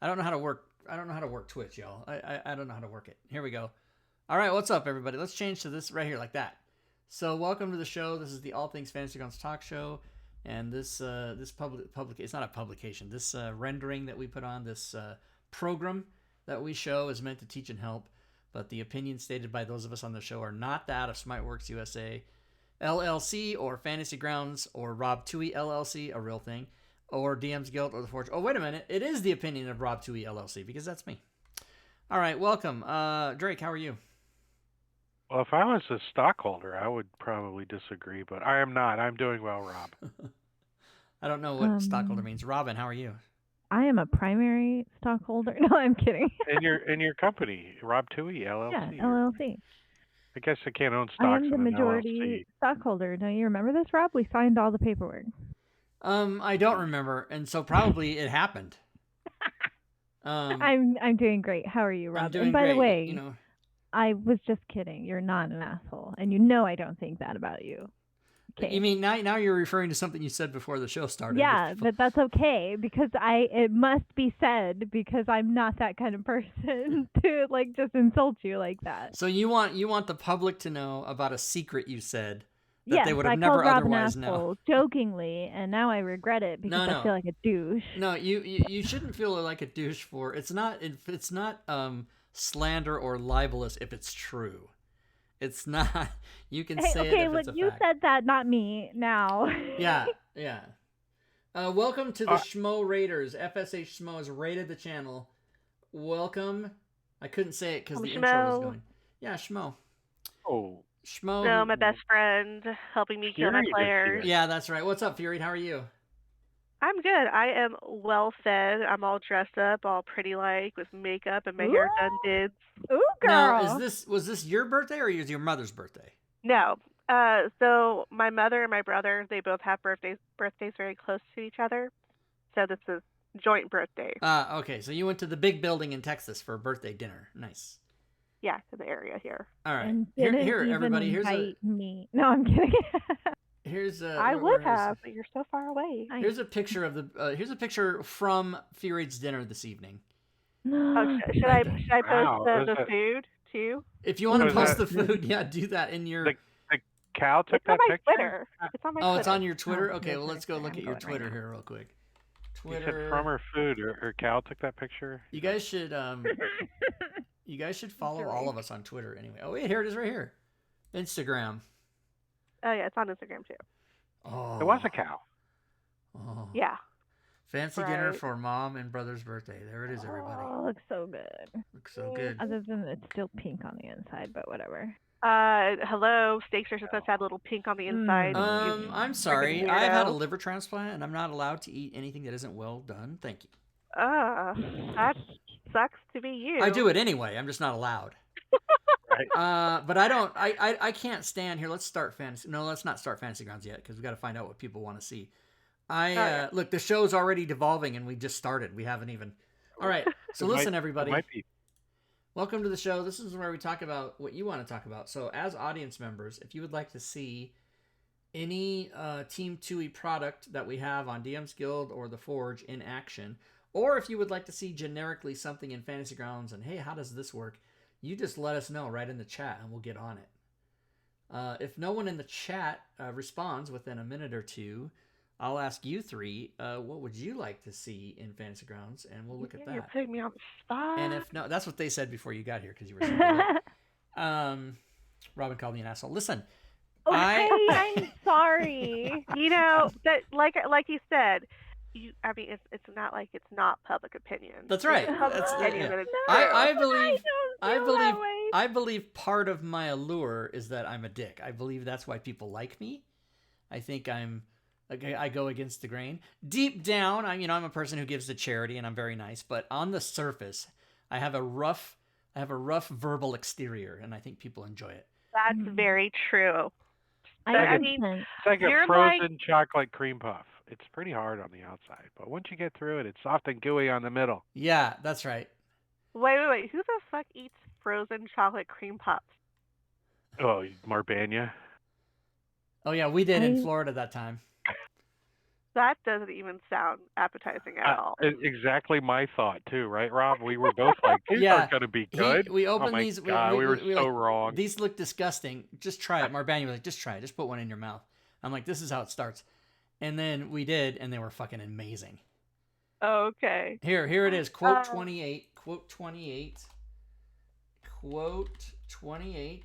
I don't know how to work. I don't know how to work Twitch, y'all. I don't know how to work it. Here we go. All right, what's up, everybody? Let's change to this right here, like that. So, welcome to the show. This is the All Things Fantasy Grounds talk show, and this public it's not a publication. This rendering that we put on, this program that we show is meant to teach and help. But the opinions stated by those of us on the show are not that of Smiteworks USA LLC or Fantasy Grounds or Rob Twohy LLC, a real thing, or DM's Guild or the Forge. Oh, wait a minute. It is the opinion of Rob Twohy LLC because that's me. All right, welcome. Drake, how are you? Well, if I was a stockholder, I would probably disagree, but I am not. I'm doing well, Rob. I don't know what stockholder means. Robin, how are you? I am a primary stockholder. No, I'm kidding. In your company, Rob Twohy LLC. Yeah, LLC. I guess I can't own stocks I am the in an majority LLC. stockholder. Don't you remember this, Rob? We signed all the paperwork. I don't remember, and so probably it happened. I'm doing great. How are you, Rob? I'm doing and by great. the way, you know, I was just kidding. You're not an asshole, and you know I don't think that about you. Okay. You mean now you're referring to something you said before the show started? Yeah, but that's okay because it must be said because I'm not that kind of person to like just insult you like that. So you want the public to know about a secret you said that yes, they would have I never called Rob otherwise an known. asshole jokingly, and now I regret it because I feel like a douche. No, you shouldn't feel like a douche for it's not slander or libelous if it's true. It's not. You can say it if it's a fact. You said that, not me. Now. Yeah. Welcome to the Schmo Raiders. FSH Schmo has raided the channel. Welcome. I couldn't say it because the intro was going. Yeah, Schmo. Oh. Schmo. No, my best friend helping me kill my players. Yeah, that's right. What's up, Fury? How are you? I'm good. I am well fed. I'm all dressed up, all pretty like, with makeup and my hair done did. Ooh, girl. Now, was this your birthday or was your mother's birthday? No. So my mother and my brother, they both have birthdays very close to each other. So this is joint birthday. Okay. So you went to the big building in Texas for a birthday dinner. Nice. Yeah, to the area here. All right. Here, everybody. Here's me. No, I'm kidding. I would have, but you're so far away. Here's a picture of the. Here's a picture from Fury's dinner this evening. Should I post the food too? If you want to post the food, yeah, do that in your. The cow took that picture. Twitter. It's on my Twitter. It's on your Twitter. Okay, well let's go look at your Twitter here real quick. Twitter. You said from her food, or Cal took that picture. You guys should follow all of us on Twitter anyway. Oh wait, here it is right here. Instagram. Oh yeah, it's on Instagram too. Oh. It was a cow. Oh. Yeah. Fancy dinner for mom and brother's birthday. There it is, everybody. Oh, looks so good. Looks so good. Other than it's still pink on the inside, but whatever. Hello. Steaks are supposed to have a little pink on the inside. I'm sorry. I've had a liver transplant, and I'm not allowed to eat anything that isn't well done. Thank you. That sucks to be you. I do it anyway. I'm just not allowed. Right. But I don't. I can't stand here. Let's start fantasy. No, let's not start Fantasy Grounds yet because we got to find out what people want to see. Look, the show's already devolving, and we just started. We haven't even. All right. So listen, everybody. Welcome to the show. This is where we talk about what you want to talk about. So, as audience members, if you would like to see any Team Twohy product that we have on DM's Guild or the Forge in action, or if you would like to see generically something in Fantasy Grounds and hey, how does this work? You just let us know right in the chat and we'll get on it. If no one in the chat responds within a minute or two, I'll ask you three, what would you like to see in Fantasy Grounds? And we'll look at that. You're putting me on the spot. And if no, that's what they said before you got here because you were so Robin called me an asshole. Listen. I'm sorry. You know, that like you said, it's not like it's not public opinion. That's right. I believe part of my allure is that I'm a dick. I believe that's why people like me. I think I go against the grain. Deep down, I'm a person who gives to charity and I'm very nice, but on the surface, I have a rough verbal exterior and I think people enjoy it. That's very true. It's like a frozen chocolate cream puff. It's pretty hard on the outside, but once you get through it, it's soft and gooey on the middle. Yeah, that's right. Wait. Who the fuck eats frozen chocolate cream puffs? Oh, Marbania. Oh, yeah, we did in Florida that time. That doesn't even sound appetizing at all. Exactly my thought too, right, Rob? We were both like, these aren't going to be good. We opened oh my these. God, we were so wrong. These look disgusting. Just try it. Marbanya was like, just try it. Just put one in your mouth. I'm like, this is how it starts. And then we did, and they were fucking amazing. Okay. Here it is. Quote 28. Quote 28. Quote 28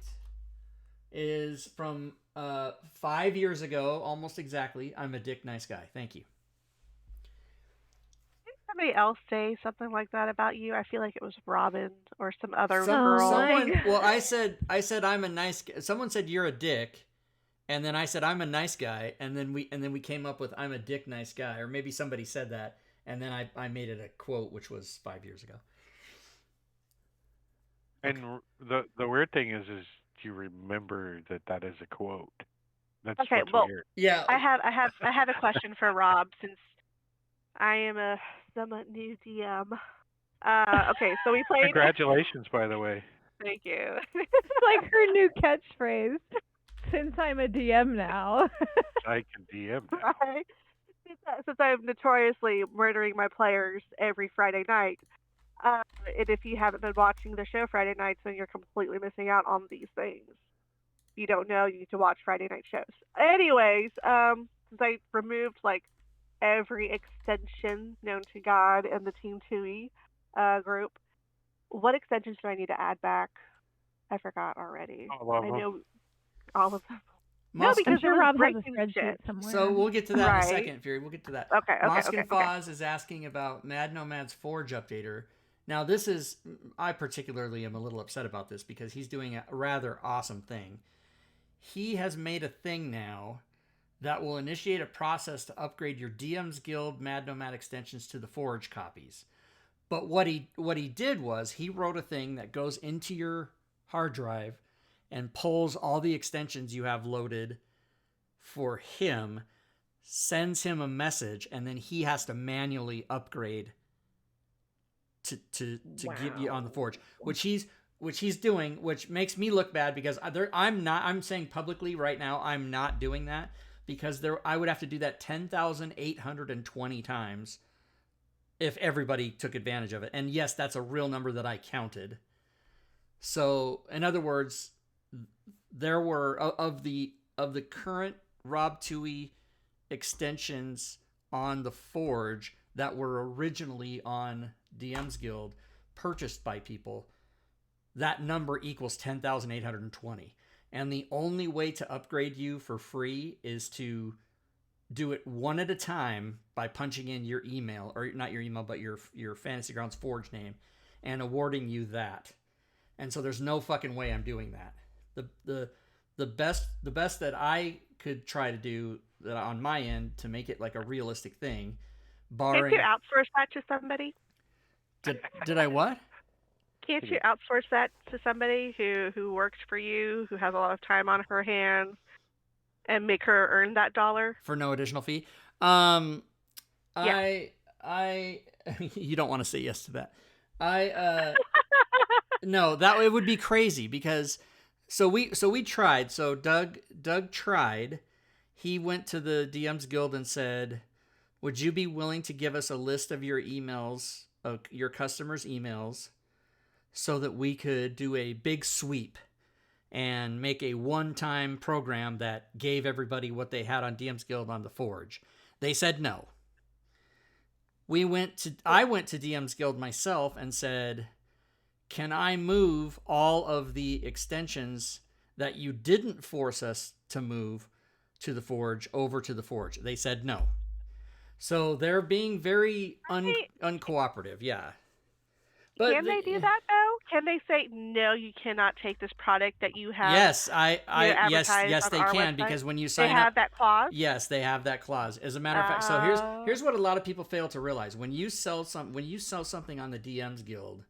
is from 5 years ago, almost exactly. I'm a dick, nice guy. Thank you. Did somebody else say something like that about you? I feel like it was Robin or some other girl. Well, I said I'm a nice guy. Someone said you're a dick. And then I said I'm a nice guy, and then we came up with I'm a dick nice guy, or maybe somebody said that, and then I made it a quote, which was 5 years ago. And the weird thing is you remember that is a quote. That's okay. What's Well, weird. Yeah. I have a question for Rob since I am a somewhat new DM. Okay, so we played. Congratulations, by the way. Thank you. It's like her new catchphrase. Since I'm a DM now. I can DM now. Right? Since I'm notoriously murdering my players every Friday night. And if you haven't been watching the show Friday nights, then you're completely missing out on these things. If you don't know, you need to watch Friday night shows. Anyways, since I removed like every extension known to God in the Team Twohy group, what extensions do I need to add back? I forgot already. I know all of them. No, because your Rob has a spreadsheet somewhere. So we'll get to that in a second, Fury. We'll get to that. Okay. Moskin Foz is asking about Mad Nomad's Forge updater. Now, this is, I particularly am a little upset about this because he's doing a rather awesome thing. He has made a thing now that will initiate a process to upgrade your DM's Guild Mad Nomad extensions to the Forge copies. But what he did was he wrote a thing that goes into your hard drive and pulls all the extensions you have loaded for him, sends him a message, and then he has to manually upgrade to give you on the Forge, which he's doing, which makes me look bad because I'm saying publicly right now I'm not doing that because I would have to do that 10,820 times if everybody took advantage of it. And yes, that's a real number that I counted. So in other words, there were of the current Rob Twohy extensions on the Forge that were originally on DM's Guild purchased by people, that number equals 10,820. And the only way to upgrade you for free is to do it one at a time by punching in your email, or not your email, but your Fantasy Grounds Forge name, and awarding you that. And so there's no fucking way I'm doing that. The best that I could try to do that on my end to make it like a realistic thing, barring. Can't you outsource that to somebody? Did I what? Can't you outsource that to somebody who works for you, who has a lot of time on her hands, and make her earn that dollar for no additional fee? Yeah. I you don't want to say yes to that. No, that it would be crazy because so we tried. So Doug tried. He went to the DM's Guild and said, "Would you be willing to give us a list of your emails, of your customers' emails, so that we could do a big sweep and make a one-time program that gave everybody what they had on DM's Guild on the Forge?" They said no. I went to DM's Guild myself and said, "Can I move all of the extensions that you didn't force us to move to the Forge over to the Forge?" They said no. So they're being very uncooperative, yeah. But can they do that though? Can they say no? You cannot take this product that you have. Yes, yes, they can, because when you sign up, they have that clause. Yes, they have that clause. As a matter of fact, so here's what a lot of people fail to realize: when you sell something on the DM's Guild,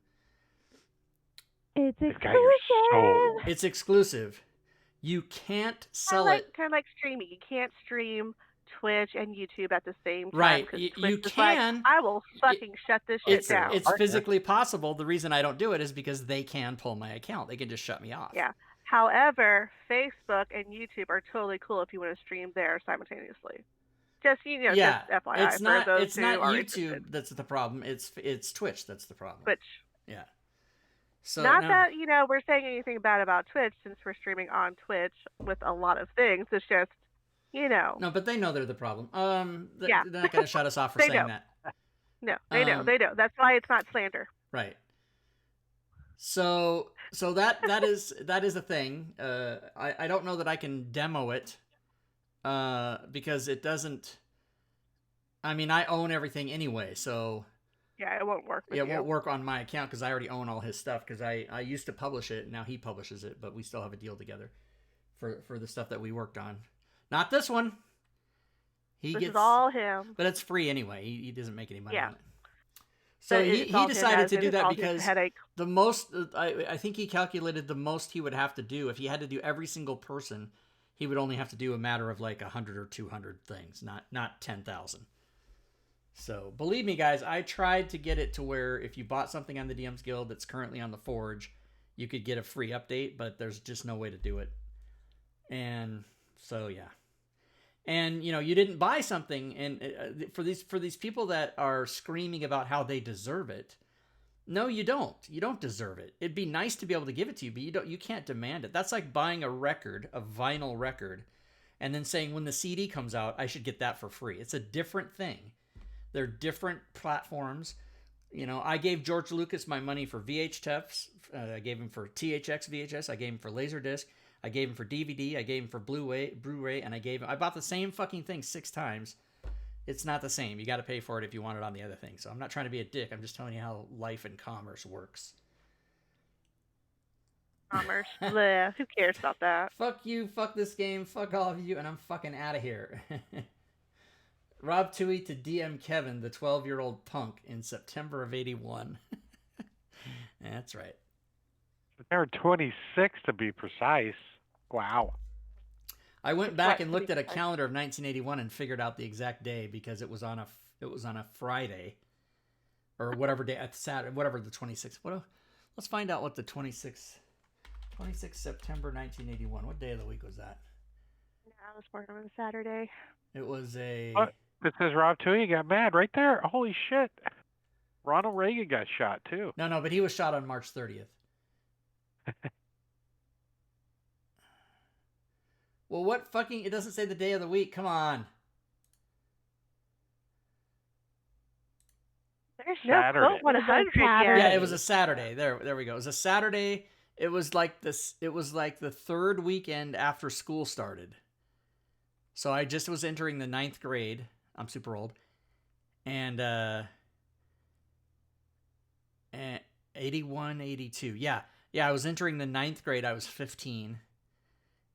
it's exclusive. It's exclusive. You can't sell it. Kind of like streaming. You can't stream Twitch and YouTube at the same time. Right. You can. Like, I will fucking shut this shit down. It's physically possible. The reason I don't do it is because they can pull my account. They can just shut me off. Yeah. However, Facebook and YouTube are totally cool if you want to stream there simultaneously. Just just FYI it's not. for those It's who not are YouTube interested. that's the problem. It's Twitch that's the problem. Twitch. Yeah. So not that we're saying anything bad about Twitch, since we're streaming on Twitch with a lot of things. It's just No, but they know they're the problem. Yeah. They're not going to shut us off for saying that. No, they know. They know. That's why it's not slander. Right. So that is a thing. I don't know that I can demo it because it doesn't. I mean, I own everything anyway, so yeah, it won't work. It won't work on my account because I already own all his stuff. Because I used to publish it, and now he publishes it, but we still have a deal together for the stuff that we worked on. Not this one. This is all him. But it's free anyway. He doesn't make any money on it. So he decided to do that because the most, I think he calculated the most he would have to do, if he had to do every single person, he would only have to do a matter of like 100 or 200 things, not 10,000. So believe me, guys, I tried to get it to where if you bought something on the DMs Guild that's currently on the Forge, you could get a free update, but there's just no way to do it. And so, yeah. And you didn't buy something, and for these people that are screaming about how they deserve it, no, you don't. You don't deserve it. It'd be nice to be able to give it to you, but you can't demand it. That's like buying a vinyl record, and then saying when the CD comes out, I should get that for free. It's a different thing. They're different platforms. I gave George Lucas my money for VHS. I gave him for THX VHS. I gave him for Laserdisc. I gave him for DVD, I gave him for Blu-ray, and I bought the same fucking thing 6 times. It's not the same. You got to pay for it if you want it on the other thing. So I'm not trying to be a dick. I'm just telling you how life and commerce works. Commerce. Bleh. Who cares about that? Fuck you, fuck this game, fuck all of you, and I'm fucking out of here. Rob Twohy to DM Kevin, the 12-year-old punk, in September of 81. That's right. They're 26 to be precise. Wow. I went back and looked at a calendar of 1981 and figured out the exact day because it was on a Friday, or whatever day, Saturday, whatever the 26th. Let's find out what the 26th September 1981. What day of the week was that? I was born on a Saturday. It was a. It says Rob Twohy got mad right there. Holy shit! Ronald Reagan got shot too. No, but he was shot on March 30th. Well, what fucking... It doesn't say the day of the week. Come on. There's Saturday. no 100 yet. Yeah, it was a Saturday. There we go. It was a Saturday. It was like this. It was like the third weekend after school started. So I just was entering the 9th grade. I'm super old. And 81, 82. Yeah, I was entering the 9th grade. I was 15.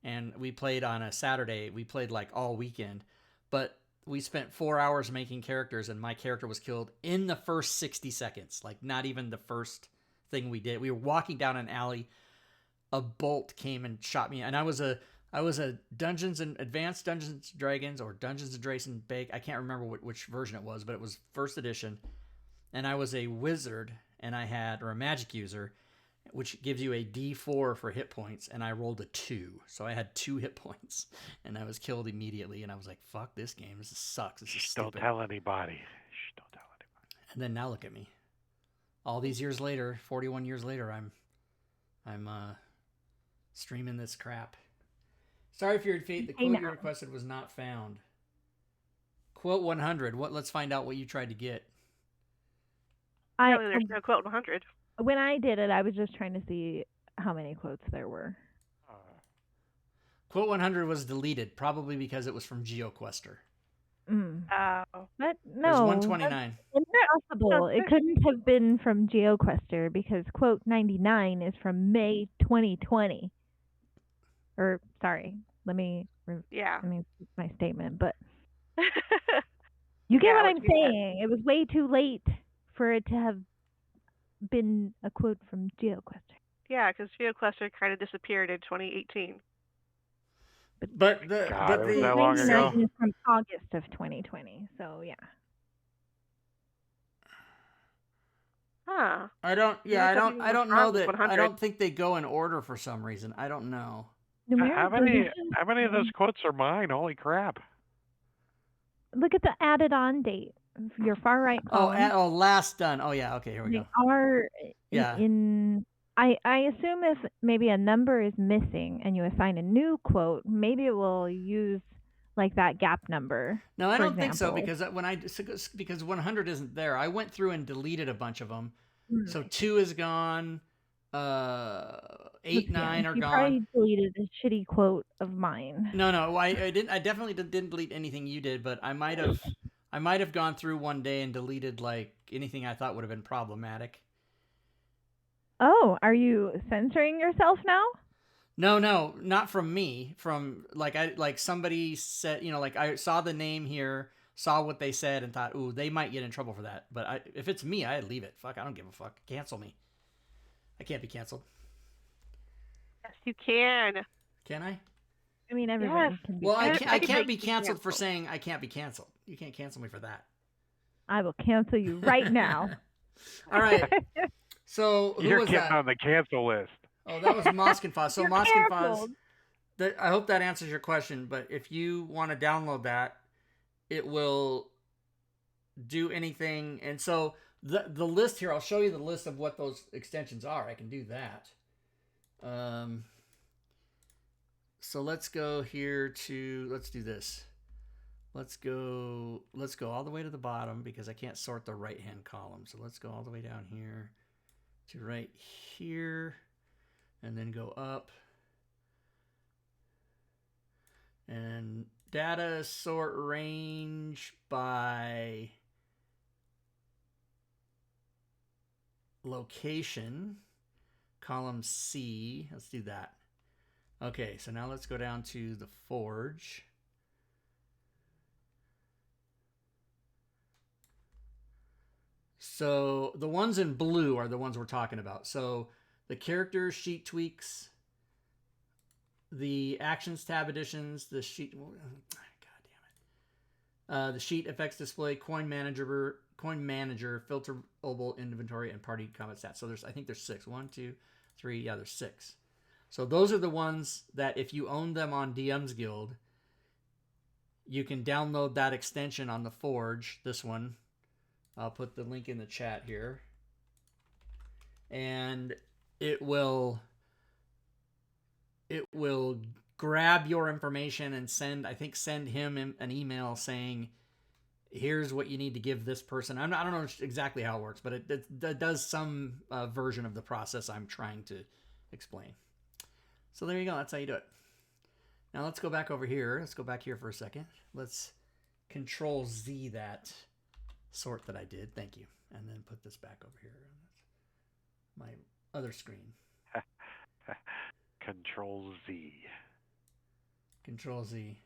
And we played on a Saturday. We played like all weekend. But we spent 4 hours making characters, and my character was killed in the first 60 seconds. Like, not even the first thing we did. We were walking down an alley. A bolt came and shot me. And I was a Advanced Dungeons and Dragons, or Dungeons and Dragons and Bake. I can't remember which version it was, but it was first edition. And I was a wizard, and or a magic user, which gives you a D4 for hit points, and I rolled a 2. So I had 2 hit points, and I was killed immediately, and I was like, fuck this game. This sucks. This is stupid. Don't tell anybody. Don't tell anybody. And then now look at me. All these years later, 41 years later, I'm streaming this crap. Sorry for your fate. The quote you requested was not found. Quote 100. Let's find out what you tried to get. There's no quote 100. When I did it, I was just trying to see how many quotes there were. Quote 100 was deleted, probably because it was from GeoQuester. But no. There's 129. It's impossible. It couldn't have been from GeoQuester because quote 99 is from May 2020. Or, sorry, let me my statement, but you get what I'm saying. It was way too late for it to have been a quote from GeoQuester. Yeah, because GeoQuester kind of disappeared in 2018. But the that long ago. Is from August of 2020. So yeah. Huh. I don't know that. 100. I don't think they go in order for some reason. I don't know. How many of those quotes are mine? Holy crap! look at the added on date. Your far right column. Last done. Oh yeah, okay, here we go. Are in I assume if maybe a number is missing and you assign a new quote, maybe it will use like that gap number. No, I don't think so, because because 100 isn't there. I went through and deleted a bunch of them. So 2 is gone. 8, 9 are gone. You probably deleted a shitty quote of mine. No, I didn't. I definitely didn't delete anything you did, but I might have gone through one day and deleted like anything I thought would have been problematic. Oh, are you censoring yourself now? No, not from me. From like somebody said, like I saw the name here, saw what they said, and thought, ooh, they might get in trouble for that. But if it's me, I'd leave it. Fuck, I don't give a fuck. Cancel me. I can't be canceled. Yes, you can. Can I? I mean, everyone can be. Well, I can't be canceled for saying I can't be canceled. You can't cancel me for that. I will cancel you right now. All right. So you're getting on the cancel list. Oh, that was Moskenfoss. So Moskenfoss, I hope that answers your question. But if you want to download that, it will do anything. And so the list here, I'll show you the list of what those extensions are. I can do that. So let's go here to, let's do this. Let's go all the way to the bottom because I can't sort the right-hand column. So let's go all the way down here to right here and then go up. And data sort range by location, column C. Let's do that. Okay, so now let's go down to the Forge. So the ones in blue are the ones we're talking about. So the character sheet tweaks, the actions tab additions, the sheet, God damn it, the sheet effects display, coin manager, filterable inventory, and party combat stats. So I think there's 6. 1, 2, 3. Yeah, there's 6. So those are the ones that if you own them on DM's Guild, you can download that extension on the Forge. This one. I'll put the link in the chat here. And it will grab your information and send him an email saying, here's what you need to give this person. I don't know exactly how it works, but it does some version of the process I'm trying to explain. So there you go. That's how you do it. Now let's go back over here. Let's go back here for a second. Let's Control Z that sort that I did. Thank you. And then put this back over here on my other screen. Control Z. Control Z.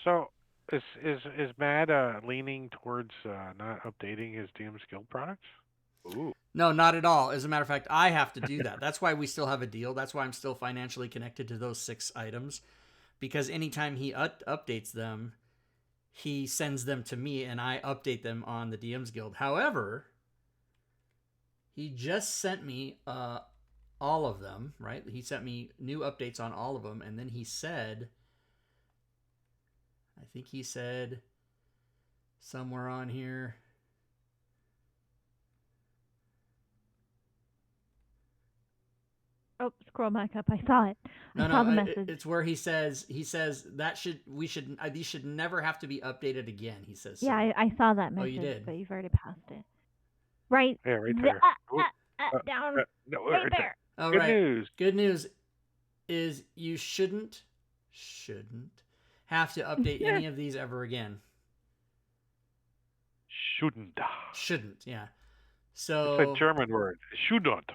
So is Mad leaning towards not updating his DM's Guild products? Ooh. No, not at all. As a matter of fact, I have to do that. That's why we still have a deal. That's why I'm still financially connected to those 6 items. Because anytime he updates them, he sends them to me and I update them on the DM's Guild. However, he just sent me all of them, right? He sent me new updates on all of them. And then he said, I think he said somewhere on here, oh, scroll back up. I saw it. I saw the message. It's where he says these should never have to be updated again. He says. Yeah, I saw that message. Oh, you did, but you've already passed it. Right. Yeah, right there. Down. No, right there. Oh, Good right. news. Good news is you shouldn't have to update any of these ever again. Shouldn't. Yeah. So. It's a German word. Shouldn't.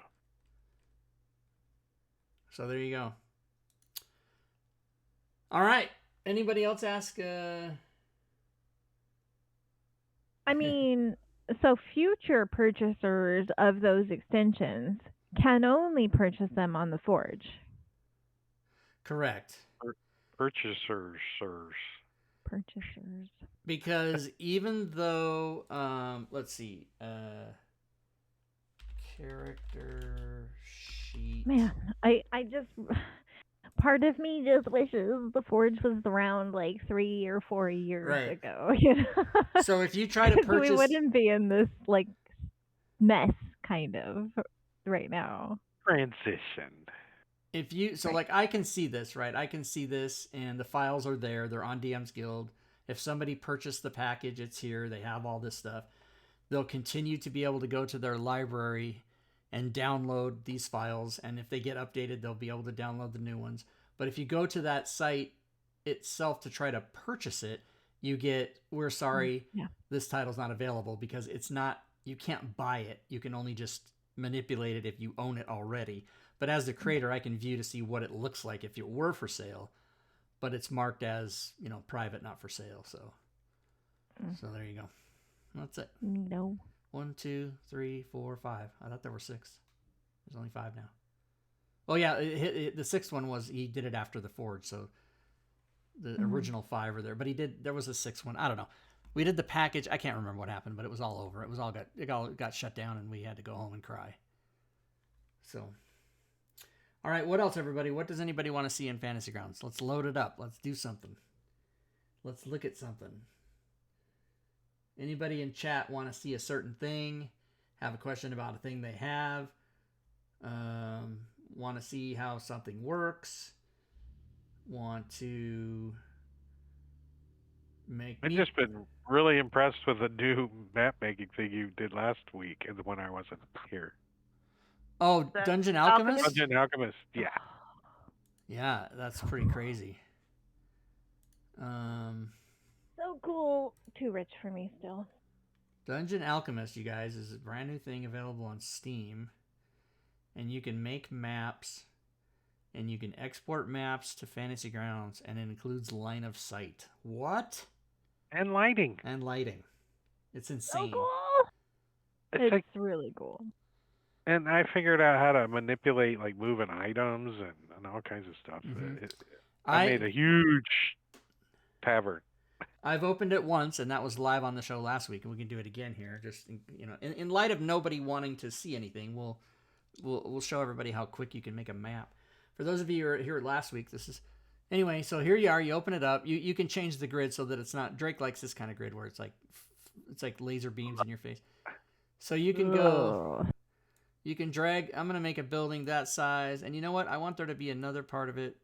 So there you go. All right. Anybody else ask? I mean, so future purchasers of those extensions can only purchase them on the Forge. Correct. Purchasers. Because even though, let's see, character sheet. Man, I just, part of me just wishes the Forge was around like 3 or 4 years ago. So if you try to purchase, we wouldn't be in this like mess kind of right now. Transition. If you like, I can see this, right? I can see this, and the files are there. They're on DM's Guild. If somebody purchased the package, it's here. They have all this stuff. They'll continue to be able to go to their library and download these files, and if they get updated, they'll be able to download the new ones. But if you go to that site itself to try to purchase it, you get, we're sorry, this title's not available, because it's not, you can't buy it. You can only just manipulate it if you own it already. But as the creator, I can view to see what it looks like if it were for sale, but it's marked as, private, not for sale. So there you go. That's it. No. 1, 2, 3, 4, 5. I thought there were 6. There's only 5 now. Oh yeah, the 6th one was, he did it after the Forge, so the original 5 are there. But there was a 6th one. I don't know. We did the package. I can't remember what happened, but it was all over. It all got shut down, and we had to go home and cry. So, all right, what else, everybody? What does anybody want to see in Fantasy Grounds? Let's load it up. Let's do something. Let's look at something. Anybody in chat want to see a certain thing? Have a question about a thing they have? Want to see how something works? Want to make... I've just been really impressed with the new map making thing you did last week, and when I wasn't here. Oh, Dungeon Alchemist? Dungeon Alchemist, yeah. Yeah, that's pretty crazy. So cool. Too rich for me still. Dungeon Alchemist, you guys, is a brand new thing available on Steam. And you can make maps, and you can export maps to Fantasy Grounds, and it includes line of sight. What? And lighting. And lighting. It's insane. So cool. It's really cool. And I figured out how to manipulate, like, moving items and all kinds of stuff. Mm-hmm. I made a huge tavern. I've opened it once, and that was live on the show last week, and we can do it again here. Just in light of nobody wanting to see anything, we'll show everybody how quick you can make a map. For those of you who were here last week, anyway. So here you are. You open it up. You can change the grid so that it's not. Drake likes this kind of grid where it's like laser beams in your face. So you can go. You can drag. I'm gonna make a building that size, and you know what? I want there to be another part of it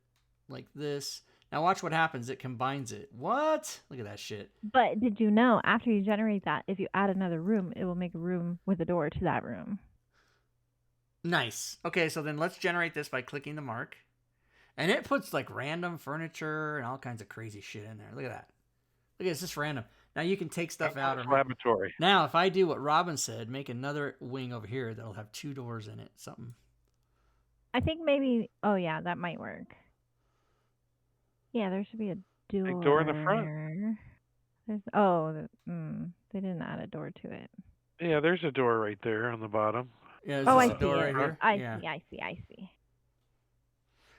like this. Now watch what happens. It combines it. What? Look at that shit. But did you know, after you generate that, if you add another room, it will make a room with a door to that room. Nice. Okay, so then let's generate this by clicking the mark. And it puts like random furniture and all kinds of crazy shit in there. Look at that. Look at it, it's just random. Now you can take stuff out. Or laboratory. Now, if I do what Robin said, make another wing over here that'll have 2 doors in it. Something. I think maybe... Oh, yeah, that might work. Yeah, there should be a door. Big door in the front. They didn't add a door to it. Yeah, there's a door right there on the bottom. Yeah, I see door it. right here. I see.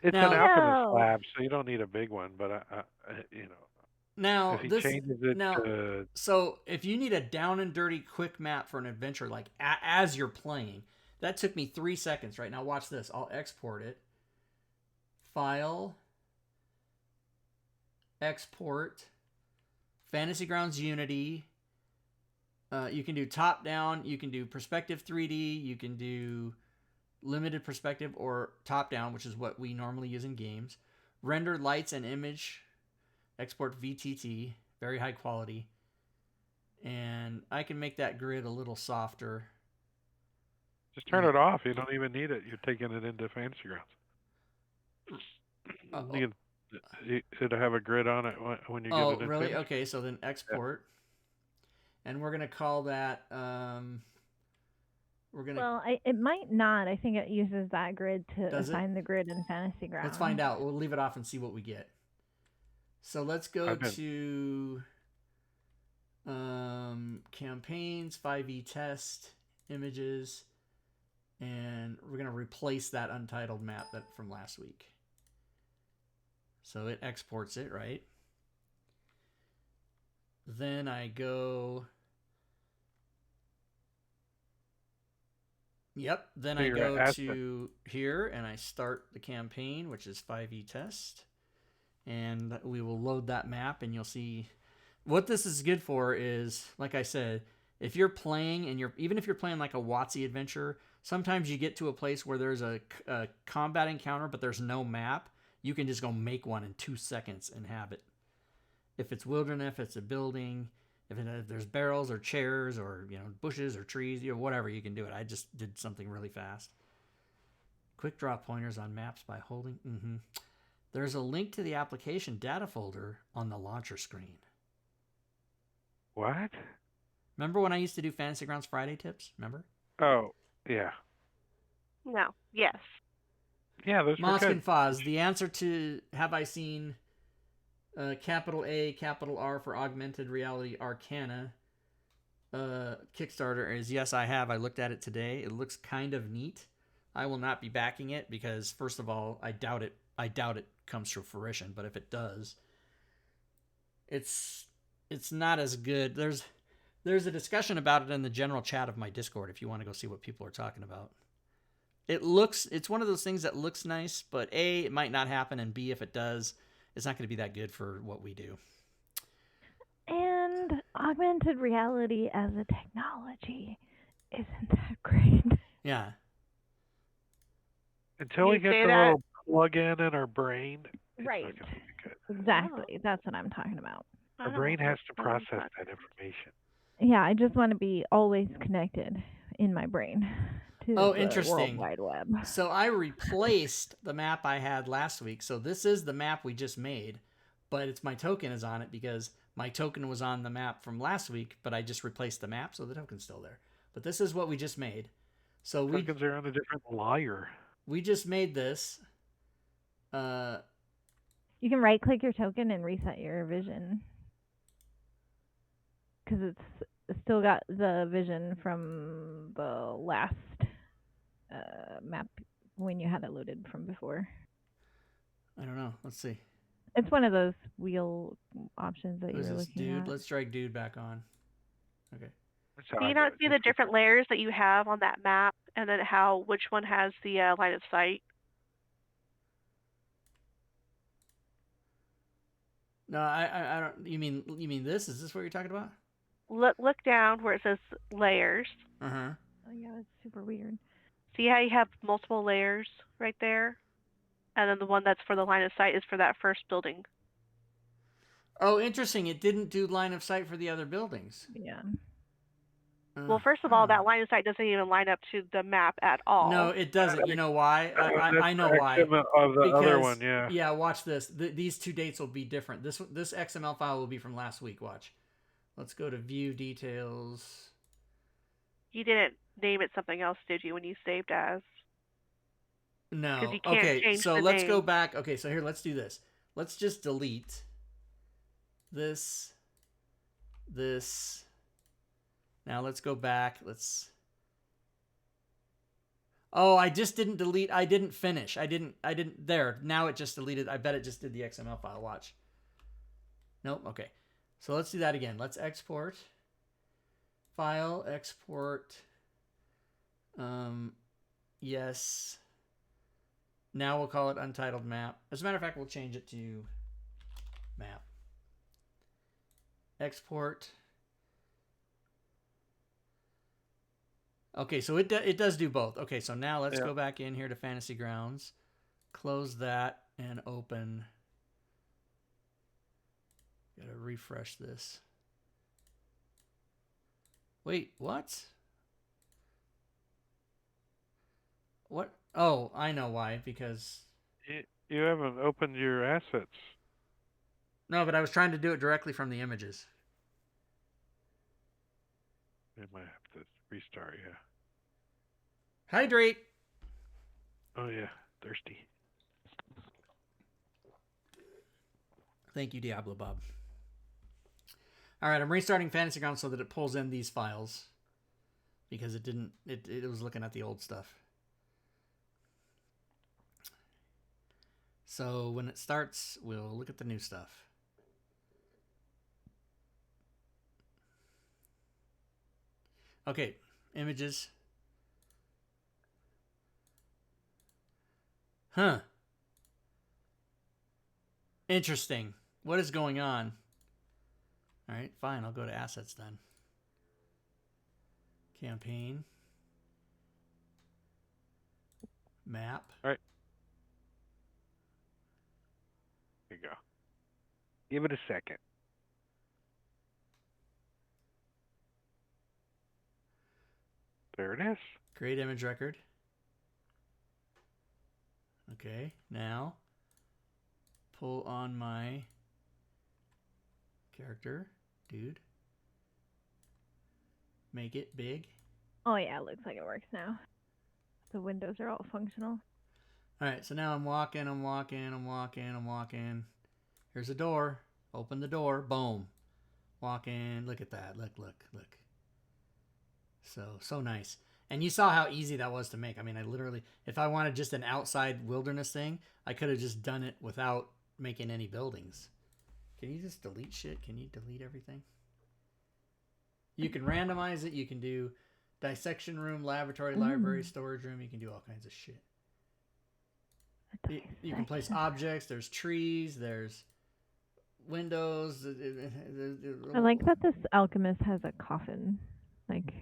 It's an alchemist lab, so you don't need a big one, but Now, if he changes it so if you need a down and dirty quick map for an adventure, like as you're playing, that took me 3 seconds. Right now, watch this. I'll export it. File. Export. Fantasy Grounds Unity. You can do top down. You can do perspective 3D. You can do limited perspective or top down, which is what we normally use in games. Render lights and image. Export VTT. Very high quality. And I can make that grid a little softer. Just turn it off. You don't even need it. You're taking it into Fantasy Grounds. It'll have a grid on it when you get it in. Oh, really? Okay, so then export. Yeah. And we're going to call that... Well, it might not. I think it uses that grid to assign the grid in Fantasy Grounds. Let's find out. We'll leave it off and see what we get. So let's go to campaigns, 5e test, images, and we're going to replace that untitled map from last week. So it exports it, right? Then I go Yep. Then I go to here and I start the campaign, which is 5e test. And we will load that map, and you'll see what this is good for is, like I said, if you're playing and even if you're playing like a WotC adventure, sometimes you get to a place where there's a combat encounter, but there's no map. You can just go make one in 2 seconds and have it. If it's wilderness, if it's a building, if there's barrels or chairs or bushes or trees, whatever, you can do it. I just did something really fast. Quick draw pointers on maps by holding. There's a link to the application data folder on the launcher screen. What? Remember when I used to do Fantasy Grounds Friday tips? Remember? Oh, yeah. No. Yes. Yeah, those Mosk were good. and Foz, the answer to have I seen capital A, capital R for Augmented Reality Arcana Kickstarter is yes, I have. I looked at it today. It looks kind of neat. I will not be backing it because, first of all, I doubt it comes to fruition, but if it does, it's not as good. There's a discussion about it in the general chat of my Discord if you want to go see what people are talking about. It's one of those things that looks nice, but A, it might not happen, and B, if it does, it's not going to be that good for what we do. And augmented reality as a technology isn't that great. Yeah. Until we get the little plug-in in our brain, it's right. not going to be good. Exactly. That's what I'm talking about. Our brain has to process that information. Yeah, I just want to be always connected in my brain to the interesting. World Wide Web. So I replaced the map I had last week. So this is the map we just made, but my token is on it because my token was on the map from last week, but I just replaced the map, so the token's still there. But this is what we just made. So tokens are on a different layer. We just made this. You can right-click your token and reset your vision. Because it's still got the vision from the last map when you had it loaded from before. I don't know. Let's see. It's one of those wheel options that you were looking dude? at. Let's drag dude back on. Okay. Do you not see the different layers that you have on that map, and then which one has the line of sight? No, I don't. You mean this? Is this what you're talking about? Look down where it says layers. Oh yeah, that's super weird. See how you have multiple layers right there, and then the one that's for the line of sight is for that first building. Oh, interesting. It didn't do line of sight for the other buildings. Yeah. Well, first of all, that line of sight doesn't even line up to the map at all. No, it doesn't. You know why? I know why. Of the other one, yeah. Yeah, watch this. These two dates will be different. This XML file will be from last week. Watch. Let's go to view details. You didn't name it something else, did you, when you saved as? No. You can't Okay, so let's name. go back. Okay, so here, let's do this. Let's just delete this. Now let's go back. Oh, I just didn't delete. I didn't finish. I didn't. There. Now it just deleted. I bet it just did the XML file. Watch. Nope. Okay. So let's do that again. Let's export. File, export. Yes. Now we'll call it Untitled Map. As a matter of fact, we'll change it to map. Export. Okay, so it does do both. Okay, so now let's go back in here to Fantasy Grounds. Close that and open. Gotta refresh this. Wait, what? What? Oh, I know why. Because you haven't opened your assets. No, but I was trying to do it directly from the images. You might have to restart, yeah. Hydrate. Oh yeah, thirsty. Thank you, Diablo Bob. All right, I'm restarting Fantasy Grounds so that it pulls in these files because it didn't. It was looking at the old stuff. So when it starts, we'll look at the new stuff. Okay, images. Huh. Interesting. What is going on? All right, fine. I'll go to assets then. Campaign. Map. All right. Here you go. Give it a second. There it is. Create image record. Okay, now pull on my character, dude. Make it big. Oh yeah, it looks like it works now. The windows are all functional. All right, so now I'm walking. Here's a door. Open the door. Boom. Walking. Look at that. Look. So nice. And you saw how easy that was to make. I mean, I literally, if I wanted just an outside wilderness thing, I could have just done it without making any buildings. Can you just delete shit? Can you delete everything? You can randomize it. You can do dissection room, laboratory, library, storage room. You can do all kinds of shit. You can place objects. There's trees. There's windows. I like that this alchemist has a coffin, like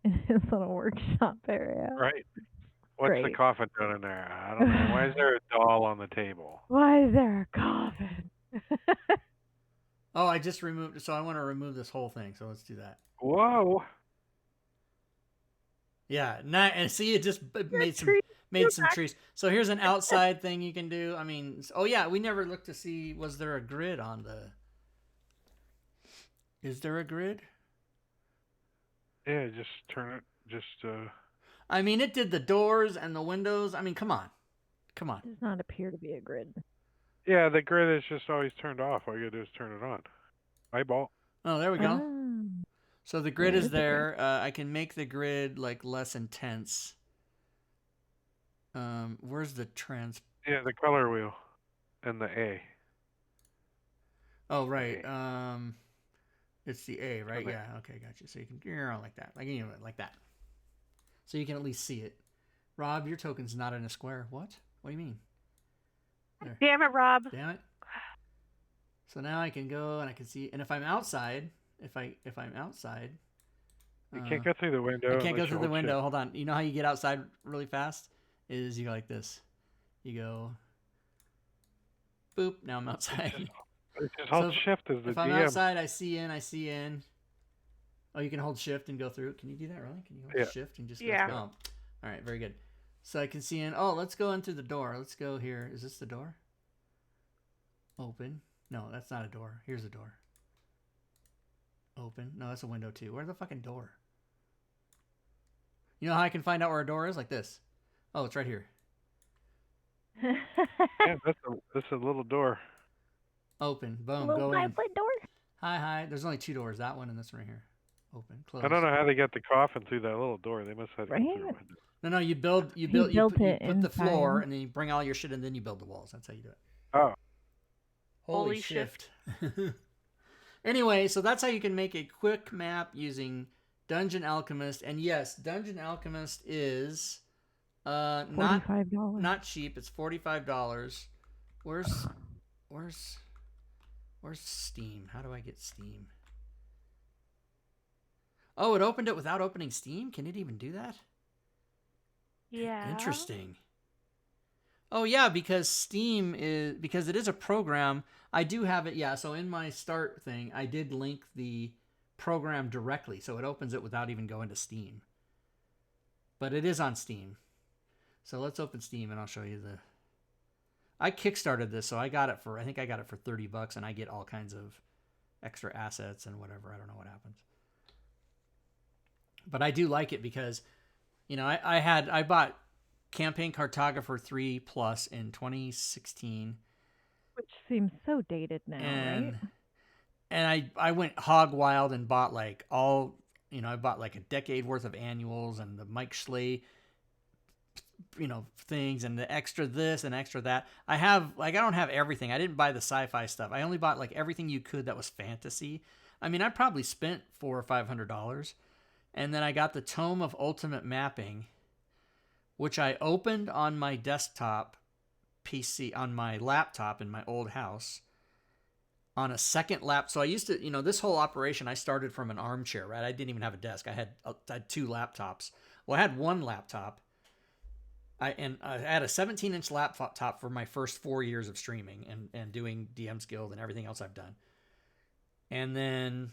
in his little workshop area. Right. What's the coffin doing in there? I don't know. Why is there a doll on the table? Why is there a coffin? Oh, I just removed. So I want to remove this whole thing. So let's do that. Whoa. Yeah, and see, it just made some trees. So here's an outside thing you can do. I mean, oh yeah, we never looked to see, was there a grid on the... Is there a grid? Yeah, just turn it, I mean, it did the doors and the windows. I mean, come on. Does not appear to be a grid. Yeah, the grid is just always turned off. All you gotta do is turn it on. Eyeball. Oh, there we go. So the grid is there. I can make the grid like less intense. Where's the Yeah, the color wheel and the A. Oh, right. It's the A, right? Yeah. Okay, gotcha. So you can like that, like that. So you can at least see it. Rob, your token's not in a square. What? What do you mean? There. Damn it, Rob. Damn it. So now I can go and I can see. And if I'm outside, if I'm outside, you can't go through the window. I can't go through the window. Hold on. You know how you get outside really fast? Is you go like this. You go. Boop. Now I'm outside. Just hold shift as the if I'm outside, I see in. Oh, you can hold shift and go through. Can you do that, really? Can you hold shift and just go through? Oh. All right, very good. So I can see in. Oh, let's go in through the door. Let's go here. Is this the door? Open. No, that's not a door. Here's a door. Open. No, that's a window too. Where's the fucking door? You know how I can find out where a door is? Like this. Oh, it's right here. Yeah, that's a little door. Open. Boom. Little go in. door. Hi. There's only two doors. That one and this one right here. Open. Close. I don't know how they got the coffin through that little door. They must have right? through a window. No. You put the floor and then you bring all your shit and then you build the walls. That's how you do it. Oh. Holy shift. Anyway, so that's how you can make a quick map using Dungeon Alchemist. And yes, Dungeon Alchemist is not cheap. It's $45. Where's Steam? How do I get Steam? Oh, it opened it without opening Steam? Can it even do that? Yeah. Interesting. Oh yeah, because it is a program. I do have it, yeah. So in my start thing, I did link the program directly, so it opens it without even going to Steam. But it is on Steam. So let's open Steam and I'll show you I Kickstarted this, so I think I got it for $30 and I get all kinds of extra assets and whatever. I don't know what happens. But I do like it because, I bought Campaign Cartographer 3 Plus in 2016. Which seems so dated now, right? And I went hog wild and bought I bought like a decade worth of annuals and the Mike Schley, things and the extra this and extra that. I don't have everything. I didn't buy the sci-fi stuff. I only bought everything you could that was fantasy. I mean, I probably spent $400 or $500. And then I got the Tome of Ultimate Mapping, which I opened on my desktop PC, on my laptop in my old house, on a second lap. So I used to, this whole operation, I started from an armchair, right? I didn't even have a desk. I had 2 laptops. Well, I had one laptop. I had a 17-inch laptop for my first 4 years of streaming and doing DM's Guild and everything else I've done. And then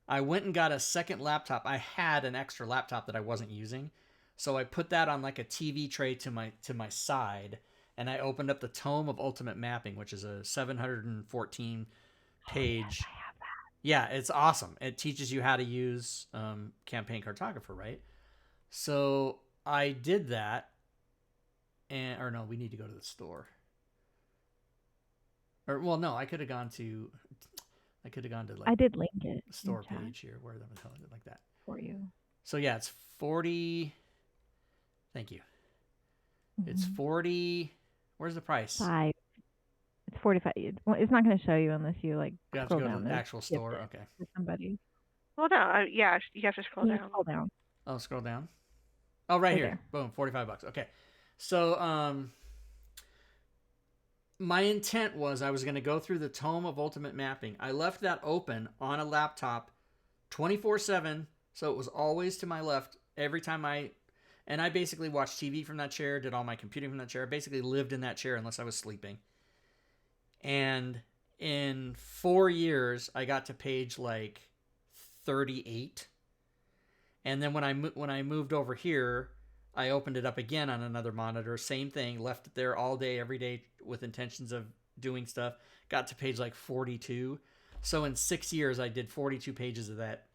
I went and got a second laptop. I had an extra laptop that I wasn't using. So I put that on like a TV tray to my side, and I opened up the Tome of Ultimate Mapping, which is a 714 page. Oh, yes, I have that. Yeah, it's awesome. It teaches you how to use Campaign Cartographer, right? So I did that. Or no, we need to go to the store. Or, well, no, I could have gone to like, I did link it. Store page here. Where the hell is it like that? For you. So yeah, it's 40. Thank you. Mm-hmm. It's 40. Where's the price? 5. It's 45. It's not going to show you unless you like you have to go to the actual store. Okay. For somebody. Well, no, yeah, you have to scroll down. Scroll down. Oh, scroll down. Oh, right here. There. Boom, $45. Okay. So, my intent was I was going to go through the Tome of Ultimate Mapping. I left that open on a laptop 24/7, so it was always to my left every time I basically watched TV from that chair, did all my computing from that chair. I basically lived in that chair unless I was sleeping. And in 4 years, I got to page like 38. And then when I moved over here, I opened it up again on another monitor. Same thing. Left it there all day, every day with intentions of doing stuff. Got to page like 42. So in 6 years, I did 42 pages of that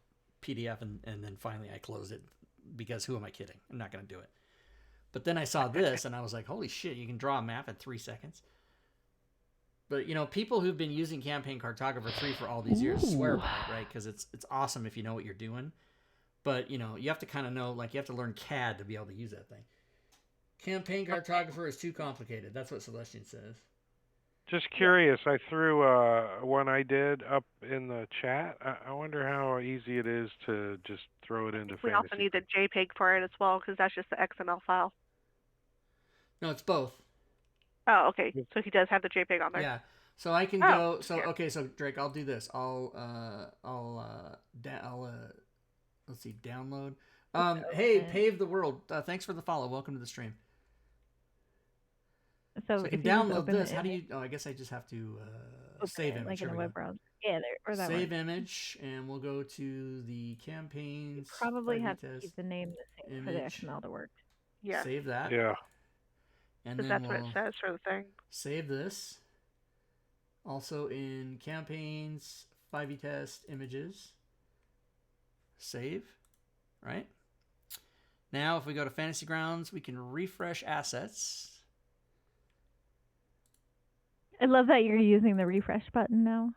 PDF. And then finally I closed it because who am I kidding? I'm not going to do it. But then I saw this and I was like, holy shit, you can draw a map in 3 seconds. But, people who've been using Campaign Cartographer 3 for all these years swear by it, right? Because it's awesome if you know what you're doing. But, you have to kind of know, like, you have to learn CAD to be able to use that thing. Campaign Cartographer is too complicated. That's what Celestian says. Just curious, I threw one I did up in the chat. I wonder how easy it is to just throw it into Fantasy. We also need the JPEG for it as well, because that's just the XML file. No, it's both. Oh, okay. So he does have the JPEG on there. Yeah. So I can go. So yeah. Okay. So Drake, I'll do this. I'll let's see, download. Hey, Pave the World. Thanks for the follow. Welcome to the stream. So I can download this. How do you? Oh, I guess I just have to save image. Like in a web browser. Yeah, or that save one. Image, and we'll go to the campaigns. You probably have to keep the name the same for the XML to work. Yeah. Save that. Yeah. And then that's what it says for the thing. Save this. Also in campaigns, 5e test images. Save. Right? Now, if we go to Fantasy Grounds, we can refresh assets. I love that you're using the refresh button now.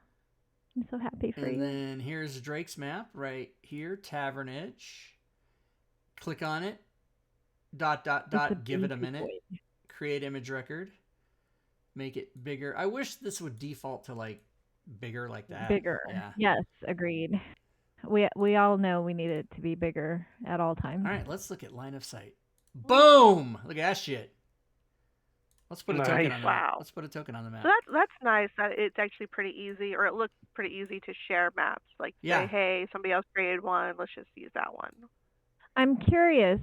I'm so happy for you. And then here's Drake's map right here, Tavernage. Click on it. ... Give it a minute. Boy. Create image record. Make it bigger. I wish this would default to like bigger like that. Bigger. Yeah. Yes, agreed. We all know we need it to be bigger at all times. All right, let's look at line of sight. Boom! Look at that shit. Let's put a token on the map. Let's put a token on the map. So that's nice that it's actually pretty easy, or it looks pretty easy to share maps. Like say, hey, somebody else created one, let's just use that one. I'm curious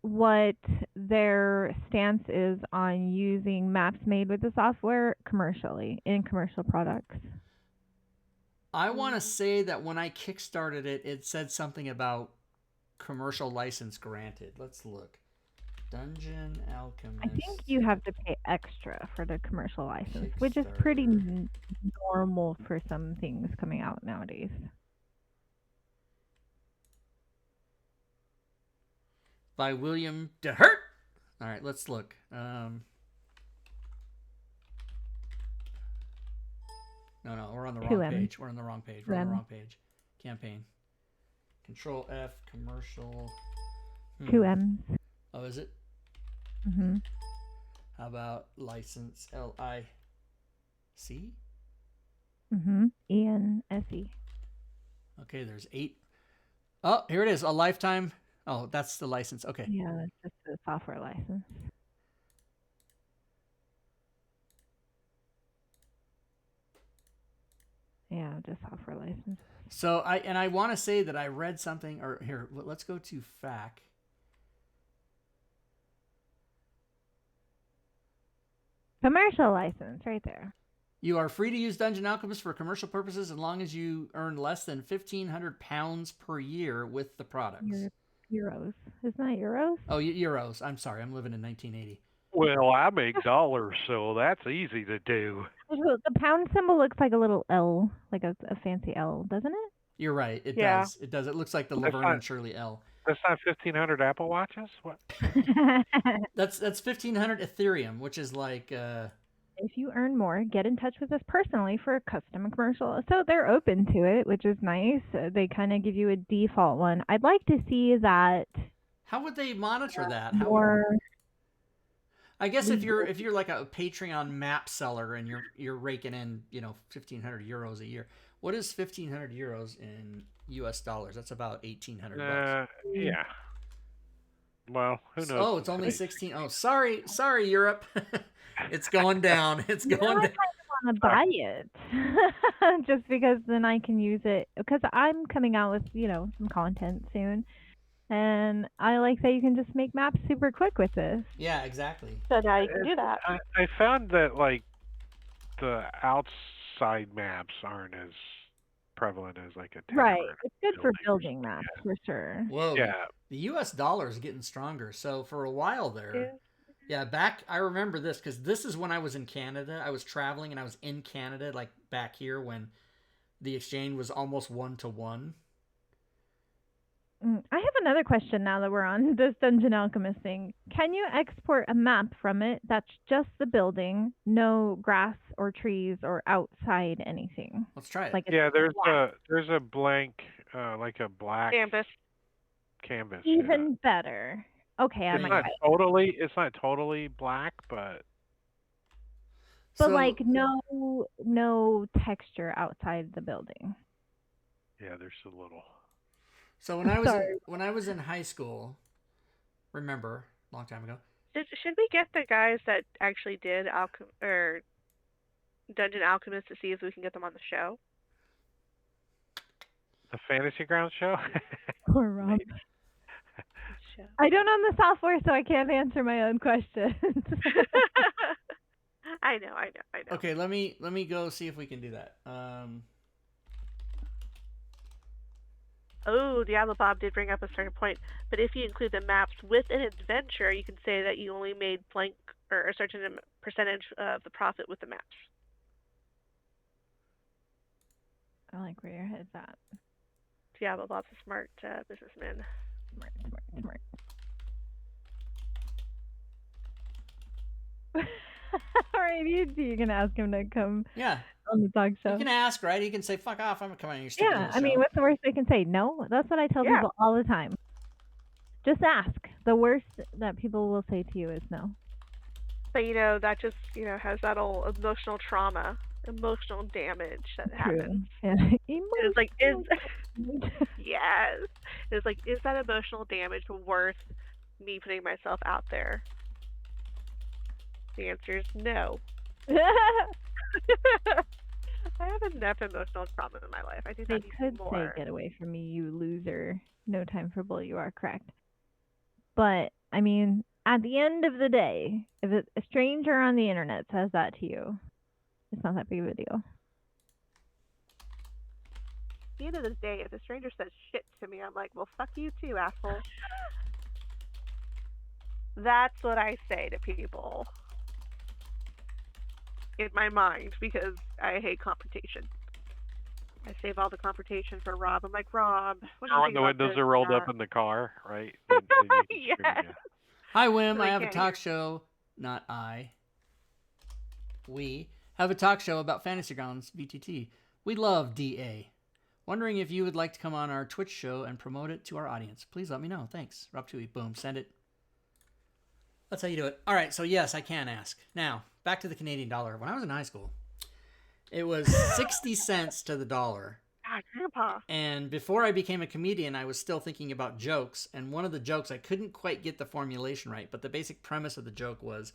what their stance is on using maps made with the software commercially, in commercial products. I want to say that when I kickstarted it, it said something about commercial license granted. Let's look. Dungeon Alchemist. I think you have to pay extra for the commercial license, which is pretty normal for some things coming out nowadays. By William DeHert. All right, let's look. No, we're on the wrong page. We're on the wrong page. We're on the wrong page. Campaign. Control F, commercial. 2 M's. Oh, is it? Mm-hmm. How about license? L-I-C? Mm-hmm. E-N-S-E. Okay, there's 8. Oh, here it is. A lifetime. Oh, that's the license. Okay. Yeah, that's just the software license. Yeah, just software license. So I want to say that I read something, or here, let's go to FAQ. Commercial license, right there. You are free to use Dungeon Alchemist for commercial purposes as long as you earn less than £1,500 per year with the products. Euros. Isn't that euros? Oh, euros. I'm sorry. I'm living in 1980. Well, I make dollars, so that's easy to do. The pound symbol looks like a little L, like a fancy L, doesn't it? You're right. It does. It does. It looks like the Laverne and Shirley L. That's not 1,500 Apple Watches? What? That's 1,500 Ethereum, which is like... If you earn more, get in touch with us personally for a custom commercial. So they're open to it, which is nice. They kind of give you a default one. I'd like to see that. How would they monitor that? I guess if you're like a Patreon map seller and you're raking in 1,500 euros a year. What is 1,500 euros in US dollars? That's about $1,800. Yeah. Well, who knows? Oh, it's only 16. Oh, sorry, Europe. It's going down. It's going down. I kind of want to buy it just because then I can use it because I'm coming out with some content soon, and I like that you can just make maps super quick with this. Yeah, exactly. So now you can do that. I found that like the outside maps aren't as prevalent as like a town. Right. It's good for building maps for sure. Whoa. Yeah. The US dollar is getting stronger. So for a while there. Yeah, I remember this because this is when I was in Canada. I was traveling and I was in Canada, like back here when the exchange was almost 1-to-1. I have another question now that we're on this Dungeon Alchemist thing. Can you export a map from it that's just the building, no grass or trees or outside anything? Let's try it. Like there's a blank, like a black canvas. Even better. Okay, it's not totally black, but like no texture outside the building. Yeah, there's a little. So when I was in high school, remember, a long time ago. Should we get the guys that actually did Dungeon Alchemist to see if we can get them on the show? The Fantasy Grounds show? Poor Rob. I don't own the software, so I can't answer my own questions. I know. Okay, let me go see if we can do that. Oh, Diablo Bob did bring up a certain point, but if you include the maps with an adventure, you can say that you only made blank or a certain percentage of the profit with the maps. I like where your head's at. Diablo Bob's a smart businessman. Smart. All right, you can ask him to come. Yeah. On the talk show. You can ask, right? He can say, "Fuck off! I'm coming on your stupid show." I mean, what's the worst they can say? No. That's what I tell people all the time. Just ask. The worst that people will say to you is no. But that just has that old emotional trauma, emotional damage that happens. Yeah. It's like yes. It's like, is that emotional damage worth me putting myself out there? The answer is no. I have enough emotional trauma in my life. I do not need more. They could say, "Get away from me, you loser. No time for bull." You are correct. But, I mean, at the end of the day, if a stranger on the internet says that to you, it's not that big of a deal. At the end of the day, if a stranger says shit to me, I'm like, well, fuck you too, asshole. That's what I say to people. In my mind, because I hate confrontation. I save all the confrontation for Rob. I'm like, Rob, what do you think the windows are rolled up in the car, right? Yes. Hi, Wim. I have a talk show. Not I. We have a talk show about Fantasy Grounds VTT. We love DA. Wondering if you would like to come on our Twitch show and promote it to our audience. Please let me know. Thanks. Rob Twohy. Boom. Send it. That's how you do it. All right, so yes, I can ask. Now, back to the Canadian dollar. When I was in high school, it was 60 cents to the dollar. God, Grandpa. And before I became a comedian, I was still thinking about jokes. And one of the jokes, I couldn't quite get the formulation right, but the basic premise of the joke was,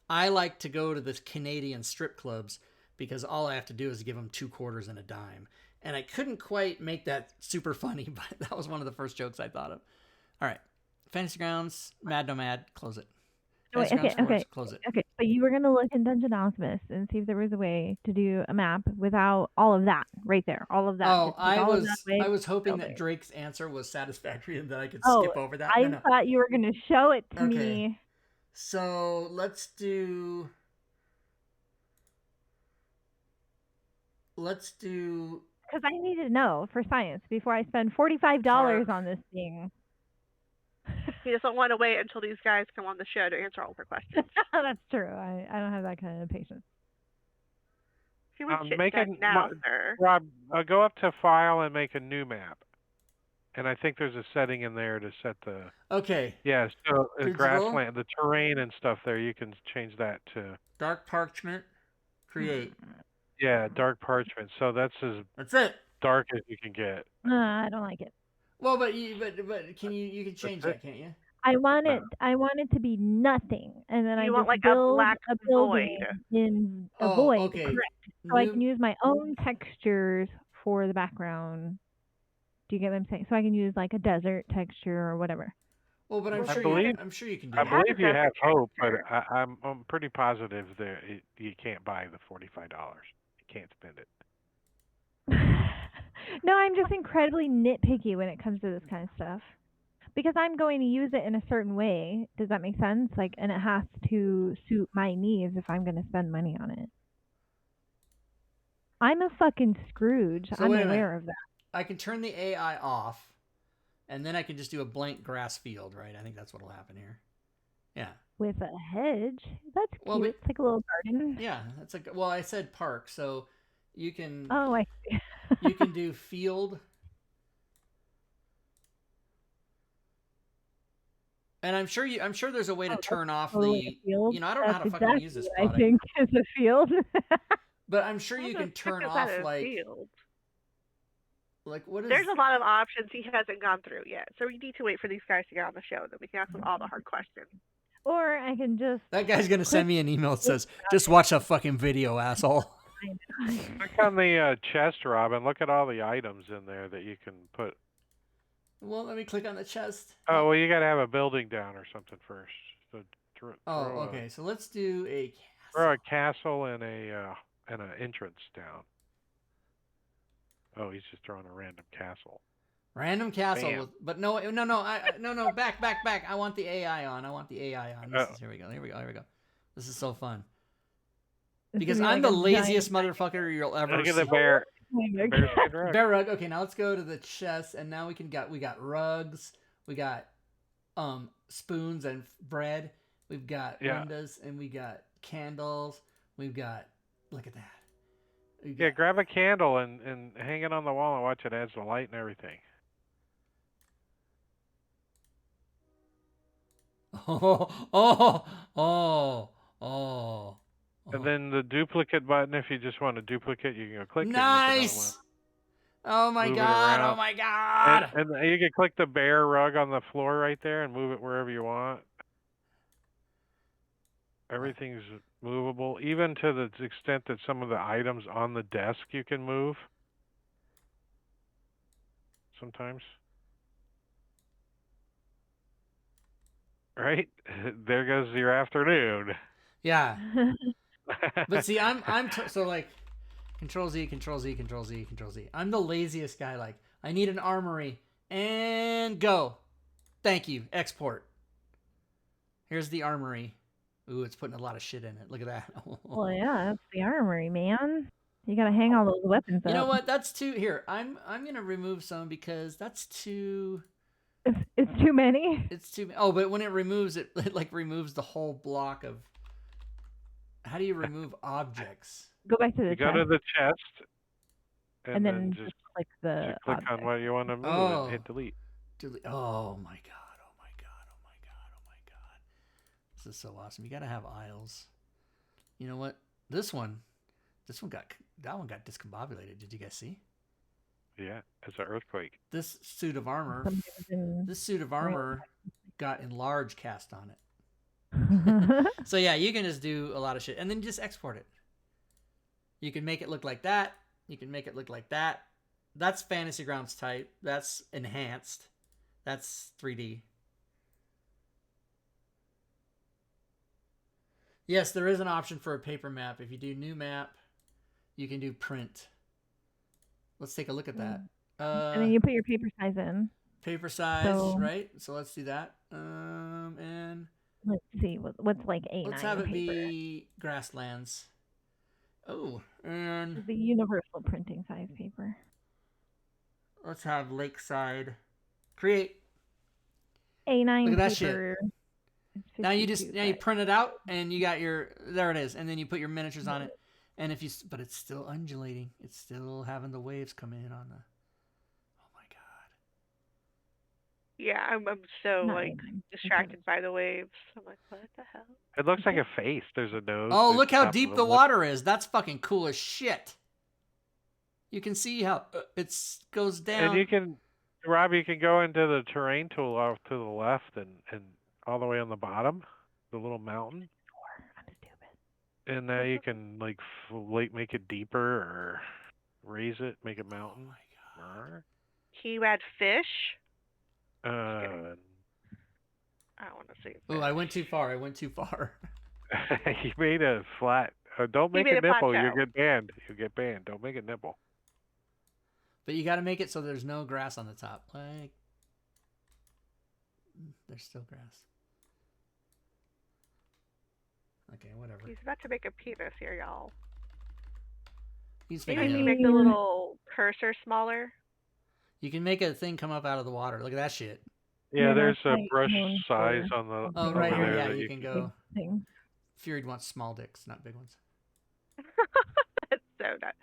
I like to go to the Canadian strip clubs because all I have to do is give them 2 quarters and a dime. And I couldn't quite make that super funny, but that was one of the first jokes I thought of. All right. Fantasy Grounds, Mad Nomad, close it. Wait, okay. Close it. Okay, but you were going to look in Dungeon Alchemist and see if there was a way to do a map without all of that right there. All of that. Oh, I was hoping that Drake's answer was satisfactory and that I could skip over that. I thought you were going to show it to me. So let's do... Because I need to know for science before I spend $45 on this thing. He doesn't want to wait until these guys come on the show to answer all of her questions. That's true. I don't have that kind of patience. She would chit-chat now, sir. Rob, go up to File and make a new map. And I think there's a setting in there to set the... Okay. Yeah, so grassland, the terrain and stuff there, you can change that to... Dark Parchment, create. Yeah, Dark Parchment. So that's it. Dark as you can get. I don't like it. Well, but you can change that, can't you? I want it to be nothing, and then I want just like build a building in a void. Okay. Correct. So I can use my own textures for the background. Do you get what I'm saying? So I can use like a desert texture or whatever. Well, but I'm sure you can do I that. believe you have hope, but I'm pretty positive that you can't buy the $45. You can't spend it. No, I'm just incredibly nitpicky when it comes to this kind of stuff. Because I'm going to use it in a certain way. Does that make sense? And it has to suit my needs if I'm going to spend money on it. I'm a fucking Scrooge. So I'm aware of that. I can turn the AI off, and then I can just do a blank grass field, right? I think that's what will happen here. Yeah. With a hedge? That's cute. Well, it's like a little garden. Yeah. That's like, well, I said park, so you can... Oh, I see. You can do field... And I'm sure there's a way to turn off the field. I don't know how to fucking use this product. I think is a field. But I'm sure you can turn off field. Like what is? There's a lot of options he hasn't gone through yet, so we need to wait for these guys to get on the show, then we can ask them all the hard questions. Or I can just... That guy's gonna send me an email that says, "Just watch a fucking video, asshole." Look on the chest, Robin. Look at all the items in there that you can put. Well, let me click on the chest. Oh, well, you got to have a building down or something first. So okay. So let's do a castle. Throw a castle and an entrance down. Oh, he's just throwing a random castle. Random castle, but no, back. I want the AI on. Here we go. This is so fun. Because I'm the laziest motherfucker you'll ever see. Look at the bear. Bear rug. Okay, now let's go to the chest, and now we got rugs, we got spoons and bread, we've got windows, and we got candles, we've got, look at that. Grab a candle and hang it on the wall and watch it adds the light and everything. Oh. And then the duplicate button, if you just want a duplicate, you can go click. Nice. Oh my god! And you can click the bear rug on the floor right there and move it wherever you want. Everything's movable, even to the extent that some of the items on the desk you can move. Sometimes. Right? There goes your afternoon. Yeah. But see, so like Control Z. I'm the laziest guy. Like, I need an armory and go. Thank you. Export. Here's the armory. Ooh, it's putting a lot of shit in it. Look at that. Well, yeah, that's the armory, man. You gotta hang all those weapons up. You know what? That's too. Here, I'm gonna remove some because that's too. It's too many. It's too. Oh, but when it removes it, like removes the whole block of. How do you remove objects? Go back to the chest. Go to the chest. And then just click the. Click on what you want to move and hit delete. Oh my god. This is so awesome. You gotta have aisles. You know what? That one got discombobulated. Did you guys see? Yeah, it's an earthquake. This suit of armor got enlarge cast on it. So yeah, you can just do a lot of shit and then just export it. You can make it look like that. You can make it look like that. That's Fantasy Grounds type. That's enhanced. That's 3D. Yes, there is an option for a paper map. If you do new map, you can do print. Let's take a look at that. And then you put your paper size in. Paper size, right? So let's do that. And let's see what's like A9. Let's have it paper. be grasslands. Oh, and the universal printing size paper. Let's have lakeside. Create. A9 Look at that paper. shit. Now you print it out and you got your, there it is, and then you put your miniatures on it. And if you, but it's still undulating. It's still having the waves come in on the. Oh my god. Yeah, I'm so distracted by the waves. I'm like, what the hell? It looks like a face. There's a nose. Oh, look how deep the water is. That's fucking cool as shit. You can see how it goes down. And you can, Rob, you can go into the terrain tool off to the left and all the way on the bottom, the little mountain. And now you can like make it deeper or raise it, make it mountain. Oh my god. Can you add fish? I don't want to see. Oh, I went too far. You made a flat. Don't make it nipple. You get banned. Don't make it nipple. But you got to make it so there's no grass on the top. Like, there's still grass. Okay, whatever. He's about to make a penis here, y'all. Maybe you make the little cursor smaller. You can make a thing come up out of the water. Look at that shit. Yeah, there's a brush size on the. Oh, right here. Yeah, you can go. Fury wants small dicks, not big ones. That's so not.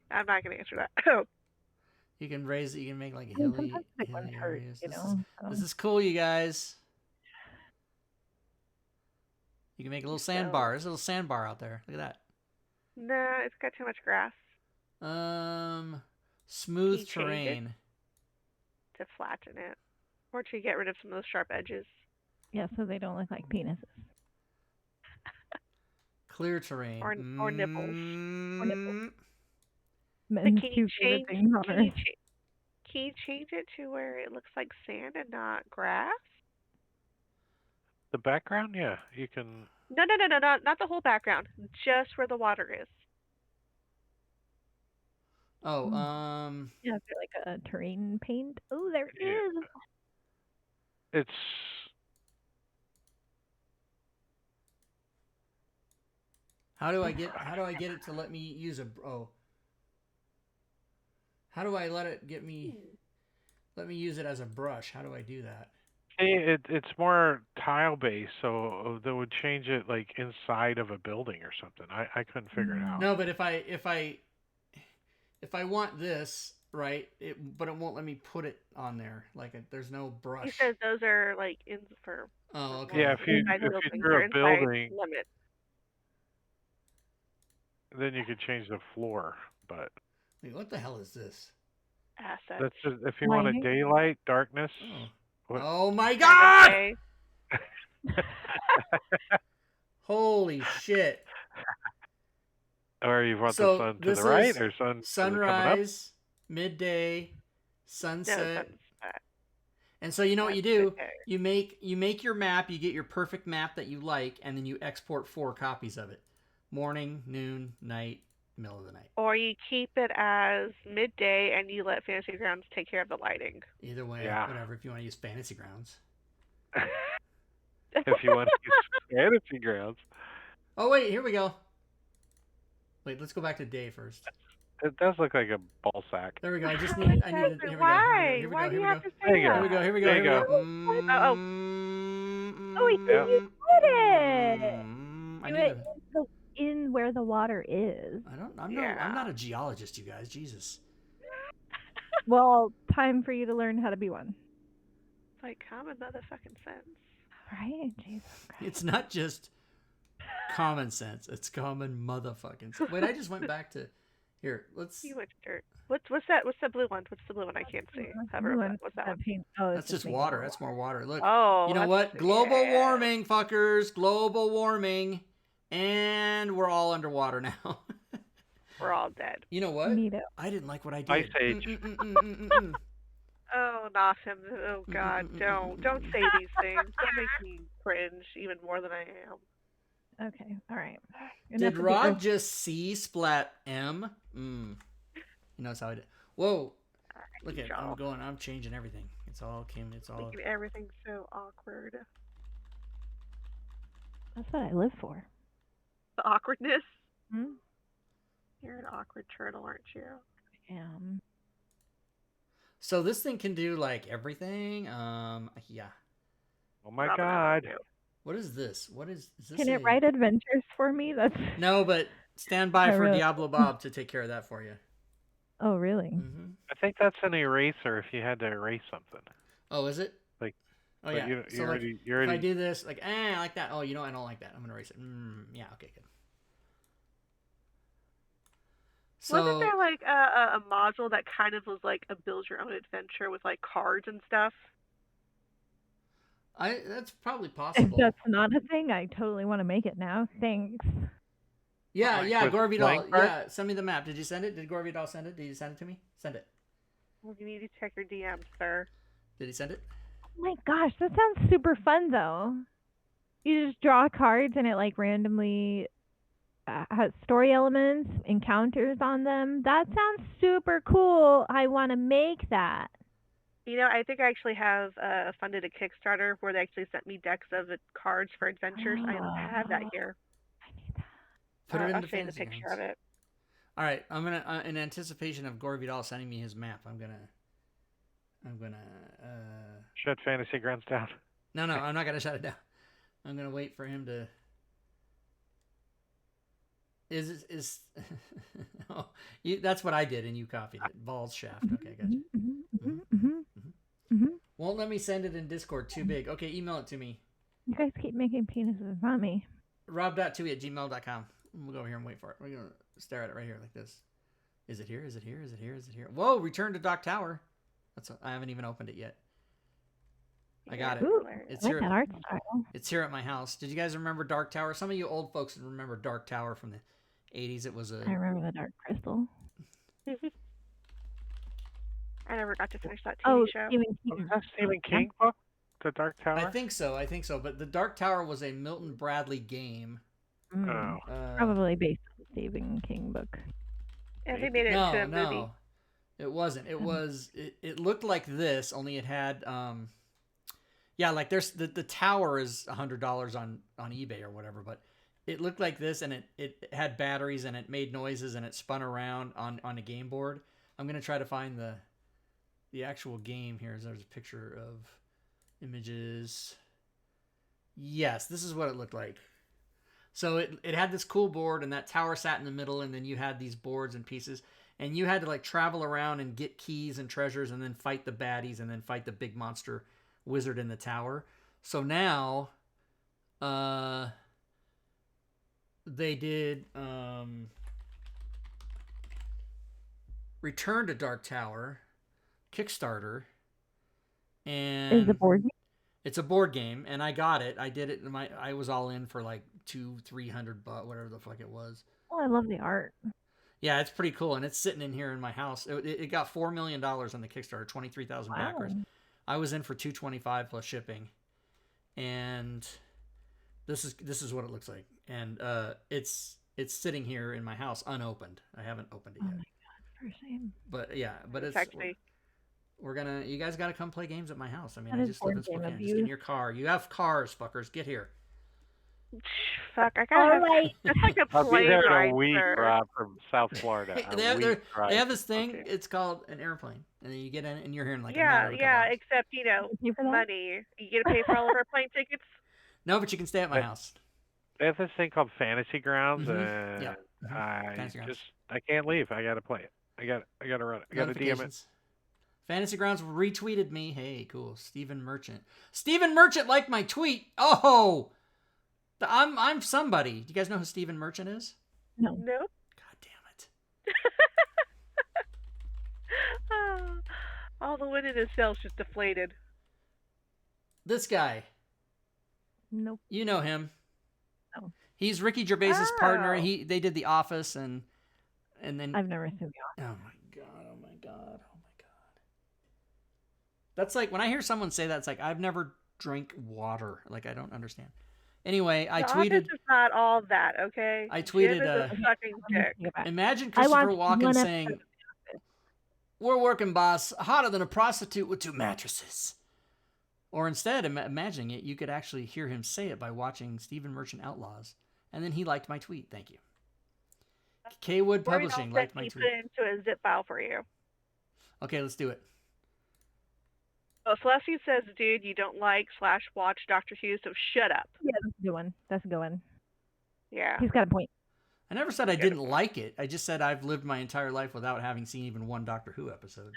I'm not going to answer that. You can raise it. You can make like hilly areas. This is cool, you guys. You can make a little sandbar. There's a little sandbar out there. Look at that. No, it's got too much grass. Smooth terrain. To flatten it. Or to get rid of some of those sharp edges. Yeah, so they don't look like penises. Clear terrain. Or nipples. Or nipples. Can you change it to where it looks like sand and not grass? The background? Yeah, you can. No, not the whole background. Just where the water is. Oh, yeah, is there like a terrain paint? Oh, there is. It's. How do I get it to let me use how do I let me use it as a brush? How do I do that? It's more tile based, so that would change it like inside of a building or something. I couldn't figure it out. No, but if I want this, right, but it won't let me put it on there. Like there's no brush. He says those are like in for. Oh, okay. Yeah, if you drew a building, limit. Then you could change the floor. But wait, what the hell is this? Assets. That's just, if you want a daylight, darkness. Oh my god! Holy shit! Or you want the sun to the right or sunrise, midday, sunset. And so you know what you do? You make your map, you get your perfect map that you like, and then you export 4 copies of it. Morning, noon, night, middle of the night. Or you keep it as midday and you let Fantasy Grounds take care of the lighting. Either way, whatever, if you want to use Fantasy Grounds. If you want to use Fantasy Grounds. Oh, wait, here we go. Wait, let's go back to day first. It does look like a ball sack. There we go. I need it. Here we go. Here we go. Here we go. Oh, you did it! I need in where the water is. I'm not a geologist, you guys. Jesus. Well, time for you to learn how to be one. It's like common motherfucking sense. Right? Jesus Christ. It's not just common sense. It's common motherfucking sense. Wait, I just went back to here. Let's. You went dirt. What's that? What's the blue one? What's the blue one? I can't see. What's that one? Oh, that's just water. That's more water. Look. Oh. You know what? Global warming, fuckers. Global warming. And we're all underwater now. We're all dead. You know what? Neato. I didn't like what I did. Ice Age. Oh, not him. Oh, God, don't say these things. Don't make me cringe even more than I am. Okay, all right. Did Rob just see splat M? He knows how I did. Whoa. Look at I'm changing everything. It's all making everything so awkward. That's what I live for. The awkwardness? Hmm? You're an awkward turtle, aren't you? I am. So this thing can do like everything. Yeah. Oh my God. What is this? Is this? Can it write adventures for me? That's no, but stand by for Diablo Bob to take care of that for you. Oh, really? Mm-hmm. I think that's an eraser if you had to erase something. Oh, is it? Like, oh yeah. You so already... if I do this, like, I like that. Oh, I don't like that. I'm gonna erase it. Yeah. Okay. Good. So, wasn't there like a module that kind of was like a build your own adventure with like cards and stuff? That's probably possible. If that's not a thing, I totally want to make it now. Thanks. Yeah, Gorvidal. Yeah, send me the map. Did you send it? Did Gorvidal send it? Did you send it to me? Send it. Well, you need to check your DMs, sir. Did he send it? Oh my gosh, that sounds super fun though. You just draw cards and it like randomly has story elements, encounters on them. That sounds super cool. I want to make that. You know, I think I actually have funded a Kickstarter where they actually sent me decks of cards for adventures. I have that here. I need that. Put it I'll into show you the Fantasy picture Grounds. of it. All right, I'm gonna in anticipation of Gorvidal sending me his map. I'm gonna shut Fantasy Grounds down. No, I'm not gonna shut it down. I'm gonna wait for him to. Is oh, that's what I did and you copied it. Balls shaft. Okay, gotcha. Won't let me send it in Discord. Too big. Okay, email it to me. You guys keep making penises on me. rob.twohy@gmail.com. We'll go over here and wait for it. We're gonna stare at it right here like this. Is it here? Is it here? Is it here? Is it here? Whoa! Return to Dock Tower. I haven't even opened it yet. I got it. Ooh, It's like here. that art style. It's here at my house. Did you guys remember Dark Tower? Some of you old folks remember Dark Tower from the 80s. It was I remember the Dark Crystal. I never got to finish that TV show. Stephen King. Was that Stephen King book? The Dark Tower? I think so. But the Dark Tower was a Milton Bradley game. Probably based on the Stephen King book. Yeah, they made it into a movie. No, it wasn't. It was. It looked like this, only it had. Yeah, like there's the tower is $100 on eBay or whatever, but it looked like this, and it had batteries and it made noises and it spun around on a game board. I'm gonna try to find the actual game here. There's a picture of images. Yes, this is what it looked like. So it had this cool board, and that tower sat in the middle, and then you had these boards and pieces, and you had to like travel around and get keys and treasures, and then fight the baddies, and then fight the big monster wizard in the tower. So now, they did Return to Dark Tower Kickstarter, and is it a board game? It's a board game, and I got it. I did it. I was all in for like $200-300, whatever the fuck it was. Oh, I love the art. Yeah, it's pretty cool, and it's sitting in here in my house. It got $4 million on the Kickstarter, 23,000 backers. I was in for $225 plus shipping, and this is what it looks like, and it's sitting here in my house unopened. I haven't opened it yet. Oh my god, for shame. But yeah, but it's actually. You guys gotta come play games at my house. I mean, That I is just live in board game Spokane. Just abuse. get in your car. You have cars, fuckers. Get here. Fuck, I gotta have, Alright. that's like a I'll be plane there in ride, a week, sir. Rob, from South Florida. They have this thing. Okay. It's called an airplane, and then you get in it, and you're here in like a Yeah, matter of a couple hours. except, you know, Pay for that? money. You get to pay for all of our plane tickets? No, but you can stay at my house. They have this thing called Fantasy Grounds, Mhm. and Yeah. Fantasy Grounds. I can't leave. I gotta play it. I gotta run it. I gotta DM it. Notifications. Fantasy Grounds retweeted me. Hey, cool. Stephen Merchant. Stephen Merchant liked my tweet. Oh, I'm somebody. Do you guys know who Stephen Merchant is? No. Nope. God damn it. All the wind in his sails just deflated. This guy. Nope. You know him. No. He's Ricky Gervais's partner. Oh. They did The Office, and And then I've never seen The Office. oh my god, oh my god, oh my god. That's like when I hear someone say that, it's like I've never drank water. Like I don't understand. Anyway, I tweeted. Office is not all that, okay? I tweeted. Jim is a fucking dick. Imagine I Christopher watched Walken one saying, "We're working, boss, hotter than a prostitute with 2 mattresses." Or instead, imagining it, you could actually hear him say it by watching Stephen Merchant Outlaws. And then he liked my tweet. Thank you. K-Wood Publishing liked my tweet. Put it into a zip file for you. Okay, let's do it. Oh, Celestine says, dude, you don't like/watch Doctor Who, so shut up. Yeah, that's a good one. That's a good one. Yeah. He's got a point. I never said I didn't like it. I just said I've lived my entire life without having seen even one Doctor Who episode.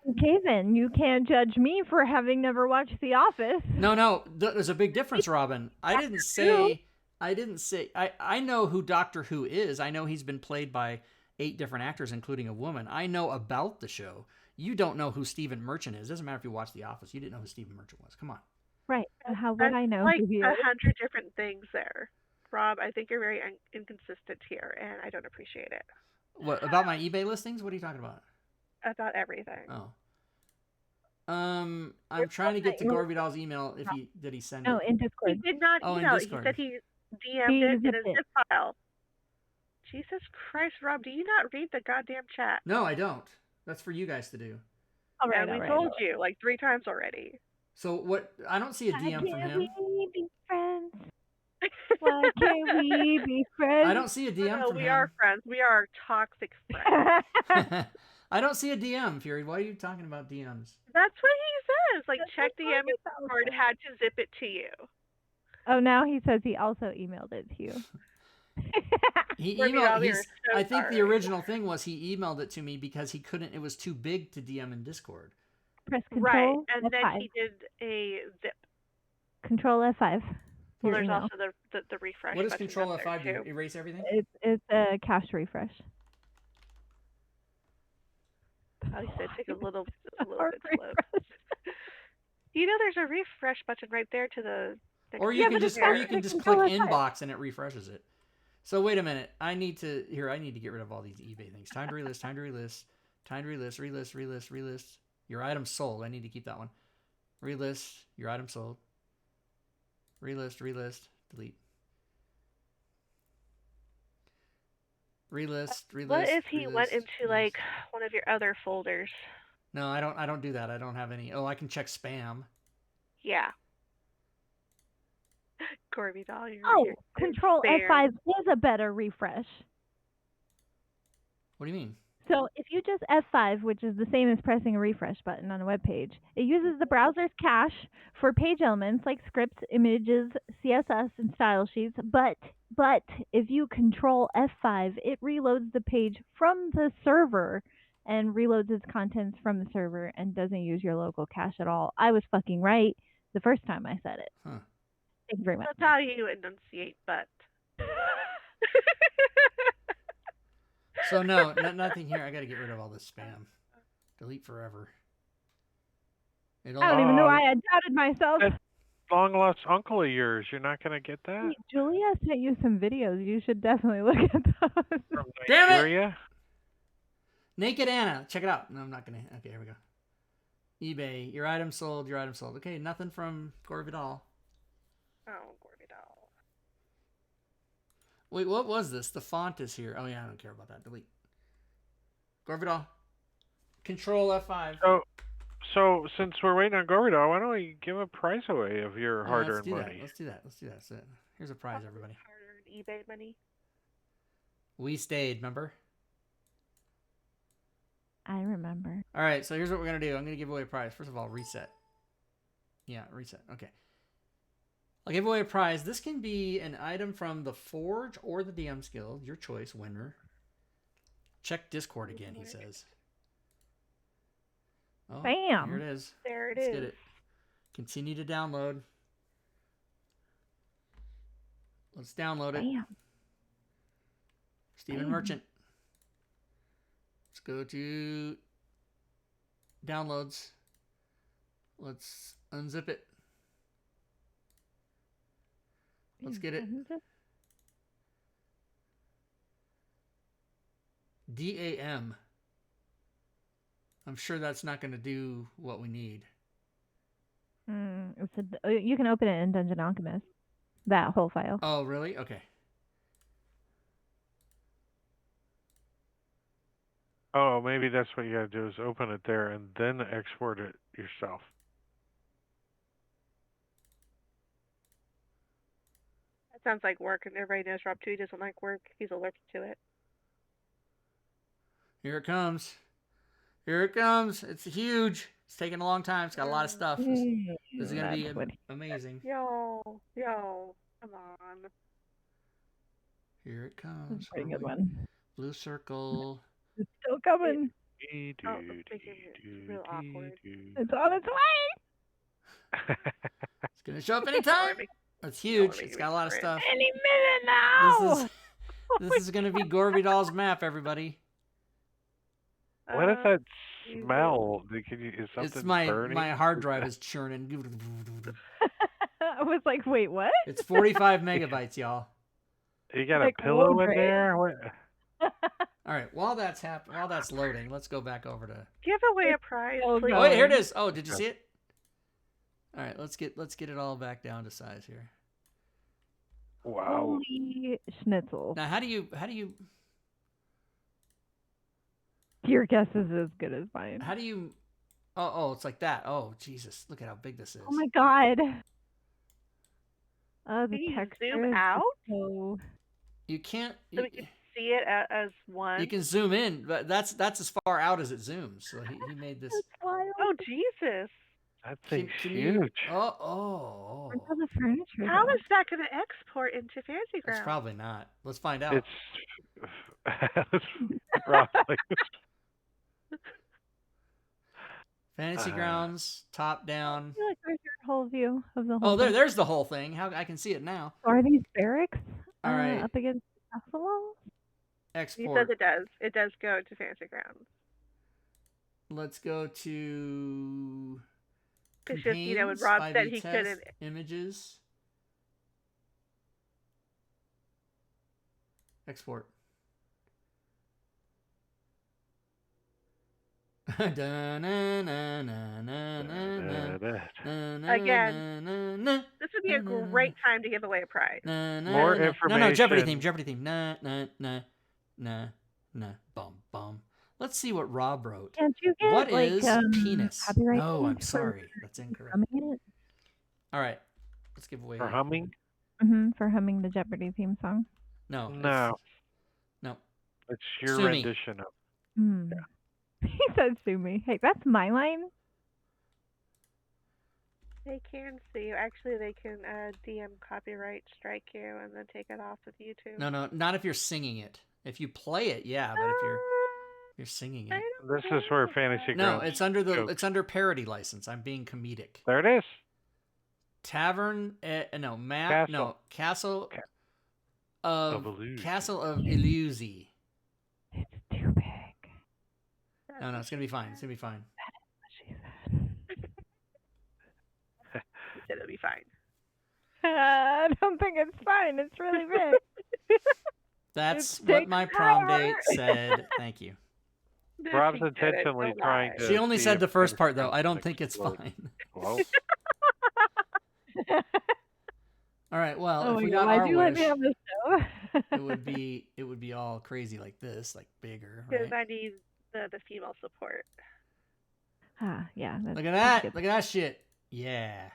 Okay, then. You can't judge me for having never watched The Office. No. There's a big difference, Robin. I didn't say... I know who Doctor Who is. I know he's been played by 8 different actors, including a woman. I know about the show. You don't know who Stephen Merchant is. Doesn't matter if you watch The Office. You didn't know who Stephen Merchant was. Come on. Right. How would I know like who he is? 100 different things there. Rob, I think you're very inconsistent here, and I don't appreciate it. What, about my eBay listings? What are you talking about? About everything. Oh. I'm trying to get to Gore Vidal's email. Did he send it? No, in Discord. He did not email it. He said he DM'd it in a zip file. Jesus Christ, Rob, do you not read the goddamn chat? No, I don't. That's for you guys to do. All right, we told you like 3 times already. So what? I don't see a DM from him. We be friends? Why can't we be friends? I don't see a DM from him. We are friends. We are toxic friends. I don't see a DM, Fury. Why are you talking about DMs? That's what he says. Like, check DM or had to zip it to you. Oh, now he says he also emailed it to you. He emailed. I think the original thing was he emailed it to me because he couldn't. It was too big to DM in Discord. Press Control right, and F5. then he did a zip. Control F5. Well, there's also the refresh. What does Control F5 do? Erase everything? It's a cache refresh. He said take a little bit slow. You know, there's a refresh button right there to the. Or you can just click inbox and it refreshes it. So wait a minute. I need to get rid of all these eBay things. Time to relist. Relist. Your item sold. I need to keep that one. Relist. Your item sold. Relist. Delete. Relist. What if he went into like one of your other folders? No, I don't do that. I don't have any. Oh, I can check spam. Yeah. Corby doll. Control F5 is a better refresh. What do you mean? So if you just F5, which is the same as pressing a refresh button on a web page, it uses the browser's cache for page elements like scripts, images, CSS, and style sheets. But if you Control F5, it reloads the page from the server and reloads its contents from the server and doesn't use your local cache at all. I was fucking right the first time I said it. Huh. Thank you very much. That's how you enunciate, but. So no, nothing here. I got to get rid of all this spam. Delete forever. I don't even know why I doubted myself. That long lost uncle of yours. You're not gonna get that. Hey, Julia sent you some videos. You should definitely look at those. From Nigeria? Damn it! Naked Anna. Check it out. No, I'm not gonna. Okay, here we go. eBay. Your item sold. Okay, nothing from Gore Vidal. Oh, Gore Vidal. Wait, what was this? The font is here. Oh yeah, I don't care about that. Delete. Gore Vidal. Control F5. So since we're waiting on Gore Vidal, why don't we give a prize away of your hard-earned money? Let's do that. So here's a prize, everybody. Hard-earned eBay money. We stayed, remember? I remember. All right, so here's what we're going to do. I'm going to give away a prize. First of all, reset. Yeah, reset. Okay. I'll give away a prize. This can be an item from the Forge or the DM's Guild. Your choice, winner. Check Discord again, he says. Oh, bam. Here it is. There it Let's is. get it. Continue to download. Let's download it. Bam. Stephen Merchant. Let's go to downloads. Let's unzip it. Let's get it. DAM. I'm sure that's not going to do what we need. You can open it in Dungeon Alchemist. That whole file. Oh, really? Okay. Oh, maybe that's what you gotta do is open it there and then export it yourself. That sounds like work, and everybody knows Rob Twohy doesn't like work. He's allergic to it. Here it comes. Here it comes. It's huge. It's taking a long time. It's got a lot of stuff. This is going to be amazing. Yo, come on. Here it comes. That's a pretty good one. Blue circle. It's still coming. It's real awkward. It's on its way. It's going to show up anytime. It's huge. It's got a lot of stuff. Any minute now. This is going to be Gorvidal's map, everybody. What is that smell? Is something It's my burning? my hard drive is churning. I was like, wait, what? It's 45 megabytes, y'all. You got like a pillow in Wolverine. there? What? All right, while that's loading, let's go back over to. Give away a prize, please. Oh wait, here it is. Oh, did you see it? All right, let's get it all back down to size here. Wow. Holy schnitzel. Now, how do you? Your guess is as good as mine. How do you? Oh, it's like that. Oh, Jesus! Look at how big this is. Oh my God. Can The you texture zoom is out? so... You can't. So we can see it as one. You can zoom in, but that's as far out as it zooms. So he made this. That's wild. Oh Jesus! That thing's Can huge. you? Oh. Where's all the furniture? How though? is that going to export into Fancy It's Ground? probably not. Let's find out. It's probably. Fantasy Grounds, top down. I feel like there's your whole view of the whole Oh, thing. there's the whole thing. How I can see it now. So are these barracks All right. up against the castle walls? He says Export. it does. It does go to Fancy Ground. Let's go to. It's just, when Companions, Rob 5e said he test, couldn't. Images. Export. Again, this would be a great time to give away a prize. More information. No, Jeopardy theme. Bum, bum. Let's see what Rob wrote. Can't you get What like is penis? copyright No, I'm for sorry. That's incorrect. humming it? All right. Let's give away. For humming? For humming the Jeopardy theme song. No. No. No. It's your Sue me. rendition of. Yeah. He said sue me. Hey, that's my line? They can sue you. Actually, they can DM copyright strike you and then take it off of YouTube. No, not if you're singing it. If you play it, yeah, but if you're singing it. This is where Fantasy No, Grounds it's under jokes. it's under parody license. I'm being comedic. There it is. Tavern, map, Castle of Illusi. Castle of Illusi. It's too big. No, it's gonna be fine. It's gonna be fine. She said. He said it'll be fine. I don't think it's fine. It's really big. That's It what takes my prom forever. date said. Thank you. Rob's She did it, intentionally don't trying lie. to. She only see said if the first Fantasy part though. Grounds I don't think it's explode. fine. Well, All right. Well, Oh if we my got God, why'd our you let wish, me have the show? it would be all crazy like this, like bigger. Because Right? I need the female support. Yeah. That's, Look at that's that! good. Look at that shit! Yeah.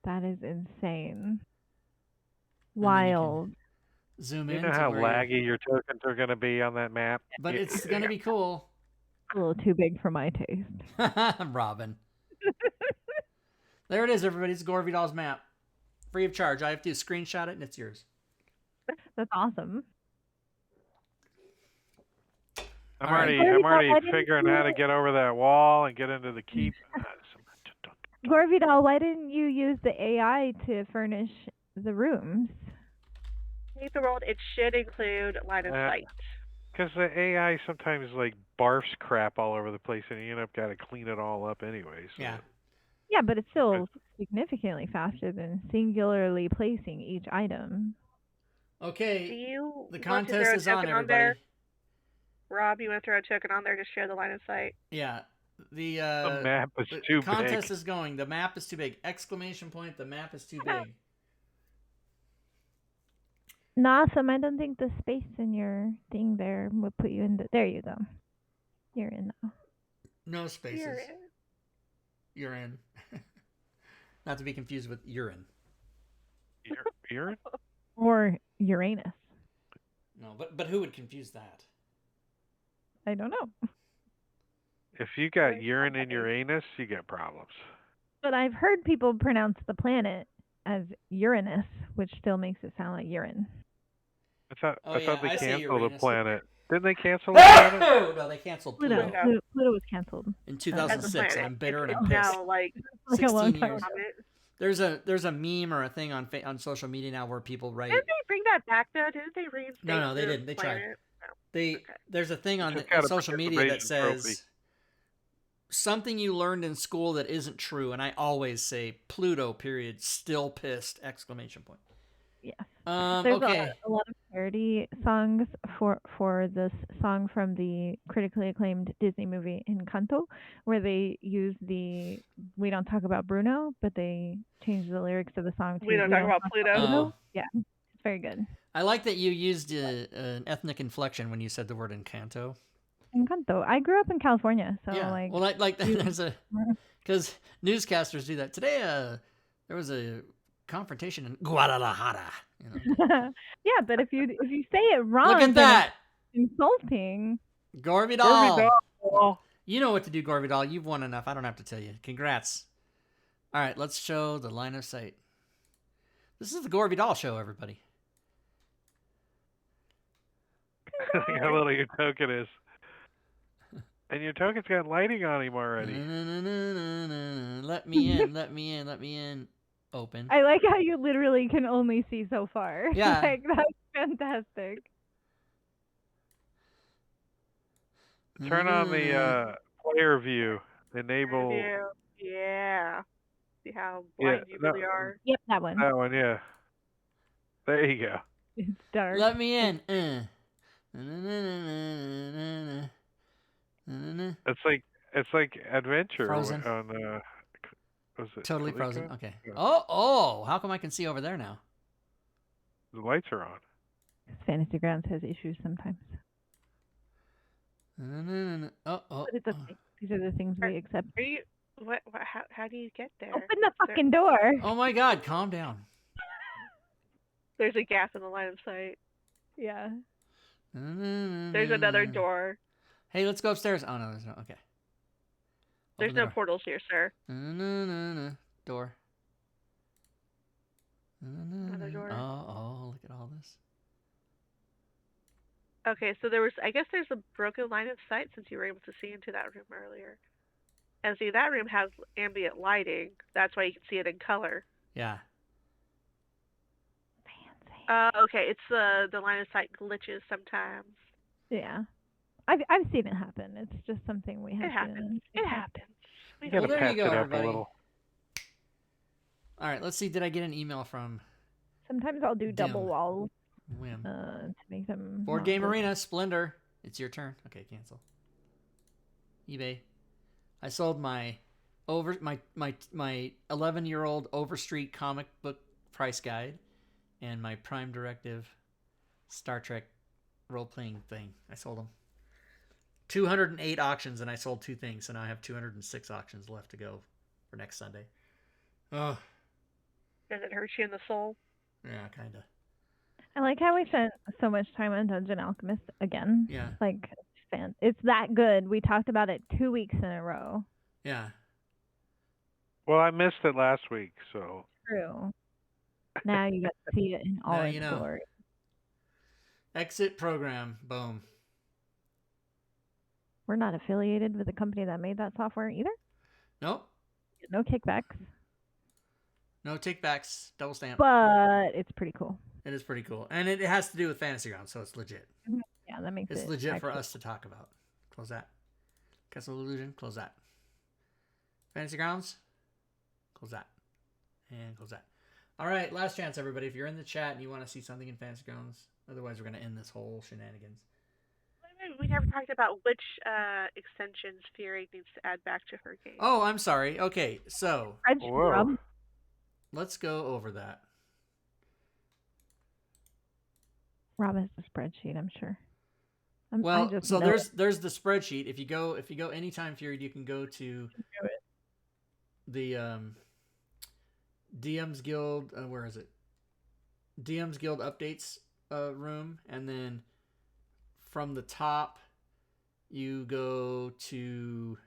That is insane. then you can Wild. Zoom you in. know to how where laggy your tokens are going to be on that map? But it's gonna be cool. A little too big for my taste. Robin. There it is, everybody. It's Gore Vidal's map. Free of charge. I have to screenshot it and it's yours. That's awesome. I'm All right. already Why didn't figuring you- how to get over that wall and get into the keep. Gorvidal, why didn't you use the AI to furnish the rooms? Save the world. It should include line of sight. Because the AI sometimes like barfs crap all over the place, and you end up got to clean it all up anyway. So. Yeah. Yeah, but it's still significantly faster than singularly placing each item. Do Okay. you The want to contest throw a is on, token everybody. there? Rob, you want to throw a token on there to share the line of sight? Yeah. The map is too the contest big. is going. The map is too big. Exclamation point. The map is too big. Awesome. I don't think the space in your thing there would put you in the. There you go. You're in now. No spaces. You're in. Not to be confused with urine. Urine? Or Uranus. No, but who would confuse that? I don't know. If you got urine in your anus, you get problems. But I've heard people pronounce the planet as Uranus, which still makes it sound like urine. I thought they canceled the planet. Didn't they cancel the planet? No, they canceled Pluto. Pluto was canceled In 2006, and I'm bitter and I'm pissed. Now, like 16 years. There's a meme or a thing on social media now where people write. Didn't they bring that back though? Didn't they reinstate? No, they didn't. They tried. There's a thing on social media that says something you learned in school that isn't true, and I always say Pluto. Period. Still pissed! Exclamation point. Yeah. There's okay. a lot of parody songs for this song from the critically acclaimed Disney movie Encanto, where they use the "We Don't Talk About Bruno," but they change the lyrics of the song to "We Don't Talk About Pluto." Oh. Yeah, it's very good. I like that you used an ethnic inflection when you said the word Encanto. Encanto. I grew up in California, so yeah. like. Well, like there's a because newscasters do that today. There was a confrontation in Guadalajara. You know. Yeah, but if you say it wrong, look at that. Insulting. Gorvidal. You know what to do, Gorvidal. You've won enough. I don't have to tell you. Congrats. All right, let's show the line of sight. This is the Gorvidal show, everybody. How little your token is. And your token's got lighting on him already. Let me in, let me in, let me in. Open. I like how you literally can only see so far. Yeah. Like, that's fantastic. Turn on the player view. Enable. Yeah. See how blind you really are? Yep, that one. That one, yeah. There you go. It's dark. Let me in. It's like Adventure. Frozen. On was it totally Coleco? frozen. Okay. Yeah. Oh! How come I can see over there now? The lights are on. Fantasy Grounds has issues sometimes. Oh! But it's okay. These are the things we accept. Are you? What? How do you get there? Open the fucking door. Oh my God! Calm down. There's a gap in the line of sight. Yeah. There's another door. Hey, let's go upstairs. Oh no, there's no. Okay. There's no portals here, sir. Door. Another door. Oh, look at all this. Okay, so I guess there's a broken line of sight since you were able to see into that room earlier. And see, that room has ambient lighting. That's why you can see it in color. Yeah. Okay, it's the line of sight glitches sometimes. Yeah. I've seen it happen. It's just something we have. It happens. It happens. Well, there you go, it up everybody. a little. All right, let's see. Did I get an email from? Sometimes I'll do double walls. Whim. To make them. Board Game Arena, Splendor. It's your turn. Okay, cancel. eBay. I sold my 11-year-old Overstreet comic book price guide and my Prime Directive Star Trek role-playing thing. I sold them. 208 auctions, and I sold 2 things, so now I have 206 auctions left to go for next Sunday. Oh. Does it hurt you in the soul? Yeah, kind of. I like how we spent so much time on Dungeon Alchemist again. Yeah. Like, it's that good. We talked about it 2 weeks in a row. Yeah. Well, I missed it last week, so. True. Now you get to see it in all its glory. Exit program. Boom. We're not affiliated with the company that made that software either. Nope. No kickbacks. No takebacks. Double stamp. But it's pretty cool. It is pretty cool. And it has to do with Fantasy Grounds, so it's legit. Yeah, that makes it's legit for us to talk about. Close that. Castle Illusion, close that. Fantasy Grounds, close that. And close that. All right, last chance, everybody. If you're in the chat and you want to see something in Fantasy Grounds, otherwise we're going to end this whole shenanigans. we never talked about which extensions Fury needs to add back to her game. Oh, I'm sorry. Okay, so Whoa. let's go over that. Rob has a spreadsheet, I'm sure. Well, so there's the spreadsheet. If you go anytime Fury, you can go to the DM's Guild. Where is it? DM's Guild updates room, and then from the top you go to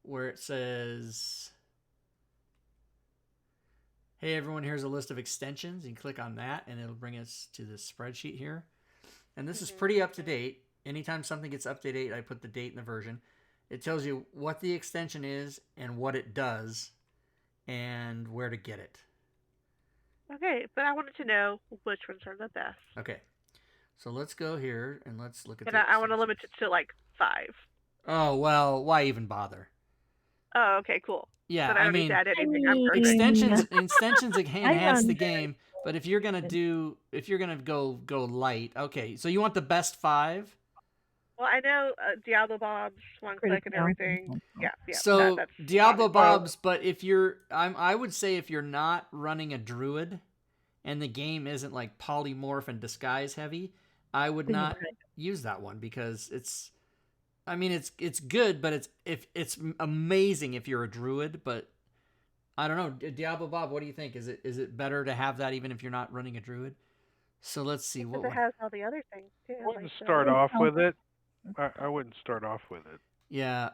where it says, hey everyone, here's a list of extensions. You can click on that and it'll bring us to this spreadsheet here. And this is pretty up to date. Anytime something gets up to date, I put the date and the version. It tells you what the extension is and what it does and where to get it. Okay, but I wanted to know which ones are the best. Okay. So let's go here and let's look at and I want to limit it to like 5. Oh, well, why even bother? Oh, okay, cool. Yeah, but I mean, need to add anything. I'm perfect. extensions enhance the game, but if you're gonna go light, okay. So you want the best 5? Well, I know Diablo Bob's one click and everything. Yeah. So that's Diablo Bob's, but if you're, I would say if you're not running a druid, and the game isn't like polymorph and disguise heavy, I would not use that one because it's good, but it's amazing if you're a druid, but I don't know. Diablo Bob, what do you think? Is it better to have that even if you're not running a druid? So let's see what it has all the other things too. I wouldn't start off with it. I wouldn't start off with it. Yeah.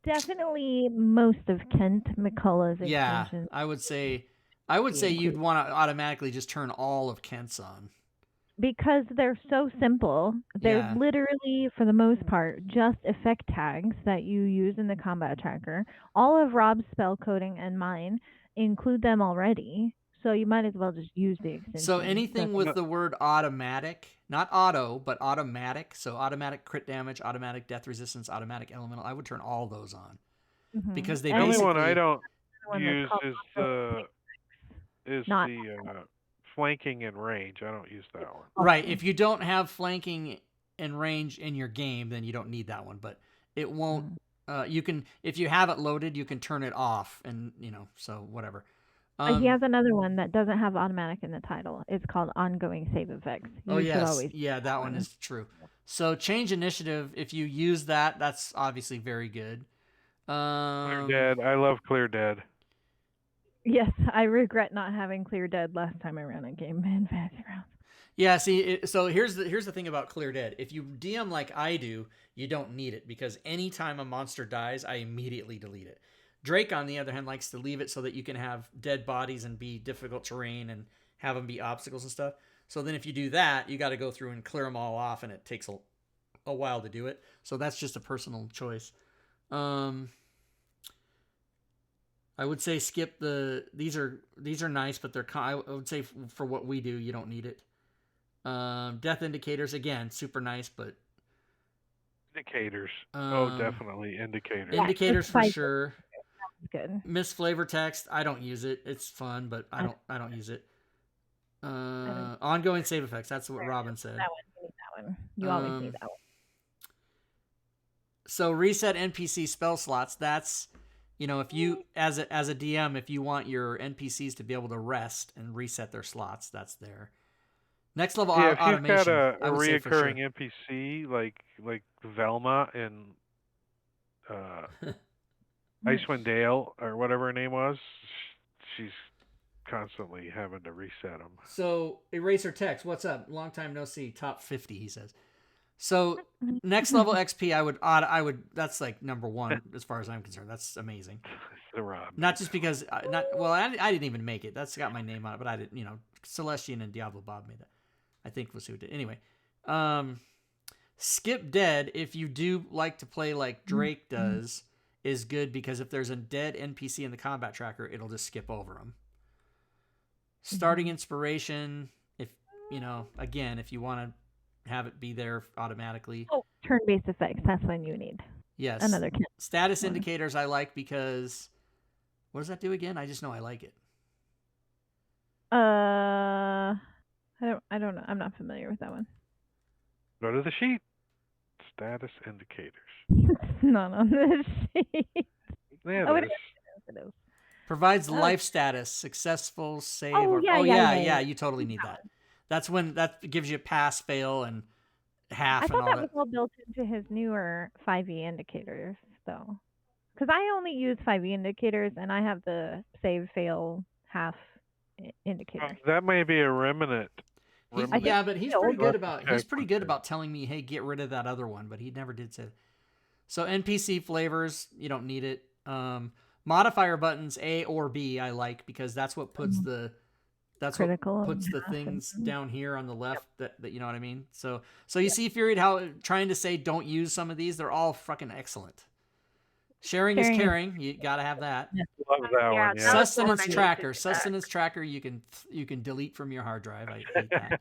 Definitely most of Kent McCullough's extensions. Yeah, I would say you'd want to automatically just turn all of Kent's on. Because they're so simple. They're literally, for the most part, just effect tags that you use in the combat tracker. All of Rob's spell coding and mine include them already. So you might as well just use the extension. So anything with the word automatic, not auto, but automatic. So automatic crit damage, automatic death resistance, automatic elemental. I would turn all those on. Mm-hmm. Because they basically... The only one I don't use is the flanking and range. I don't use that one. Right. If you don't have flanking and range in your game, then you don't need that one. But it won't... you can, if you have it loaded, you can turn it off and, so whatever. He has another one that doesn't have automatic in the title. It's called Ongoing Save Effects. Yeah, that one is true. So change initiative, if you use that, that's obviously very good. Clear Dead. I love Clear Dead. Yes, I regret not having Clear Dead last time I ran a game in Fantasy Grounds. Yeah, see, so here's the thing about Clear Dead. If you DM like I do, you don't need it because anytime a monster dies, I immediately delete it. Drake, on the other hand, likes to leave it so that you can have dead bodies and be difficult terrain and have them be obstacles and stuff. So then if you do that, you got to go through and clear them all off, and it takes a while to do it. So that's just a personal choice. I would say skip these are nice, but I would say for what we do, you don't need it. Death indicators, again, super nice, but indicators. Definitely indicators. Indicators for sure. Good. Miss flavor text, I don't use it. It's fun, but I don't use it. Ongoing save effects, that's what Robin said. That one, you need that one. You always need that one. So reset NPC spell slots, that's if you as a DM, if you want your NPCs to be able to rest and reset their slots, that's there. Next level automation. If you've got a reoccurring NPC like Velma and Icewind Dale or whatever her name was, she's constantly having to reset them. So Eraser Text, what's up? Long time no see. Top 50, he says. So next level XP, I would. That's like number 1 as far as I'm concerned. That's amazing. The Rob. Not just because I didn't even make it. That's got my name on it, but I didn't. Celestian and Diablo Bob made that. I think was who did. Anyway, skip dead if you do like to play like Drake does. Is good because if there's a dead NPC in the combat tracker, it'll just skip over them. Starting inspiration, if again, if you want to have it be there automatically. Oh, turn-based effects. That's when you need. Yes. Another status indicators I like because what does that do again? I just know I like it. I don't know. I'm not familiar with that one. Go to the sheet. Status indicators. It's not on this sheet. There it is. It is. Provides life status, successful, save. Yeah. You totally need that. That's when that gives you pass, fail, and half. I and thought all that was all built into his newer 5e indicators, though. Because I only use 5e indicators, and I have the save, fail, half indicator. That may be a remnant. Yeah, but he's pretty good about telling me, hey, get rid of that other one, but he never did say. So NPC flavors, you don't need it. Modifier buttons A or B, I like because that's what puts the things down here on the left. That you know what I mean. So you see, Fury, how trying to say don't use some of these, they're all fucking excellent. Sharing is caring. You gotta have that. Love that one. Yeah. Sustenance tracker. You can delete from your hard drive. I hate that.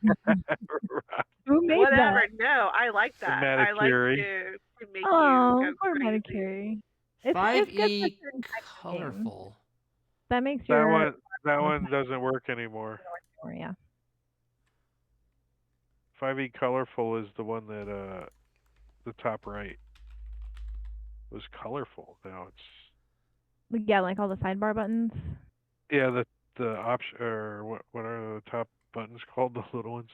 Who made Whatever. that? No, I like that. I like to make you go poor crazy. 5e colorful. That makes that one doesn't work anymore. Yeah. 5e colorful is the one that the top right was colorful. Now it's like all the sidebar buttons. Yeah, the option or what are the top buttons called? The little ones.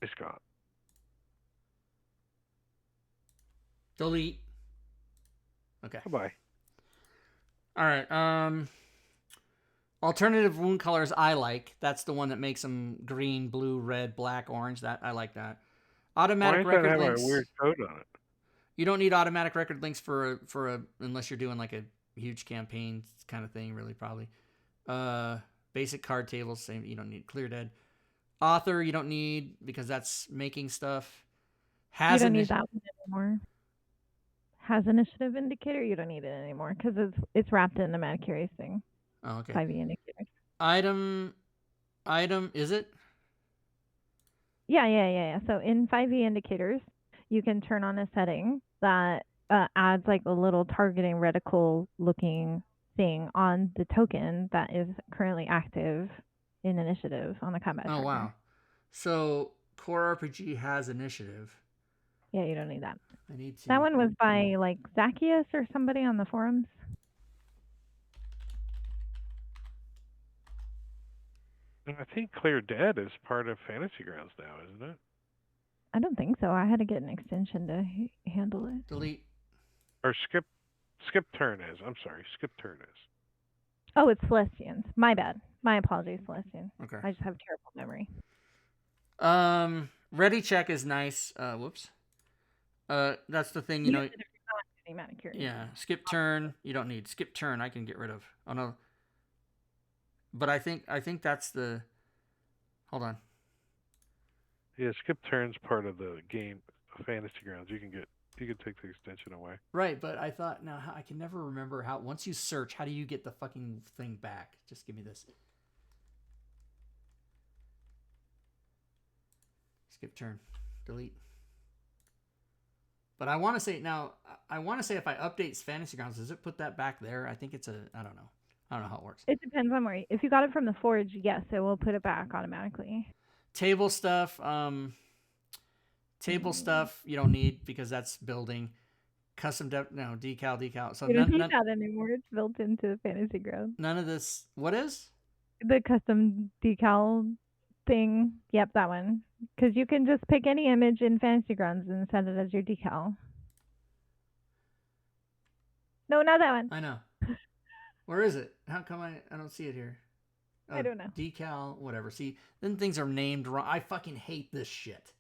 It's gone. Delete. Okay. Goodbye. All right. Alternative wound colors I like. That's the one that makes them green, blue, red, black, orange. That I like that. Automatic record links. A weird code on it. You don't need automatic record links for a unless you're doing like a huge campaign kind of thing. Really, probably. Basic card tables. Same. You don't need clear dead. Author you don't need because that's making stuff. You don't need that one anymore. Has initiative indicator, you don't need it anymore because it's wrapped in the Manicure's thing. Oh, okay. 5e indicator. Item, is it? Yeah. So in 5e indicators, you can turn on a setting that adds like a little targeting reticle looking thing on the token that is currently active in initiative on the combat. Oh, wow. So Core RPG has initiative. Yeah, you don't need that. I need to. That one was by like Zacchaeus or somebody on the forums. I think Clear Dead is part of Fantasy Grounds now, isn't it? I don't think so. I had to get an extension to handle it. Delete. Or skip turn is. I'm sorry, skip turn is. Oh, it's Celestians. My bad. My apologies, Celestian. Okay. I just have terrible memory. Ready check is nice. Whoops. That's the thing, you know. Yeah, skip turn. You don't need skip turn. I can get rid of. Oh no. But I think that's the. Hold on. Yeah, skip turn's part of the game, Fantasy Grounds. You can take the extension away. Right, but I thought now I can never remember how. Once you search, how do you get the fucking thing back? Just give me this. Skip turn, delete. But I want to say now. I want to say if I update Fantasy Grounds, does it put that back there? I think it's a. I don't know. I don't know how it works. It depends on where. If you got it from the Forge, yes, it will put it back automatically. Table stuff. Table stuff you don't need because that's building. Custom decal. So you don't need that anymore. It's built into Fantasy Grounds. None of this. What is? The custom decal thing. Yep, that one. Because you can just pick any image in Fantasy Grounds and set it as your decal. No, not that one. I know. Where is it? How come I don't see it here? I don't know. Decal, whatever. See, then things are named wrong. I fucking hate this shit.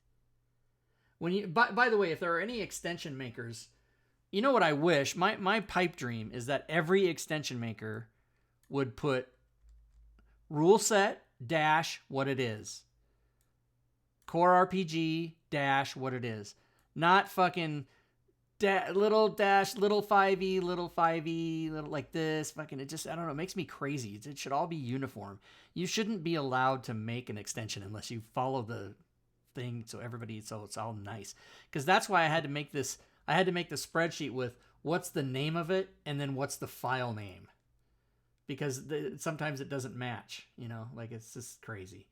When you, by the way, if there are any extension makers, you know what I wish? My pipe dream is that every extension maker would put rule set dash what it is. Core RPG dash what it is. Not fucking little 5e, little like this. Fucking, it just, I don't know, it makes me crazy. It should all be uniform. You shouldn't be allowed to make an extension unless you follow the thing so it's all nice. Because that's why I had to make the spreadsheet with what's the name of it and then what's the file name. because sometimes it doesn't match, you know, like it's just crazy.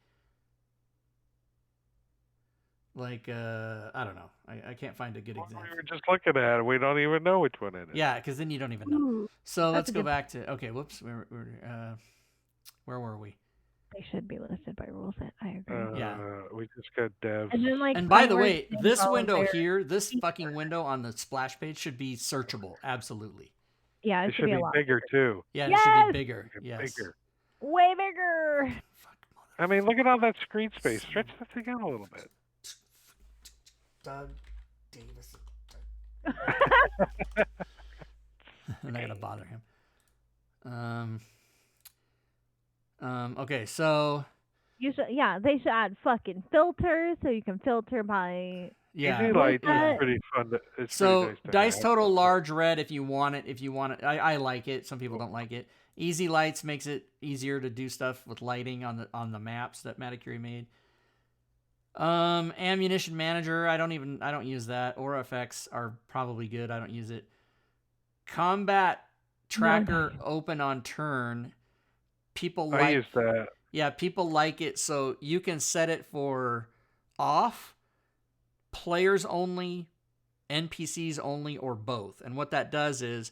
Like, I don't know. I can't find a good example. We were just looking at it. We don't even know which one it is. Yeah, because then you don't even know. Ooh, so let's go back to, okay, whoops. Where were we? They should be listed by rule set. I agree. Yeah. We just got devs. And then, like, And by the way, frameworks this and all of window their here, this features. fucking window on the splash page should be searchable. Absolutely. Yeah, it It should be a lot bigger too. Yeah, it Yes! should be bigger. Yes. Bigger. way bigger. Fuck, I mean, look at all that screen space. Stretch that thing out a little bit. Doug Davis. I'm not gonna bother him. Okay, so They should add fucking filters so you can filter by. Easy light is pretty fun. It's so pretty nice dice have. total large red if you want it. I like it. Some people don't like it. Easy lights makes it easier to do stuff with lighting on the maps that Matacuri made. Ammunition manager, I don't use that. Aura effects are probably good. I don't use it. Combat tracker open on turn. People I use that. Yeah, people like it, so you can set it for off, players only, NPCs only, or both. And what that does is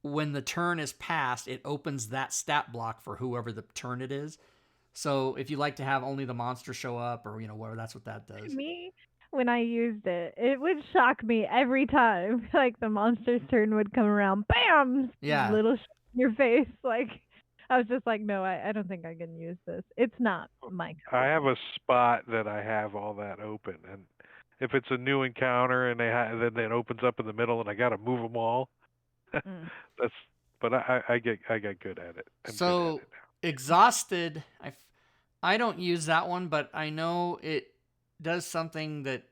when the turn is passed, it opens that stat block for whoever the turn it is. So if you like to have only the monster show up or, you know, whatever, that's what that does. Me, when I used it, it would shock me every time. Like the monster's turn would come around, bam! Yeah. Little in your face. Like, I was just like, no, I don't think I can use this. It's not my I have a spot that I have all that open, and if it's a new encounter and then it opens up in the middle and I got to move them all, But I get good at it. So exhausted, I don't use that one, but I know it does something that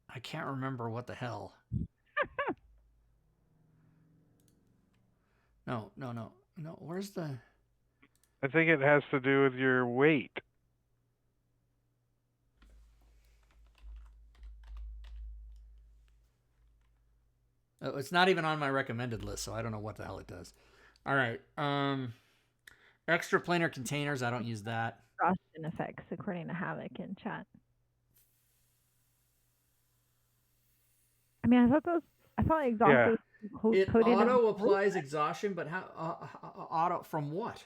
I can't remember what the hell. No. Where's the? I think it has to do with your weight. Oh, it's not even on my recommended list, so I don't know what the hell it does. All right. Extra planar containers, I don't use that. Exhaustion effects, according to Havoc in chat. I mean, I thought exhaustion was it coded auto applies exhaustion, but how auto from what?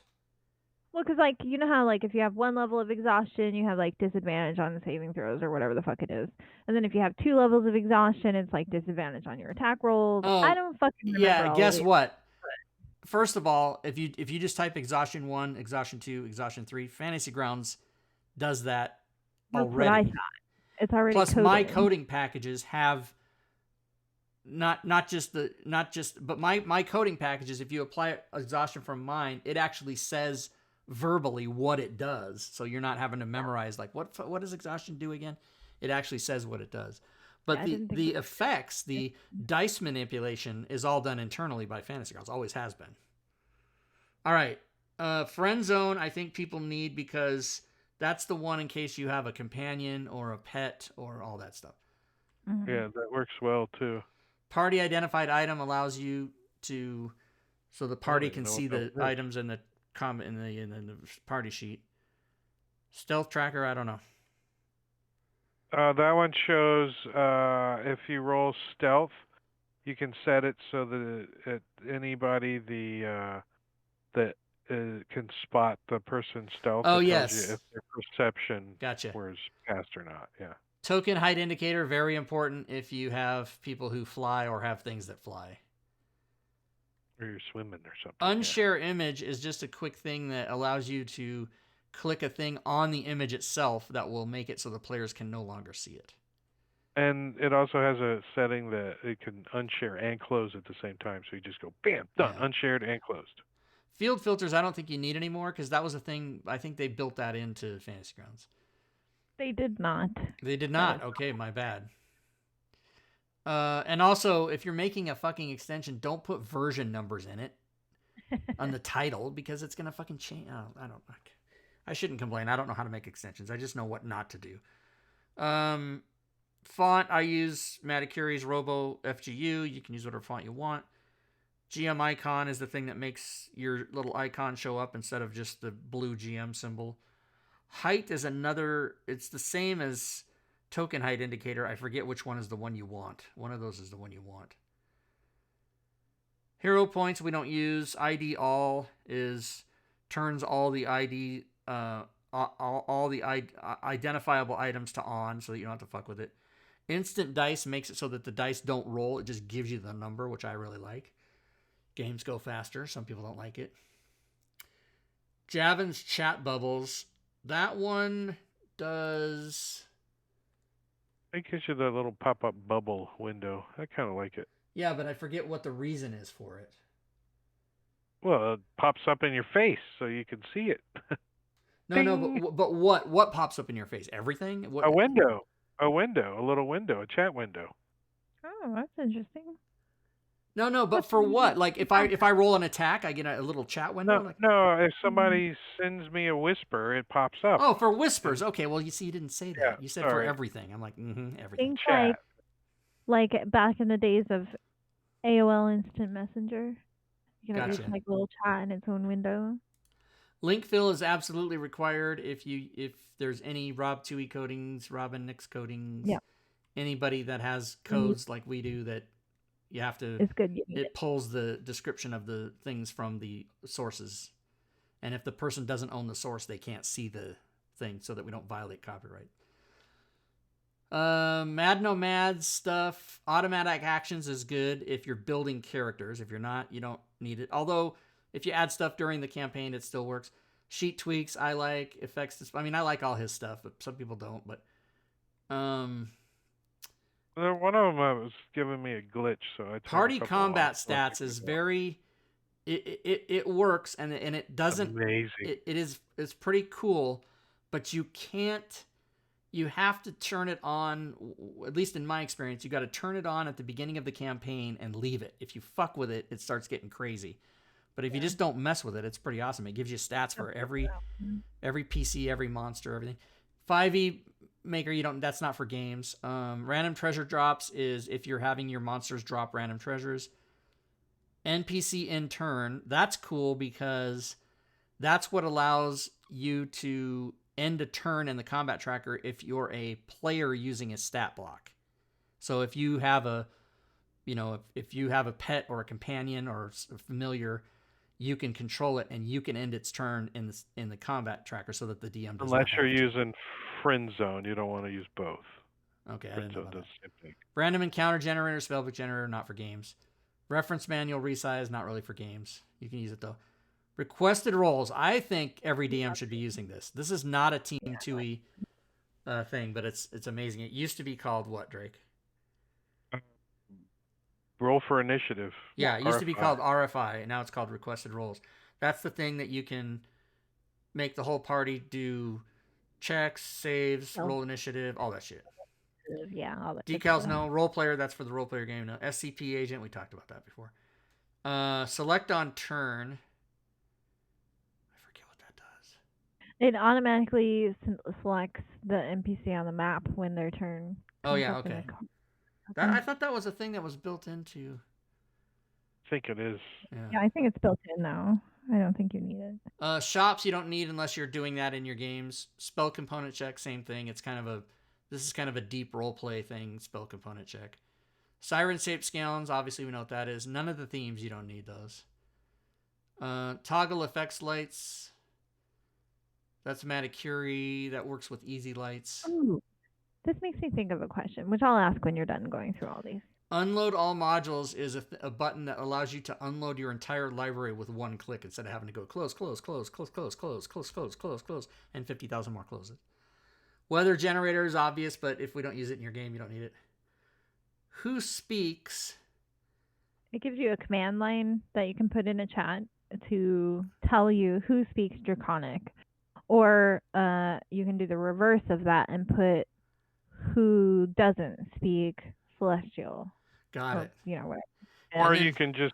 Well, because, like, you know how, like, if you have one level of exhaustion, you have, like, disadvantage on the saving throws or whatever the fuck it is. And then if you have 2 levels of exhaustion, it's, like, disadvantage on your attack rolls. Oh, I don't fucking remember. Yeah, guess what? First of all, if you just type exhaustion 1, exhaustion 2, exhaustion 3, Fantasy Grounds does that already. That's what I thought. It's already Plus, coded. my coding packages have not just but my coding packages, if you apply exhaustion from mine, it actually says verbally what it does, so you're not having to memorize like what does exhaustion do again. It actually says what it does. But the effects, the dice manipulation is all done internally by Fantasy Grounds. Always has been. All right, friend zone I think people need because that's the one in case you have a companion or a pet or all that stuff. Mm-hmm. Yeah, that works well too. Party identified item allows you to, so the party can see the items in the comment in the party sheet. Stealth tracker, I don't know. That one shows if you roll stealth, you can set it so that anybody that can spot the person's stealth. Oh, it yes. tells you if their perception Gotcha. was passed or not. Yeah. Token height indicator, very important if you have people who fly or have things that fly. Or you're swimming or something. Unshare image is just a quick thing that allows you to click a thing on the image itself that will make it so the players can no longer see it. And it also has a setting that it can unshare and close at the same time. So you just go, bam, done, unshared and closed. Field filters, I don't think you need anymore because that was a thing. I think they built that into Fantasy Grounds. They did not. They did not. Okay, my bad. And also, if you're making a fucking extension, don't put version numbers in it on the title because it's gonna fucking change. I don't. I shouldn't complain. I don't know how to make extensions. I just know what not to do. Font, I use Matacuri's Robo FGU. You can use whatever font you want. GM icon is the thing that makes your little icon show up instead of just the blue GM symbol. Height is another, it's the same as token height indicator. I forget which one is the one you want. One of those is the one you want. Hero points we don't use. ID all is turns all the ID all the identifiable items to on so that you don't have to fuck with it. Instant dice makes it so that the dice don't roll. It just gives you the number, which I really like. Games go faster. Some people don't like it. Javin's chat bubbles. That one does... It gives you that little pop-up bubble window. I kind of like it. Yeah, but I forget what the reason is for it. Well, it pops up in your face so you can see it. No, but what pops up in your face? Everything? What? A window, a little window, a chat window. Oh, that's interesting. No, but for what? Like if I roll an attack, I get a little chat window? No, if somebody sends me a whisper, it pops up. Oh, for whispers. Okay, well, you see, you didn't say that. Yeah, you said sorry. for everything. I'm like, everything. Things Chat. like back in the days of AOL Instant Messenger. You can have Gotcha. like a little chat in its own window. Link fill is absolutely required if there's any Twohy codings, Robin Nix codings, anybody that has codes like we do that you have to. It's good. It pulls the description of the things from the sources, and if the person doesn't own the source, they can't see the thing, so that we don't violate copyright. Mad Nomad stuff. Automatic actions is good if you're building characters. If you're not, you don't need it. Although, if you add stuff during the campaign, it still works. Sheet tweaks, I like. Effects, I mean, I like all his stuff, but some people don't. But, one of them was giving me a glitch, so I party combat stats is very. It works, and it doesn't. Amazing. It's pretty cool, but you can't. You have to turn it on, at least in my experience, you got to turn it on at the beginning of the campaign and leave it. If you fuck with it, it starts getting crazy. But if you just don't mess with it, it's pretty awesome. It gives you stats for every PC, every monster, everything. 5e maker, that's not for games. Random treasure drops is if you're having your monsters drop random treasures. NPC in turn, that's cool because that's what allows you to end a turn in the combat tracker if you're a player using a stat block. So if you have if you have a pet or a companion or a familiar, you can control it and you can end its turn in the combat tracker so that the DM doesn't. Unless you're using friend zone, you don't want to use both. Okay, friend zone does the same thing. Random encounter generator, spellbook generator, not for games. Reference manual resize, not really for games. You can use it though. Requested roles. I think every DM should be using this. This is not a Team Twohy thing, but it's amazing. It used to be called what, Drake? Roll for initiative. Yeah, it used to be called RFI, and now it's called requested roles. That's the thing that you can make the whole party do checks, saves, roll initiative, all that shit. Yeah, all that. Decals, no. Role player, that's for the role player game. No. SCP agent, we talked about that before. Select on turn. It automatically selects the NPC on the map when their turn. Oh yeah, okay. I thought that was a thing that was built into. I think it is. Yeah, I think it's built in now. I don't think you need it. Shops you don't need unless you're doing that in your games. Spell component check, same thing. This is kind of a deep role play thing. Spell component check. Siren shaped scalons, obviously we know what that is. None of the themes, you don't need those. Toggle effects lights. That's Maticuri. That works with easy lights. Ooh, this makes me think of a question, which I'll ask when you're done going through all these. Unload all modules is a button that allows you to unload your entire library with one click instead of having to go close, and 50,000 more closes. Weather generator is obvious, but if we don't use it in your game, you don't need it. Who speaks? It gives you a command line that you can put in a chat to tell you who speaks Draconic. Or you can do the reverse of that and put who doesn't speak Celestial. Got it. Whatever. Or you can just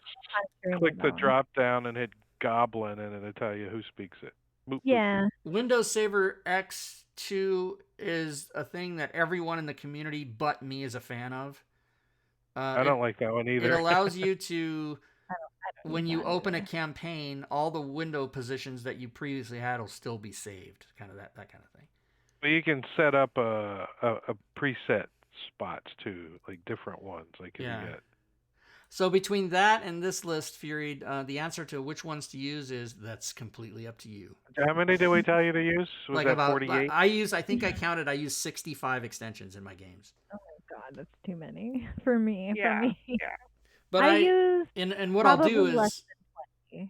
click the drop down and hit Goblin, and it'll tell you who speaks it. Boop, yeah. boop. Windows Saver X2 is a thing that everyone in the community but me is a fan of. I don't like that one either. It allows you to when you open a campaign, all the window positions that you previously had will still be saved. Kind of that kind of thing. But you can set up a preset spots too, like different ones. Like if you get. So between that and this list, Fury, the answer to which ones to use is that's completely up to you. How many did we tell you to use? Was like that about 48? I think I counted. I used 65 extensions in my games. Oh my god, that's too many for me. Yeah. But I use and what I'll do is less than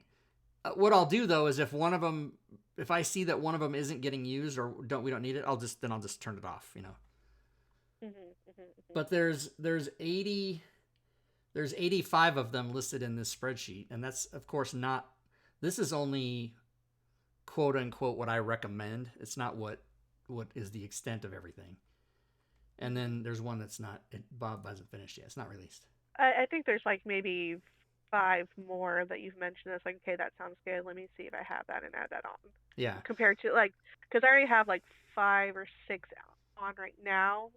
20. What I'll do though is if I see that one of them isn't getting used or we don't need it, I'll just turn it off. But there's 85 of them listed in this spreadsheet, and that's of course not. This is only quote unquote what I recommend. It's not what is the extent of everything. And then there's one that's not. Bob hasn't finished yet. It's not released. I think there's like maybe 5 more that you've mentioned. It's like, okay, that sounds good. Let me see if I have that and add that on. Yeah. Compared to because I already have like 5 or 6 on right now.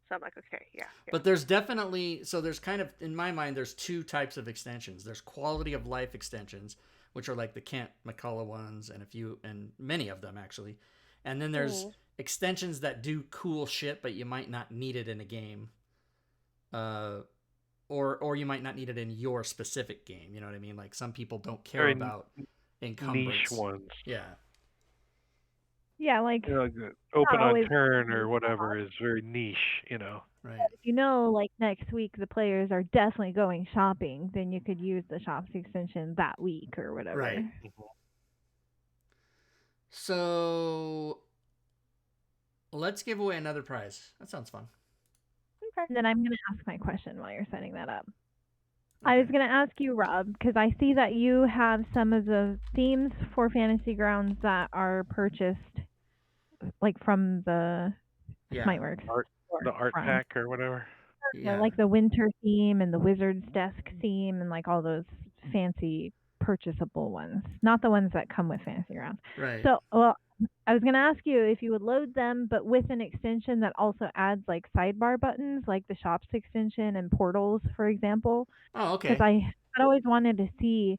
So I'm like, okay, yeah. But there's definitely, there's kind of, in my mind, there's 2 types of extensions. There's quality of life extensions, which are like the Kent McCullough ones, and many of them actually. And then there's extensions that do cool shit, but you might not need it in a game. Or you might not need it in your specific game. You know what I mean? Like some people don't care about encumbrance. Niche ones. Yeah. Yeah, like open on turn or whatever is very niche, Right. If like next week the players are definitely going shopping, then you could use the shops extension that week or whatever. Right. So let's give away another prize. That sounds fun. Okay. And then I'm going to ask my question while you're setting that up. Okay. I was going to ask you, Rob, because I see that you have some of the themes for Fantasy Grounds that are purchased, like from the Smiteworks. The art pack or whatever. Yeah, like the winter theme and the Wizard's Desk theme and like all those fancy purchasable ones. Not the ones that come with Fantasy Grounds. Right. So, I was going to ask you if you would load them, but with an extension that also adds like sidebar buttons, like the shops extension and portals, for example. Oh, okay. Because I always wanted to see.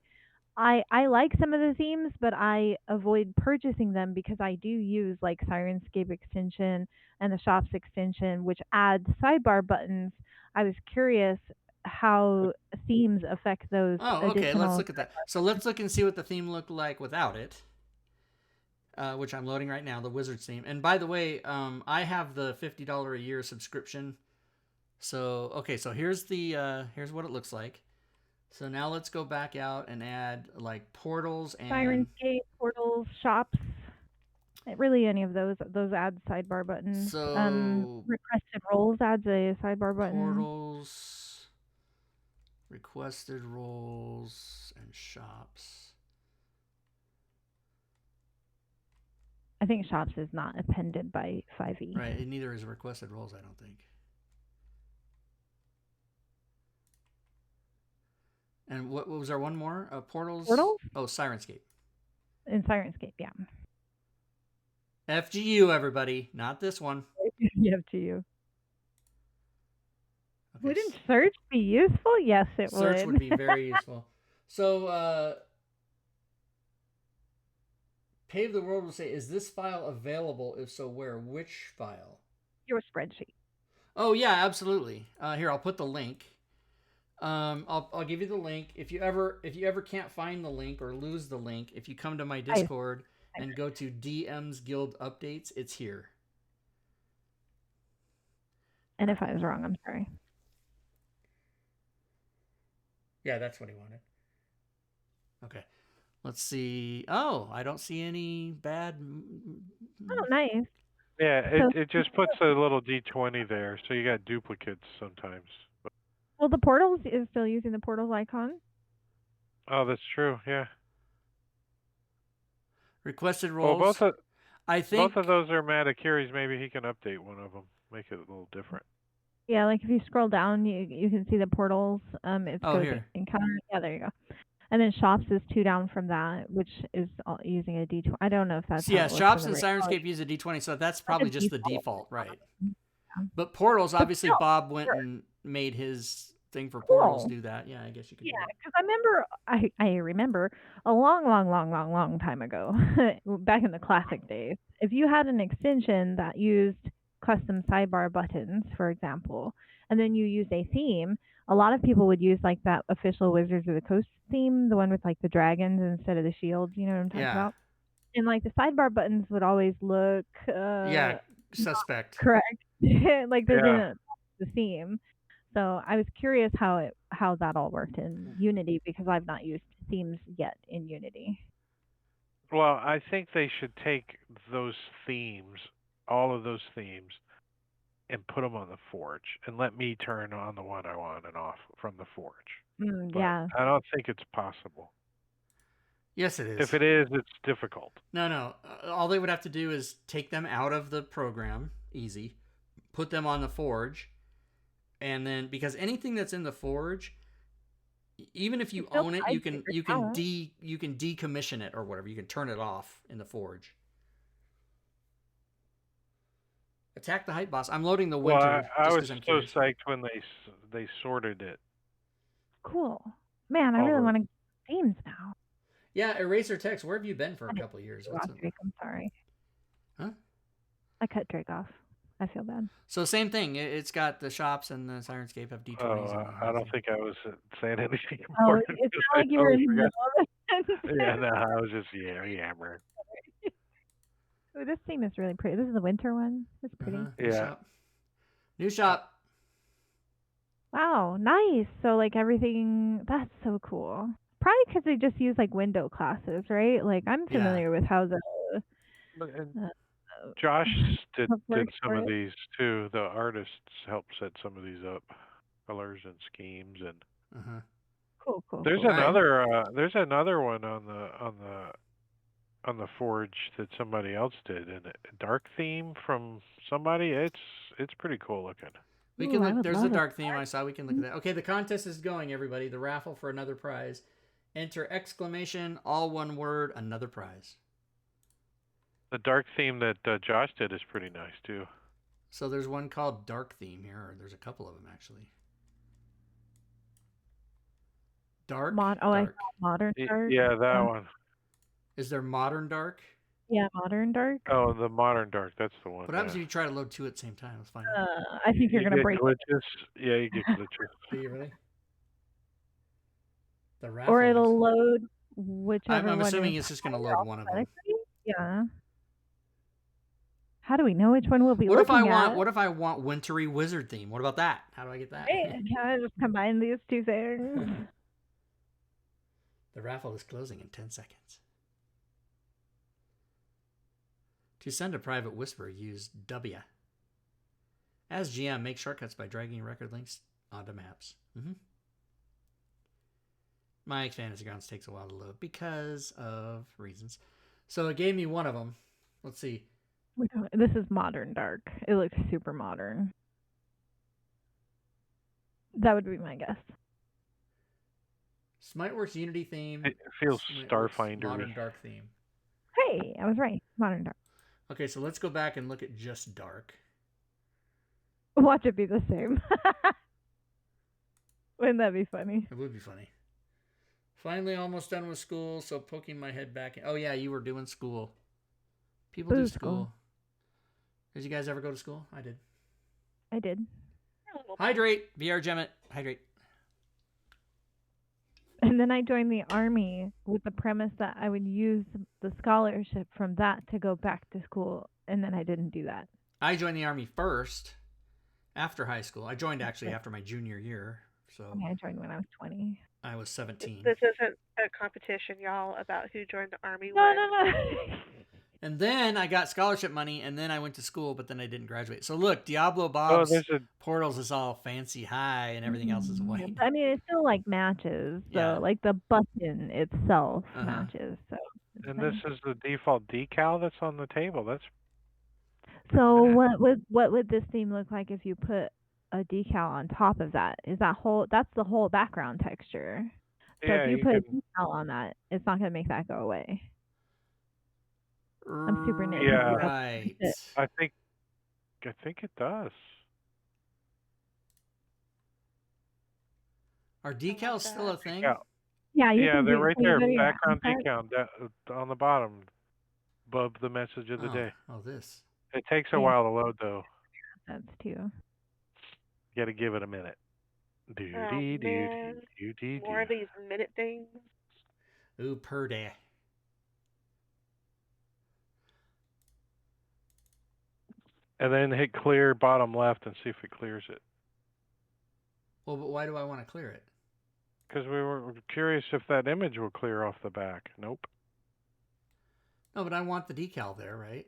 I like some of the themes, but I avoid purchasing them because I do use like Sirenscape extension and the shops extension, which adds sidebar buttons. I was curious how themes affect those. Oh, okay. Let's look at that. So let's look and see what the theme looked like without it. Which I'm loading right now, the Wizards theme. And by the way, I have the $50 a year subscription. So, okay, so here's here's what it looks like. So now let's go back out and add like portals and Sirenscape, portals, shops. Really, any of those add sidebar buttons. So requested roles adds a sidebar button. Portals, requested roles, and shops. I think shops is not appended by 5e. Right, and neither is requested roles, I don't think. And what was there one more? Portals? Portals? Oh, Sirenscape. In Sirenscape, yeah. FGU, everybody. Not this one. FGU. Okay. Wouldn't so search be useful? Yes, it would. Search would be very useful. So, Pave the World will say, is this file available? If so, where? Which file? Your spreadsheet. Oh, yeah, absolutely. Here, I'll put the link. I'll give you the link. If you ever can't find the link or lose the link, if you come to my Discord and go to DM's Guild Updates, it's here. And if I was wrong, I'm sorry. Yeah, that's what he wanted. Okay. Let's see. Oh, I don't see any bad. Oh, nice. Yeah, it just puts a little D20 there, so you got duplicates sometimes. Well, the portals is still using the portals icon. Oh, that's true. Yeah. Requested roles. Well, I think both of those are Matakiri's. Maybe he can update one of them, make it a little different. Yeah, like if you scroll down, you can see the portals. It's here. Encounter. Yeah, there you go. And then shops is 2 down from that, which is using a D20. I don't know if that's shops and Sirenscape use a D20, so that's probably just the default, right? Yeah. But portals, obviously, Bob went and made his thing for portals do that. Yeah, I guess you could. Yeah, because I remember a long time ago, back in the classic days, if you had an extension that used custom sidebar buttons, for example, and then you used a theme, a lot of people would use like that official Wizards of the Coast theme, the one with like the dragons instead of the shields. You know what I'm talking about? And like the sidebar buttons would always look suspect. Correct. Like they didn't the theme. So I was curious how that all worked in Unity because I've not used themes yet in Unity. Well, I think they should take those themes, all of those themes, and put them on the Forge, and let me turn on the one I want and off from the Forge. Yeah. I don't think it's possible. Yes, it is. If it is, it's difficult. No. All they would have to do is take them out of the program, easy, put them on the Forge, and then because anything that's in the Forge, even if you own it, you can decommission it or whatever. You can turn it off in the Forge. Attack the hype boss. I'm loading the winter. I was so psyched when they sorted it. Cool, man. I really want to get themes now. Yeah, Eraser Text. Where have you been for a couple of years? Drake, I'm sorry. Huh? I cut Drake off. I feel bad. So same thing. It's got the shops and the Sirenscape have D20s. Oh, I don't think I was saying anything important. Oh, it's not like you were in the middle of it. Yeah, no, I was just yammering. Oh, this theme is really pretty. This is the winter one. It's pretty. Yeah. New shop. Wow, nice. So like everything, that's so cool. Probably because they just use like window classes, right? Like I'm familiar with how the Josh did some of these too. The artists helped set some of these up, colors and schemes, and cool. There's another another one on the Forge that somebody else did, and a dark theme from somebody. It's pretty cool looking. We can look. There's a dark theme I saw. We can look at that. Okay, the contest is going, everybody. The raffle for another prize. Enter exclamation, all one word, another prize. The dark theme that Josh did is pretty nice too. So there's one called Dark Theme here. Or there's a couple of them actually. Dark. Dark. I saw Modern Dark. Yeah, that one. Is there Modern Dark? Yeah, Modern Dark. Oh, the Modern Dark. That's the one. What happens if you try to load two at the same time? Let's find out. I think you're gonna break glitches. Yeah, you get glitches. Do you really? The raffle. Or it'll load whichever. I'm assuming it's just gonna load one of them. Yeah. How do we know which one we'll be What looking at? What if I want wintry wizard theme? What about that? How do I get that? Hey, can I just combine these two things? The raffle is closing in 10 seconds. To send a private whisper, use W. As GM, make shortcuts by dragging record links onto maps. My Fantasy Grounds takes a while to load because of reasons. So it gave me one of them. Let's see. This is Modern Dark. It looks super modern. That would be my guess. Smiteworks Unity theme. It feels Starfinder. Modern Dark theme. Hey, I was right. Modern Dark. Okay, so let's go back and look at just Dark. Watch it be the same. Wouldn't that be funny? It would be funny. Finally almost done with school, so poking my head back in. Oh yeah, you were doing school. People do school. Did you guys ever go to school? I did. I did. Hydrate. VR Gemmet. Hydrate. And then I joined the Army with the premise that I would use the scholarship from that to go back to school, and then I didn't do that. I joined the Army first, after high school. I joined actually after my junior year. So I joined when I was 20. I was 17. This isn't a competition, y'all, about who joined the Army. No. And then I got scholarship money, and then I went to school, but then I didn't graduate. So look, Diablo Bob's Portals is all fancy high, and everything else is white. I mean, it still like matches. So like the button itself matches. So. And this is the default decal that's on the table. That's. So what would this theme look like if you put a decal on top of that? Is that's the whole background texture. So if you put a decal on that, it's not gonna make that go away. I'm super nitpicky. Yeah, right. I think it does. Are decals still a thing? Yeah, you Yeah, can they're do right so you there. go to your Background asset. decal on the bottom, above the message of the day. Oh, this. It takes a Yeah. while to load, though. That's too. You got to give it a minute. More of these minute things. Ooh, per day. And then hit clear bottom left and see if it clears it. Well, but why do I want to clear it? Because we were curious if that image will clear off the back. Nope. No, but I want the decal there, right?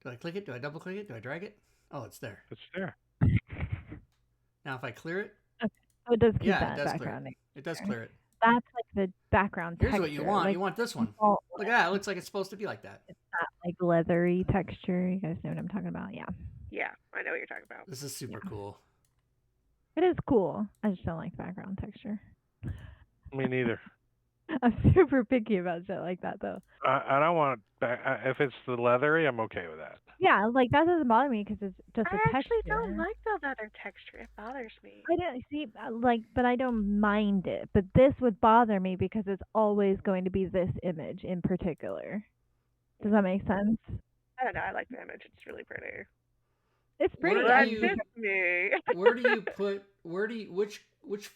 Do I click it? Do I double click it? Do I drag it? Oh, it's there. It's there. Now, if I clear it, Okay. So it does keep yeah, that it does background. clear it. It does clear it. That's like the background Here's texture. what you want. Like, you want this one. default Look at that. It looks like it's supposed to be like that. It's that like leathery texture. You guys know what I'm talking about? Yeah. Yeah, I know what you're talking about. This is super cool. It is cool. I just don't like background texture. Me neither. I'm super picky about shit like that, though. I don't want if it's the leathery, I'm okay with that. Yeah, like that doesn't bother me because it's just a texture. I actually don't like the leather texture. It bothers me. I don't see, but I don't mind it. But this would bother me because it's always going to be this image in particular. Does that make sense? I don't know. I like the image. It's really pretty. It's pretty. Where do you put? Which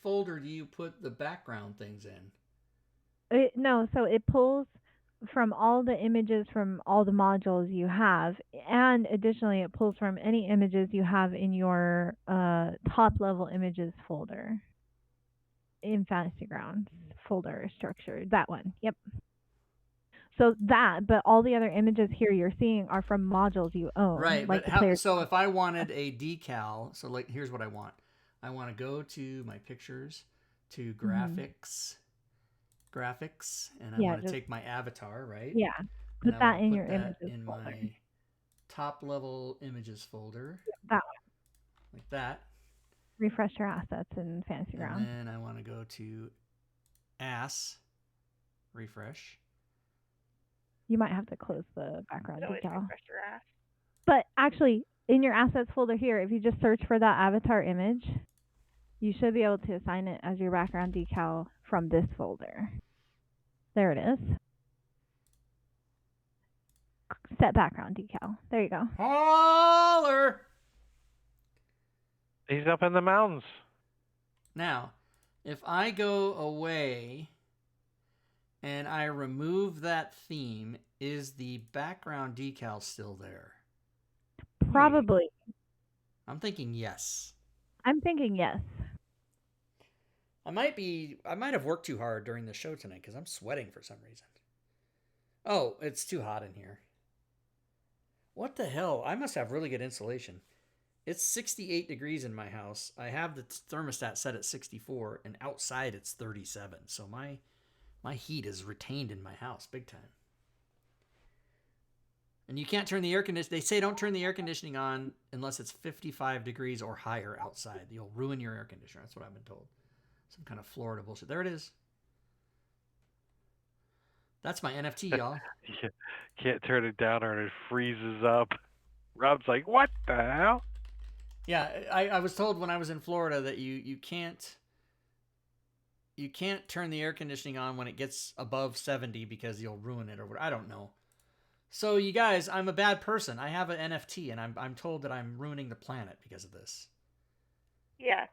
folder do you put the background things in? No, so it pulls from all the images from all the modules you have, and additionally it pulls from any images you have in your top level images folder in Fantasy Grounds folder structure. That one. Yep. So that, but all the other images here you're seeing are from modules you own. Right, like but so if I wanted a decal, so like here's what I want. I want to go to my pictures, to graphics, and I want to take my avatar, right? Yeah, put that in your images in folder. my top level images folder. That one. Like that. Refresh your assets in Fantasy Grounds. And then I want to go to refresh. You might have to close the background decal. Refresh your ass. But actually, in your assets folder here, if you just search for that avatar image, you should be able to assign it as your background decal from this folder. There it is. Set background decal. There you go. Holler! He's up in the mountains. Now, if I go away and I remove that theme, is the background decal still there? Probably. I'm thinking yes. I'm thinking yes. I might have worked too hard during the show tonight because I'm sweating for some reason. Oh, it's too hot in here. What the hell? I must have really good insulation. It's 68 degrees in my house. I have the thermostat set at 64, and outside it's 37. So my heat is retained in my house big time. And you can't turn the air conditioning. They say don't turn the air conditioning on unless it's 55 degrees or higher outside. You'll ruin your air conditioner. That's what I've been told. Some kind of Florida bullshit. There it is. That's my NFT, y'all. Can't turn it down or it freezes up. Rob's like, what the hell? Yeah, I was told when I was in Florida that you can't turn the air conditioning on when it gets above 70 because you'll ruin it or whatever. I don't know. So you guys, I'm a bad person. I have an NFT and I'm told that I'm ruining the planet because of this. Yes.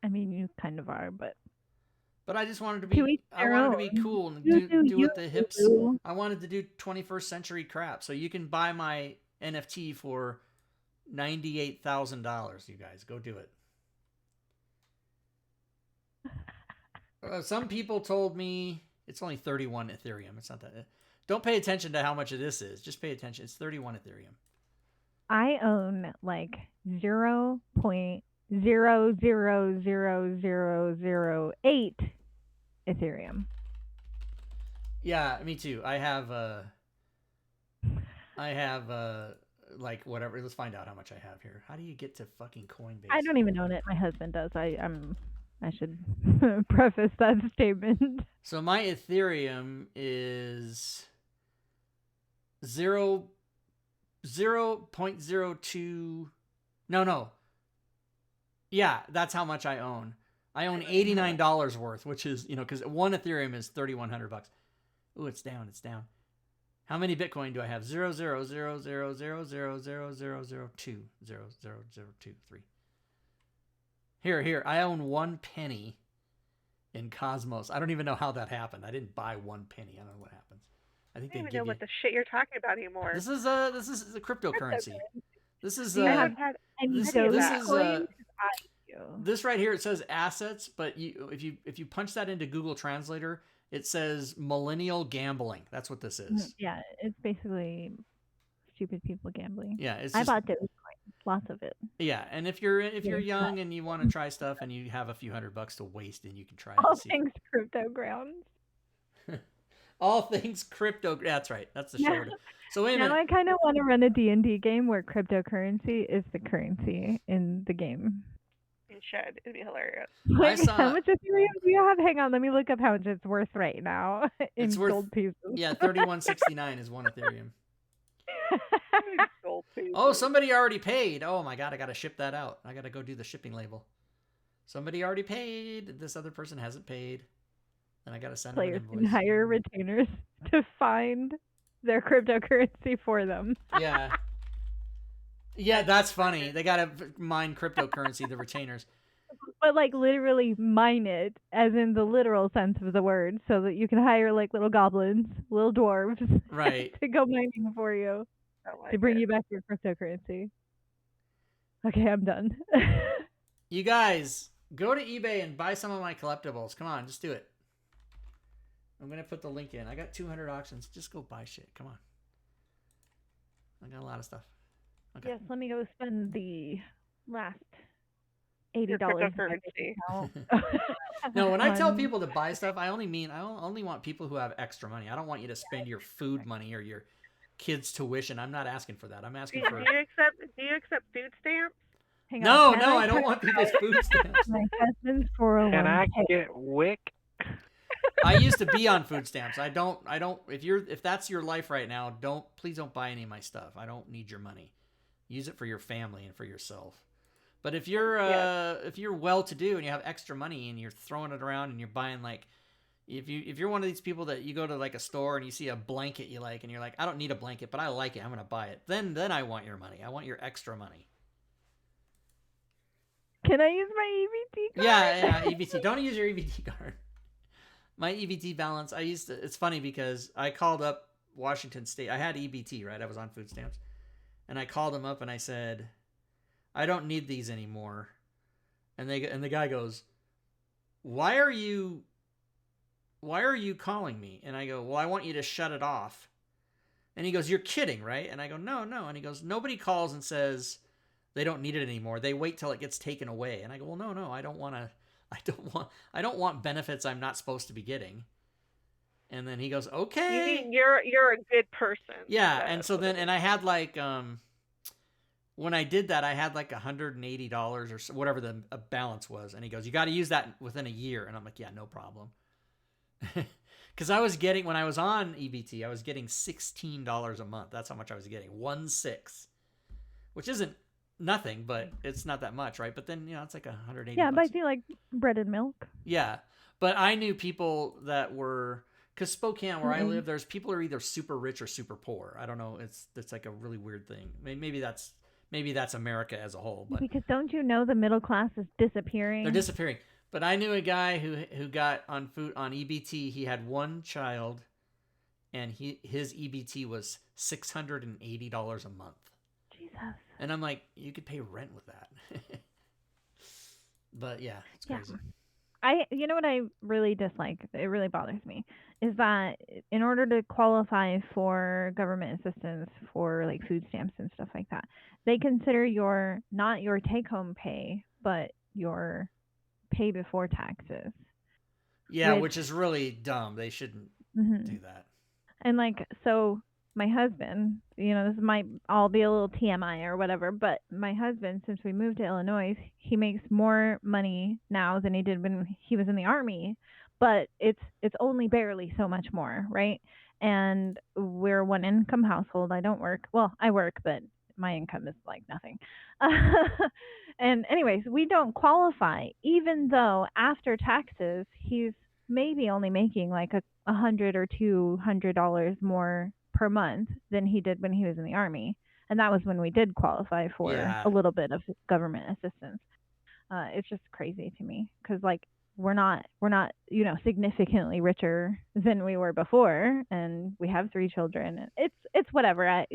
I mean, you kind of are, but I just wanted to be cool and do what the hips. I wanted to do 21st century crap. So you can buy my NFT for $98,000. You guys go do it. Some people told me it's only 31 Ethereum. It's not that. Don't pay attention to how much of this is. Just pay attention. It's 31 Ethereum. I own like 0.000008 Ethereum. Yeah, me too. I have like whatever. Let's find out how much I have here. How do you get to fucking Coinbase? I don't even own it. My husband does. I should preface that statement. So my Ethereum is 0.02. No. Yeah, that's how much I own. I own $89 worth, which is, because one Ethereum is $3,100. Ooh, it's down. It's down. How many Bitcoin do I have? 0.000000002000023. Here. I own 1 penny in Cosmos. I don't even know how that happened. I didn't buy 1 penny. I don't know what happens. I think I don't they even know give what the shit you're talking about anymore. This is a cryptocurrency. This is Do you have any Dogecoin? This right here, it says assets, but if you punch that into Google Translator, it says millennial gambling. That's what this is. Yeah, it's basically stupid people gambling. Yeah, I bought Dogecoin, lots of it. Yeah, and if you're young and you want to try stuff and you have a few $100 to waste, and you can try all things crypto grounds. All things crypto. That's right. That's the show. So wait a minute. Now I kind of want to run a D&D game where cryptocurrency is the currency in the game. You should. It'd be hilarious. How much Ethereum do you have? Hang on, let me look up how much it's worth right now in gold pieces. Yeah, 31.69 is 1 Ethereum. Oh, somebody already paid. Oh my god, I gotta ship that out. I gotta go do the shipping label. Somebody already paid. This other person hasn't paid. Then I gotta send them an invoice. Players can hire retainers to find their cryptocurrency for them. Yeah. Yeah, that's funny. They gotta mine cryptocurrency, the retainers. But literally mine it, as in the literal sense of the word, so that you can hire little goblins, little dwarves, right, to go mining for you, to bring you back your cryptocurrency. Okay, I'm done. You guys, go to eBay and buy some of my collectibles. Come on, just do it. I'm gonna put the link in. I got 200 auctions. Just go buy shit. Come on. I got a lot of stuff. Okay. Yes, let me go spend the last $80. No, when I tell people to buy stuff, I only want people who have extra money. I don't want you to spend your food money or your kids' tuition. I'm not asking for that. I'm asking for. Do you accept food stamps? No, I don't want people's food stamps. My husband's 401k. Can I get WIC? I used to be on food stamps. I don't. If that's your life right now, please don't buy any of my stuff. I don't need your money. Use it for your family and for yourself. But if you're well-to-do and you have extra money and you're throwing it around and you're buying if you're one of these people that you go to a store and you see a blanket you like and you're like, I don't need a blanket, but I like it, I'm gonna buy it. Then I want your money. I want your extra money. Can I use my EBT card? Yeah, EBT. Don't use your EBT card. My EBT balance, it's funny because I called up Washington State. I had EBT, right? I was on food stamps. And I called them up and I said, I don't need these anymore. And the guy goes, why are you calling me? And I go, well, I want you to shut it off. And he goes, you're kidding, right? And I go, no. And he goes, nobody calls and says they don't need it anymore. They wait till it gets taken away. And I go, well, no, I don't want benefits I'm not supposed to be getting. And then he goes, okay. You're a good person. Yeah, and so then, and I had when I did that, I had $180 or whatever the balance was. And he goes, you got to use that within a year. And I'm like, yeah, no problem. Because when I was on EBT, I was getting $16 a month. That's how much I was getting. 1/6, which isn't nothing, but it's not that much, right? But then, it's like $180. Yeah, but I feel like bread and milk. Yeah, but I knew people that were, because Spokane, where I live, there's people are either super rich or super poor. I don't know. It's like a really weird thing. Maybe that's America as a whole. But because don't you know the middle class is disappearing? They're disappearing. But I knew a guy who got on EBT. He had one child, and his EBT was $680 a month. Jesus. And I'm like, you could pay rent with that. But yeah, it's crazy. You know what I really dislike? It really bothers me is that in order to qualify for government assistance for food stamps and stuff like that, they consider not your take-home pay, but your pay before taxes. Yeah, which is really dumb. They shouldn't do that. And so my husband, this might all be a little TMI or whatever, but my husband, since we moved to Illinois, he makes more money now than he did when he was in the Army, but it's only barely so much more, right? And we're a one-income household. I don't work. Well, I work, but my income is nothing. And anyways, we don't qualify, even though after taxes, he's maybe only making like $100 or $200 more per month than he did when he was in the Army. And that was when we did qualify for a little bit of government assistance. It's just crazy to me because like we're not significantly richer than we were before, and we have 3 children. It's whatever.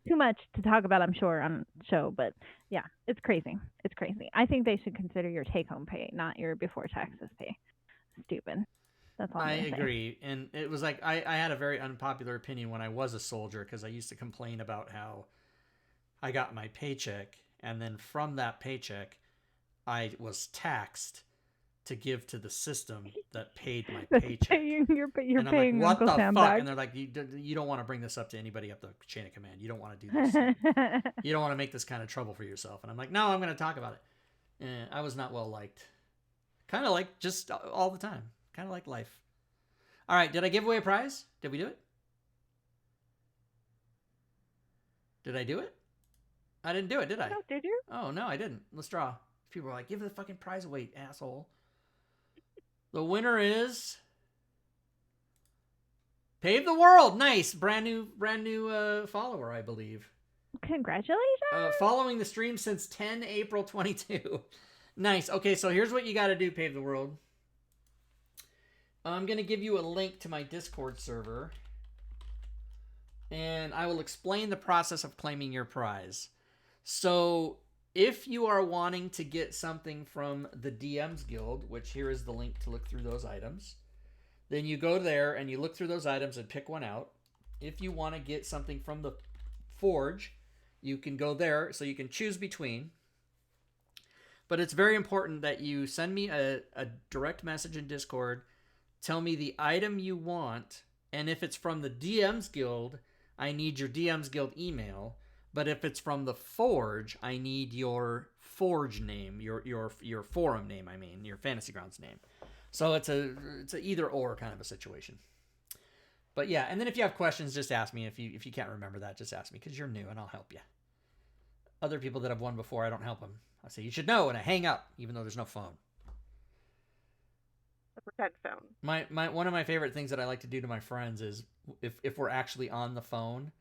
Too much to talk about, I'm sure, on the show, but yeah, it's crazy. It's crazy. I think they should consider your take-home pay, not your before taxes pay. Stupid. That's all I agree. And it was like I had a very unpopular opinion when I was a soldier because I used to complain about how I got my paycheck, and then from that paycheck, I was taxed to give to the system that paid my paycheck. You're and I'm paying like, what Uncle the Sam fuck? back. And they're like, you don't want to bring this up to anybody up the chain of command. You don't want to do this. You don't want to make this kind of trouble for yourself. And I'm like, no, I'm going to talk about it. I was not well liked. Kind of like just all the time. Kind of like life. All right, did I give away a prize? Did we do it? Did I do it? I didn't do it, did I? No, did you? Oh, no, I didn't. Let's draw. People are like, give the fucking prize away, asshole. The winner is Pave the World. Nice. Brand new follower, I believe. Congratulations. Following the stream since 10 April 22. Nice. Okay, so here's what you got to do, Pave the World. I'm going to give you a link to my Discord server, and I will explain the process of claiming your prize. So if you are wanting to get something from the DMs Guild, which here is the link to look through those items, then you go there and you look through those items and pick one out. If you want to get something from the Forge, you can go there, so you can choose between. But it's very important that you send me a direct message in Discord, tell me the item you want, and if it's from the DMs Guild, I need your DMs Guild email. But if it's from the Forge, I need your Forge name, your forum name, I mean, your Fantasy Grounds name. So it's a either or kind of a situation. But yeah, and then if you have questions, just ask me. If you can't remember that, just ask me, because you're new and I'll help you. Other people that have won before, I don't help them. I say, you should know, and I hang up, even though there's no phone. A pretend phone. One of my favorite things that I like to do to my friends is if we're actually on the phone,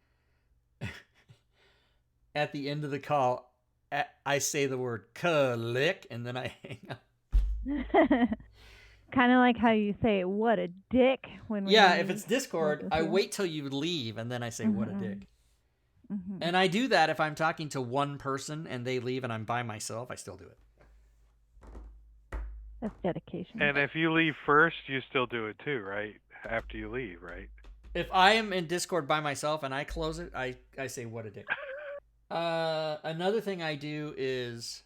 at the end of the call, I say the word click, and then I hang up. Kind of like how you say "what a dick" when we. Yeah, if it's Discord, I wait till you leave, and then I say "what a dick." Mm-hmm. And I do that if I'm talking to one person and they leave and I'm by myself. I still do it. That's dedication. And if you leave first, you still do it too, right? After you leave, right? If I am in Discord by myself and I close it, I say "what a dick." Another thing I do is,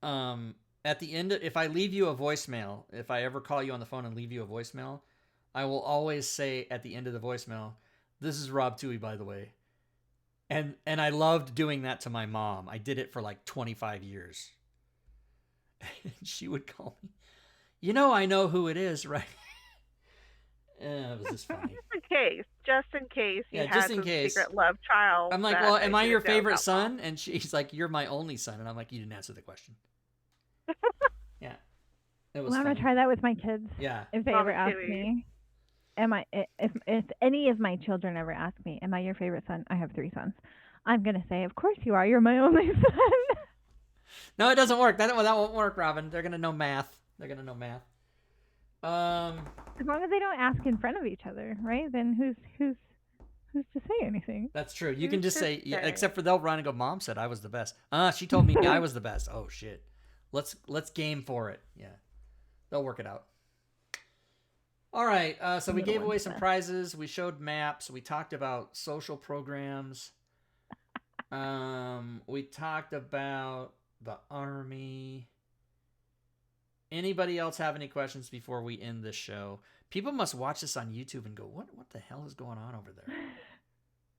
at the end, if I leave you a voicemail, if I ever call you on the phone and leave you a voicemail, I will always say at the end of the voicemail, "This is Rob Twohy, by the way." And I loved doing that to my mom. I did it for like 25 years. She would call me, I know who it is, right? It was just funny. Just in case you had some secret love child. I'm like, well, am I your favorite son? And she's like, you're my only son. And I'm like, you didn't answer the question. Yeah. It was I'm going to try that with my kids. Yeah. If they ever ask me, if any of my children ever ask me, am I your favorite son? I have 3 sons. I'm going to say, of course you are. You're my only son. No, it doesn't work. That won't work, Robin. They're going to know math. As long as they don't ask in front of each other, right? Then who's to say anything? That's true. You can just say, yeah, except for they'll run and go, Mom said I was the best. She told me I was the best. Oh shit. Let's game for it. Yeah. They'll work it out. All right. So we gave away some prizes. We showed maps. We talked about social programs. We talked about the Army. Anybody else have any questions before we end this show? People must watch this on YouTube and go, what the hell is going on over there?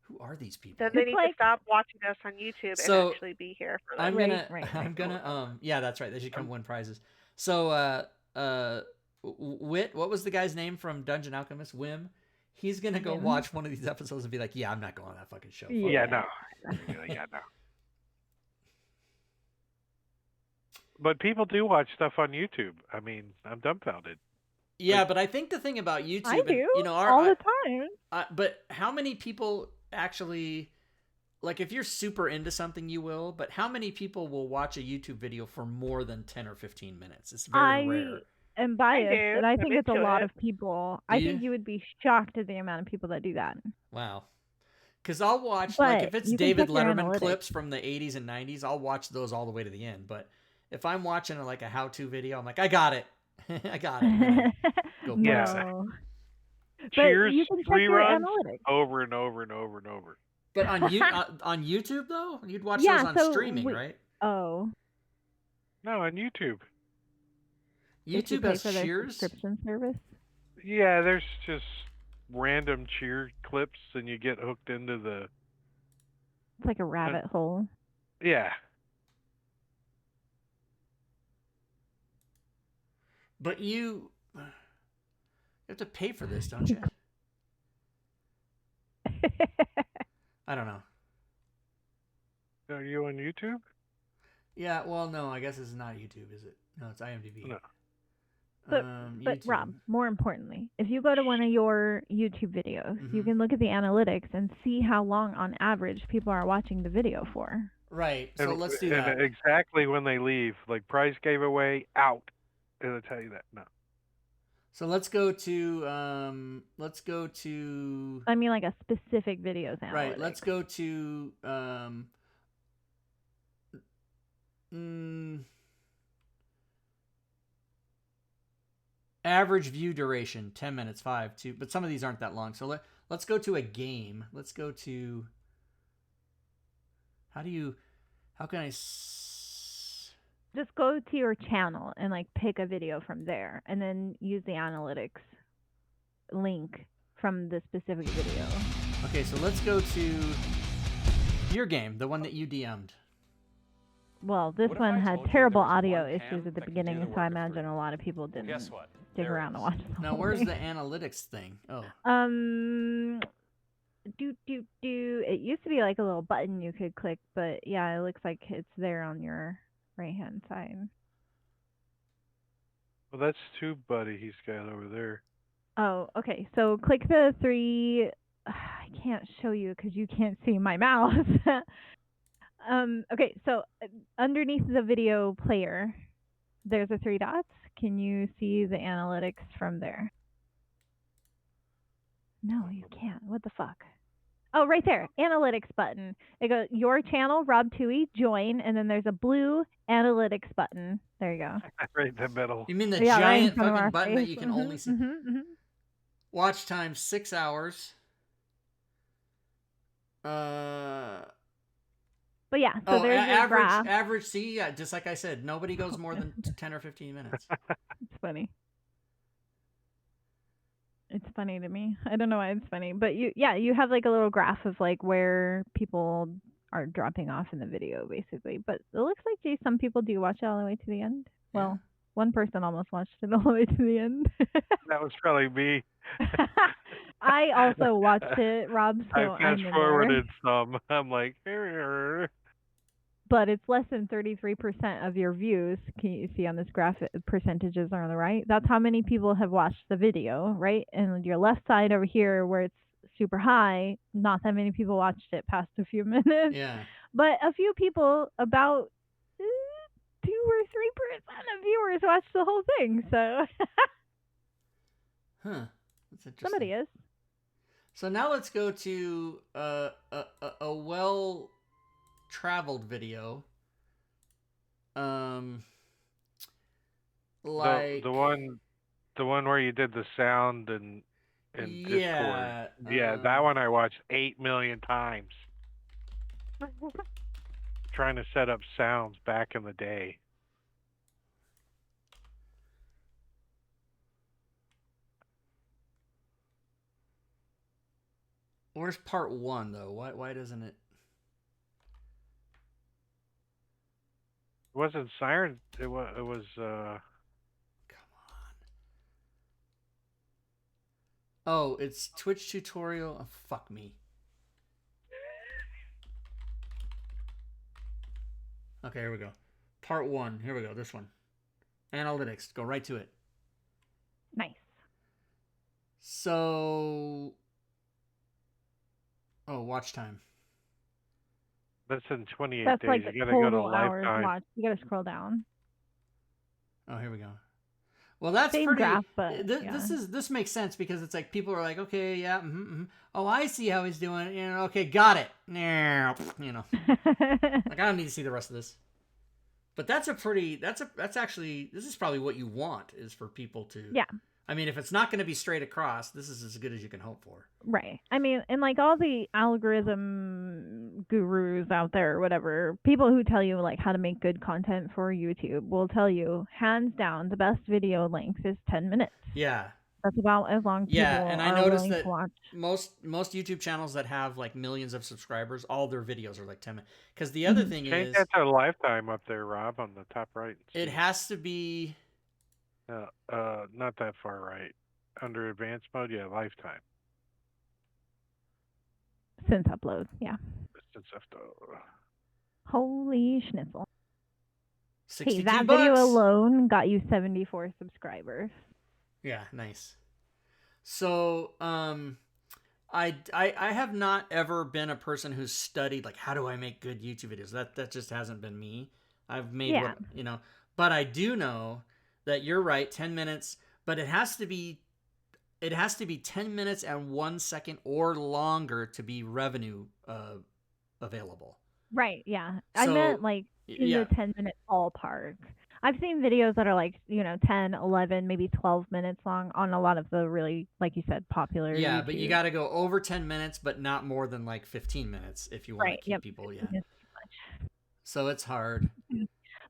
Who are these people? Then they need to stop watching us on YouTube and actually be here for them. Yeah, that's right. They should come win prizes. So, Wit, what was the guy's name from Dungeon Alchemist? Wim. He's gonna go watch one of these episodes and be like, "Yeah, I'm not going on that fucking show." Yeah, no. But people do watch stuff on YouTube. I mean, I'm dumbfounded. Yeah, but I think the thing about YouTube, I do, and, all the time. But how many people actually, like, if you're super into something, you will. But how many people will watch a YouTube video for more than 10 or 15 minutes? It's very rare. I'm biased, and I think it's a lot of people. Do I you? think you would be shocked at the amount of people that do that. Wow. Because I'll watch, But like, if it's you can David check your Letterman analytics. clips from the 80s and 90s, I'll watch those all the way to the end. But if I'm watching, like, a how-to video, I'm like, I got it. I got it. Go No. Cheers, you can check your reruns analytics. over and over and over and over. But on YouTube, though? You'd watch those on streaming, right? Oh. No, on YouTube. YouTube has for their Cheers? subscription service? Yeah, there's just random cheer clips, and you get hooked into the... It's like a rabbit hole. Yeah. But you have to pay for this, don't you? I don't know. Are you on YouTube? Yeah, well, no, I guess it's not YouTube, is it? No, it's IMDb. No. But Rob, more importantly, if you go to one of your YouTube videos, you can look at the analytics and see how long, on average, people are watching the video for. Right. So let's do that. And exactly when they leave, like prize giveaway out, it'll tell you that. No. So let's go to I mean, like a specific videos analytics. Right. Let's go to average view duration, 10 minutes, 5, 2. But some of these aren't that long. So let's go to a game. Let's go to... How can I... Just go to your channel and, like, pick a video from there. And then use the analytics link from the specific video. Okay, so let's go to your game, the one that you DM'd. Well, this one had terrible audio issues at the beginning, so I imagine a lot of people didn't stick around to watch the Now, whole where's thing. the analytics thing? Oh. It used to be like a little button you could click, but yeah, it looks like it's there on your right-hand side. Well, that's TubeBuddy he's got over there. Oh, okay. So click the three. I can't show you because you can't see my mouse. Okay, so underneath the video player, there's the three dots. Can you see the analytics from there? No, you can't. What the fuck? Oh, right there. Analytics button. It goes, your channel, Rob Twohy, join, and then there's a blue analytics button. There you go. Right in the middle. You mean the giant right fucking button that you can only see? Watch time, 6 hours. But yeah, so there's your graph. Average, see, yeah, just like I said, nobody goes more than 10 or 15 minutes. It's funny. It's funny to me. I don't know why it's funny, but you have like a little graph of like where people are dropping off in the video, basically. But it looks like some people do watch it all the way to the end. Yeah. Well, one person almost watched it all the way to the end. That was probably me. I also watched it, Rob. So I fast forwarded some. I'm like, but it's less than 33% of your views. Can you see on this graph? Percentages are on the right. That's how many people have watched the video, right? And your left side over here, where it's super high, not that many people watched it past a few minutes. Yeah. But a few people, about 2 or 3% of viewers watched the whole thing. So. Huh. That's interesting. Somebody is. So now let's go to a well-traveled video. Like the one where you did the sound and yeah, Discord. Yeah, that one I watched 8 million times. Trying to set up sounds back in the day. Where's part 1 though? Why doesn't it? It wasn't Siren. It was. Come on. Oh, it's Twitch tutorial. Oh, fuck me. Okay, here we go. part 1. Here we go. This one. Analytics. Go right to it. Nice. So, watch time. That's in 28 That's days. like You the gotta go to total hours lifetime. watched. You gotta scroll down. Oh, here we go. Well, that's Same pretty. graph, but This makes sense because it's like people are like, okay, yeah, oh, I see how he's doing it. Okay, got it. Like I don't need to see the rest of this. But that's actually this is probably what you want is for people to. Yeah. I mean, if it's not going to be straight across, this is as good as you can hope for. Right. I mean, and like all the algorithm gurus out there or whatever, people who tell you like how to make good content for YouTube will tell you hands down the best video length is 10 minutes. Yeah. That's about as long as people and I are noticed willing that to watch. most YouTube channels that have like millions of subscribers, all their videos are like 10 minutes. Because the other thing Change is that to lifetime up there, Rob, on the top right. it has to be. Not that far right. Under advanced mode, yeah, lifetime. Since upload, yeah. Since upload. Holy schnitzel. 62 Hey, that bucks. video alone got you 74 subscribers. Yeah, nice. So, I have not ever been a person who's studied like how do I make good YouTube videos. That just hasn't been me. I've made but I do know that you're right, 10 minutes, but it has to be 10 minutes and 1 second or longer to be revenue available. Right, yeah. I meant like in the 10-minute ballpark. I've seen videos that are like, 10, 11, maybe 12 minutes long on a lot of the really, like you said, popular YouTube. But you got to go over 10 minutes, but not more than like 15 minutes if you want to keep people, So it's hard.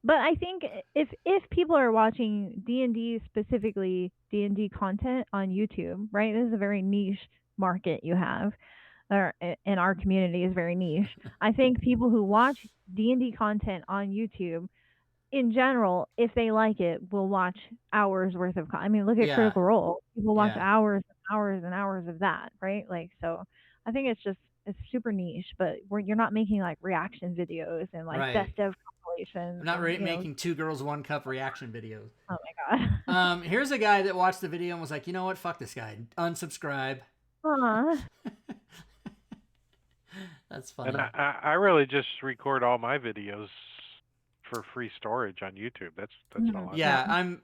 But I think if people are watching D&D, specifically D&D content on YouTube, right? This is a very niche market you have, or in our community is very niche. I think people who watch D&D content on YouTube, in general, if they like it, will watch hours worth of content. I mean, look at Critical Role. People watch hours and hours and hours of that, right? Like, so I think it's super niche, but you're not making like reaction videos and like best of compilations. I'm not making 2 girls 1 cup reaction videos. Oh my god. Here's a guy that watched the video and was like, you know what? Fuck this guy. Unsubscribe. That's funny. And I really just record all my videos for free storage on YouTube. That's all.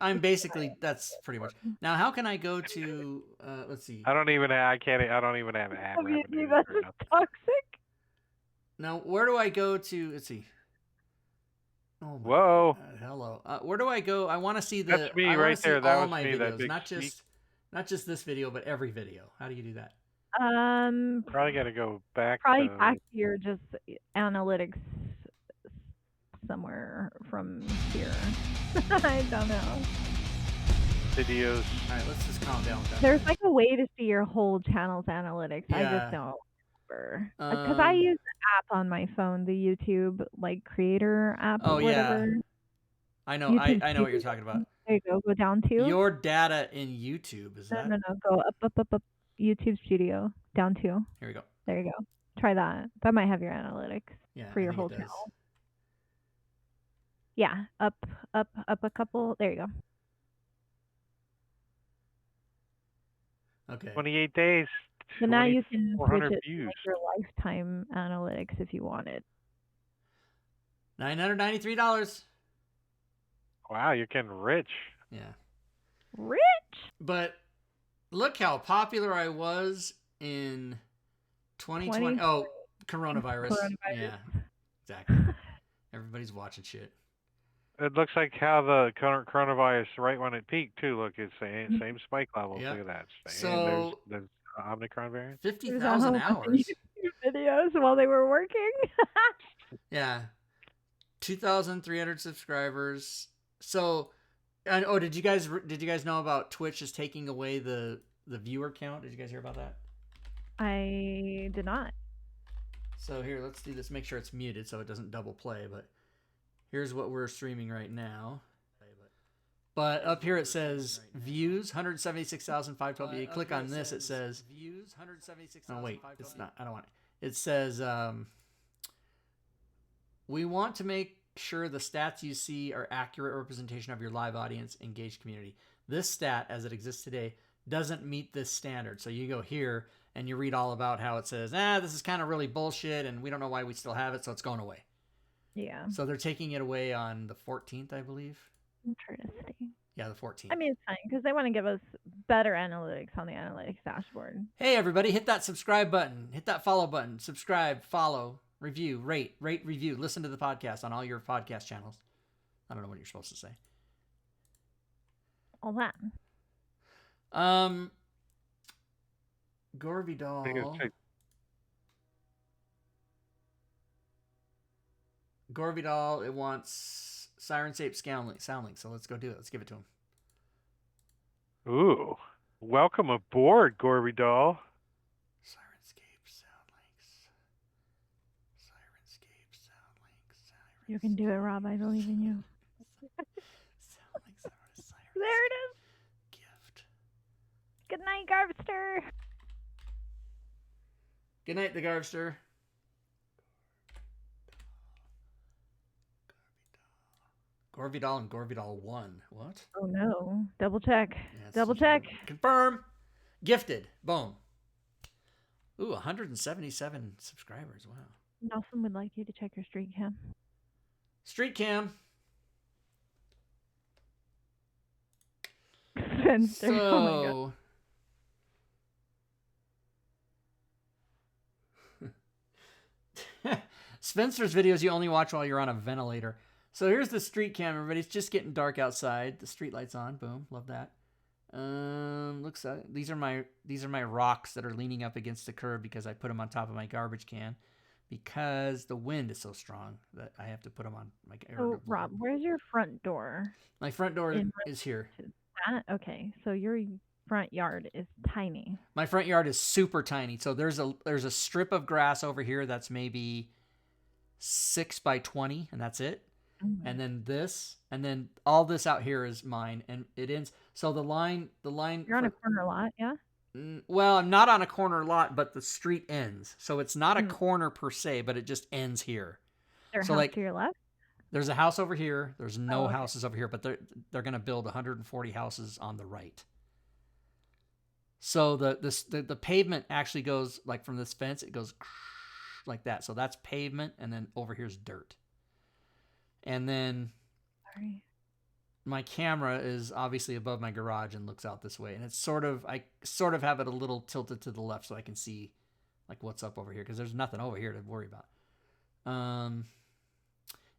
I'm basically that's pretty much. Now, how can I go to? Let's see. I don't even have ad revenue. That's toxic. Now, where do I go to? Let's see. Oh my Whoa! God, hello. Where do I go? I want to see the. That's me right there. That was me. That big not just this video, but every video. How do you do that? Probably got to go back. Probably back to your just analytics somewhere from here. I don't know. Videos. All right, let's just calm down with that. There's like a way to see your whole channel's analytics. I just don't remember. Because I use the app on my phone, the YouTube like creator app or whatever. I know. I know what you're talking about. There you go. Go down to your data in YouTube. Is that? No. Go up. YouTube Studio down 2. Here we go. There you go. Try that. That might have your analytics for your whole channel. Yeah, up a couple. There you go. Okay. 28 days. So now you can switch it views. to like your lifetime analytics if you wanted. $993. Wow, you're getting rich. Yeah. Rich? But look how popular I was in 2020. Oh, coronavirus. Yeah, exactly. Everybody's watching shit. It looks like how the coronavirus, right when it peaked, too. Look, it's same spike levels. Yep. Look at that. So there's Omicron variant. 50,000 hours. Videos while they were working. Yeah, 2,300 subscribers. So, and did you guys know about Twitch is taking away the viewer count? Did you guys hear about that? I did not. So here, let's do this. Make sure it's muted so it doesn't double play. But here's what we're streaming right now. But up here it says views 176,512. You click on this, it says views 176,000. Oh wait, it's not. I don't want it. It says we want to make sure the stats you see are accurate representation of your live audience, engaged community. This stat, as it exists today, doesn't meet this standard. So you go here and you read all about how it says, this is kind of really bullshit and we don't know why we still have it, so it's going away. Yeah. So they're taking it away on the 14th, I believe. Interesting. Yeah, the 14th. I mean, it's fine because they want to give us better analytics on the analytics dashboard. Hey, everybody, hit that subscribe button. Hit that follow button. Subscribe, follow, review, rate, review. Listen to the podcast on all your podcast channels. I don't know what you're supposed to say. All that. Gorvidal. Gorvidal, it wants Sirenscape Soundlink, so let's go do it. Let's give it to him. Ooh. Welcome aboard, Gorvidal. Sirenscape Soundlinks. You can do it, Rob. I believe in you. There it is. Gift. Good night, Garbster. Good night, the Garbster. Gorvidal and Gorvidal 1. What? Oh no. Double check. Yeah, Double check. Confirm. Gifted. Boom. Ooh, 177 subscribers. Wow. Nelson would like you to check your street cam. Street cam. Spencer. So, Oh my God. Spencer's videos you only watch while you're on a ventilator. So here's the street cam, everybody. It's just getting dark outside. The street light's on. Boom. Love that. Looks like these are my rocks that are leaning up against the curb because I put them on top of my garbage can because the wind is so strong that I have to put them on my. So Rob, where's your front door? My front door is here. Okay, so your front yard is tiny. My front yard is super tiny. So there's a strip of grass over here that's maybe 6 by 20, and that's it. Mm-hmm. And then this, and then all this out here is mine, and it ends. So the line. You're on a corner lot, yeah. Well, I'm not on a corner lot, but the street ends. So it's not a corner per se, but it just ends here. There's a house to your left? There's a house over here. There's no houses over here, but they're going to build 140 houses on the right. So the pavement actually goes like from this fence, it goes like that. So that's pavement, and then over here's dirt. And then my camera is obviously above my garage and looks out this way. And it's I sort of have it a little tilted to the left so I can see like what's up over here because there's nothing over here to worry about.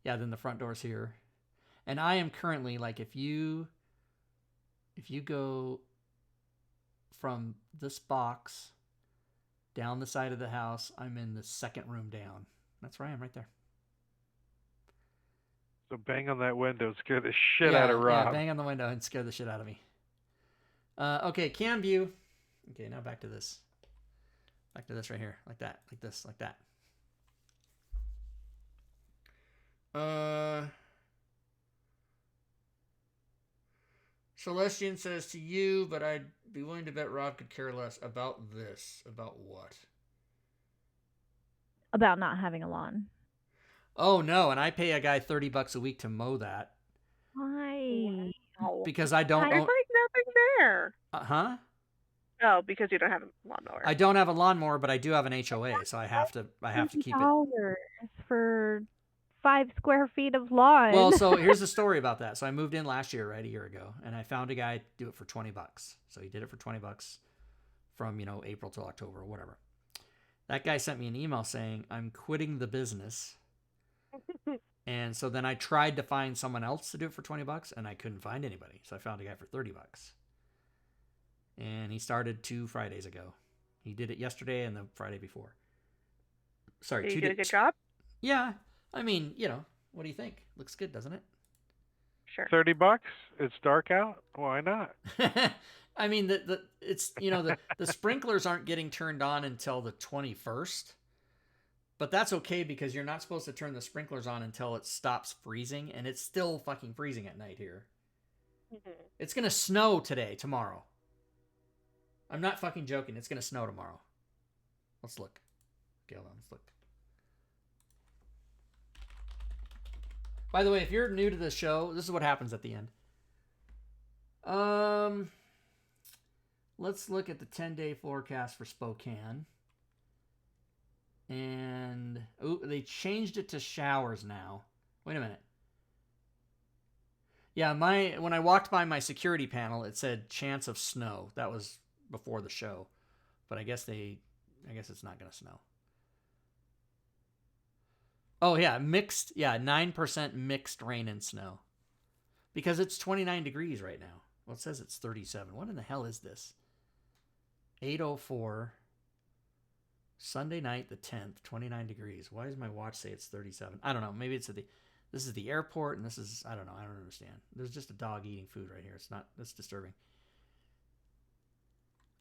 Yeah, then the front door's here. And I am currently like if you go from this box down the side of the house, I'm in the second room down. That's where I am right there. So bang on that window, scare the shit out of Rob. Yeah, bang on the window and scare the shit out of me. Okay, cam view. Okay, now back to this. Back to this right here. Like that. Like this. Like that. Celestian says to you, but I'd be willing to bet Rob could care less about this. About what? About not having a lawn. Oh no, and I pay a guy $30 a week to mow that. Why? Because I don't. There's like nothing there. Huh? Oh, because you don't have a lawnmower. I don't have a lawnmower, but I do have an HOA, so I have to keep it. For 5 square feet of lawn. Well, so here's the story about that. So I moved in last year, right, a year ago, and I found a guy to do it for $20. So he did it for $20 from April to October or whatever. That guy sent me an email saying I'm quitting the business. And so then I tried to find someone else to do it for $20, and I couldn't find anybody. So I found a guy for $30. And he started 2 Fridays ago. He did it yesterday and the Friday before. Sorry, did you do a good job? Yeah. I mean, what do you think? Looks good, doesn't it? Sure. $30? It's dark out? Why not? I mean, the sprinklers aren't getting turned on until the 21st. But that's okay because you're not supposed to turn the sprinklers on until it stops freezing, and it's still fucking freezing at night here. Mm-hmm. It's going to snow tomorrow. I'm not fucking joking. It's going to snow tomorrow. Let's look. Okay, hold on. Let's look. By the way, if you're new to the show, this is what happens at the end. Let's look at the 10-day forecast for Spokane. And they changed it to showers now. Wait a minute. Yeah, when I walked by my security panel, it said chance of snow. That was before the show. But I guess it's not going to snow. Oh yeah, mixed. Yeah, 9% mixed rain and snow. Because it's 29 degrees right now. Well, it says it's 37. What in the hell is this? 8:04. Sunday night, the 10th, 29 degrees. Why does my watch say it's 37? I don't know. Maybe it's this is the airport, and this is, I don't know. I don't understand. There's just a dog eating food right here. That's disturbing.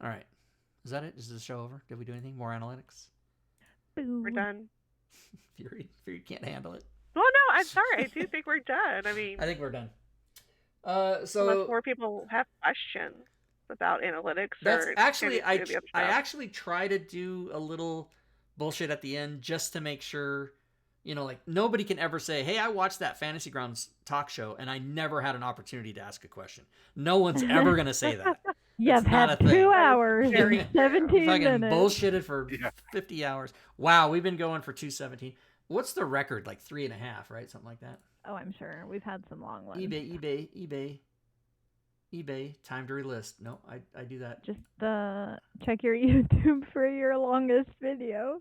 All right. Is that it? Is the show over? Did we do anything? More analytics? We're done. Fury can't handle it. Well, no, I'm sorry. I do think we're done. I mean, I think we're done. Unless more people have questions about analytics. That's actually, I actually try to do a little bullshit at the end just to make sure, like nobody can ever say, hey, I watched that Fantasy Grounds talk show and I never had an opportunity to ask a question. No one's ever going to say that. You've had 2 hours and 17 fucking minutes. Bullshitted for 50 hours. Wow, we've been going for 2:17. What's the record? Like 3.5, right? Something like that. Oh, I'm sure. We've had some long ones. eBay. Time to relist. No, I do that. Just check your YouTube for your longest video.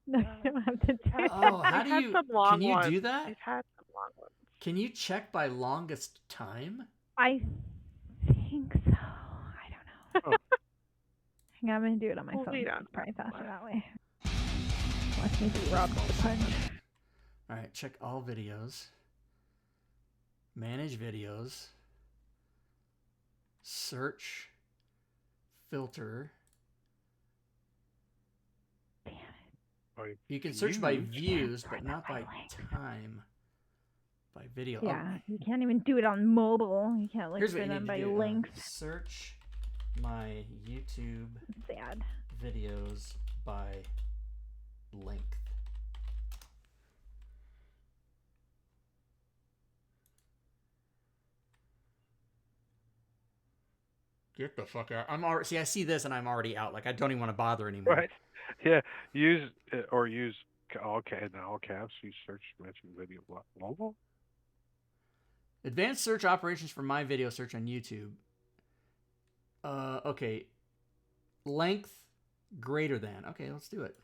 No, you don't have to do that. Oh, how do you? Can you do that? We've had some long ones. Can you check by longest time? I think so. I don't know. Oh. Hang on, I'm gonna do it on my phone. It's probably faster that way. Watch me be robbed the punch. All right, check all videos. Manage videos. Search. Filter. Damn it. You can search by views, but not by time. By video. Yeah, you can't even do it on mobile. You can't look for them by links. Search my YouTube Sad. videos by length. Get the fuck out. I see this and I'm already out. Like, I don't even want to bother anymore. Right. Yeah. Use all caps. Use search mention video mobile. Advanced search operations for my video search on YouTube. Okay. Length greater than. Okay, let's do it.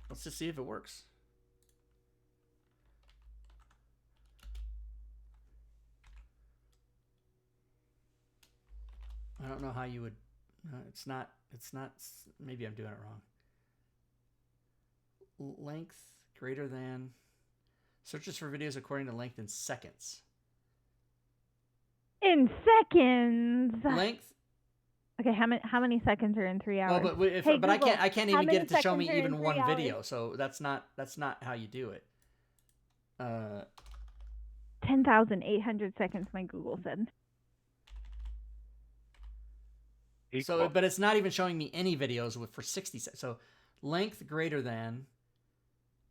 Let's just see if it works. I don't know how you would. It's not. Maybe I'm doing it wrong. Length greater than. Searches for videos according to length in seconds. In seconds. Length. Okay, how many seconds are in 3 hours? Well, but Google, I can't even get it to show me even one hours? video. So that's not how you do it. 10,800 seconds. My Google said. Equal. So, but it's not even showing me any videos for 60 seconds. So, length greater than.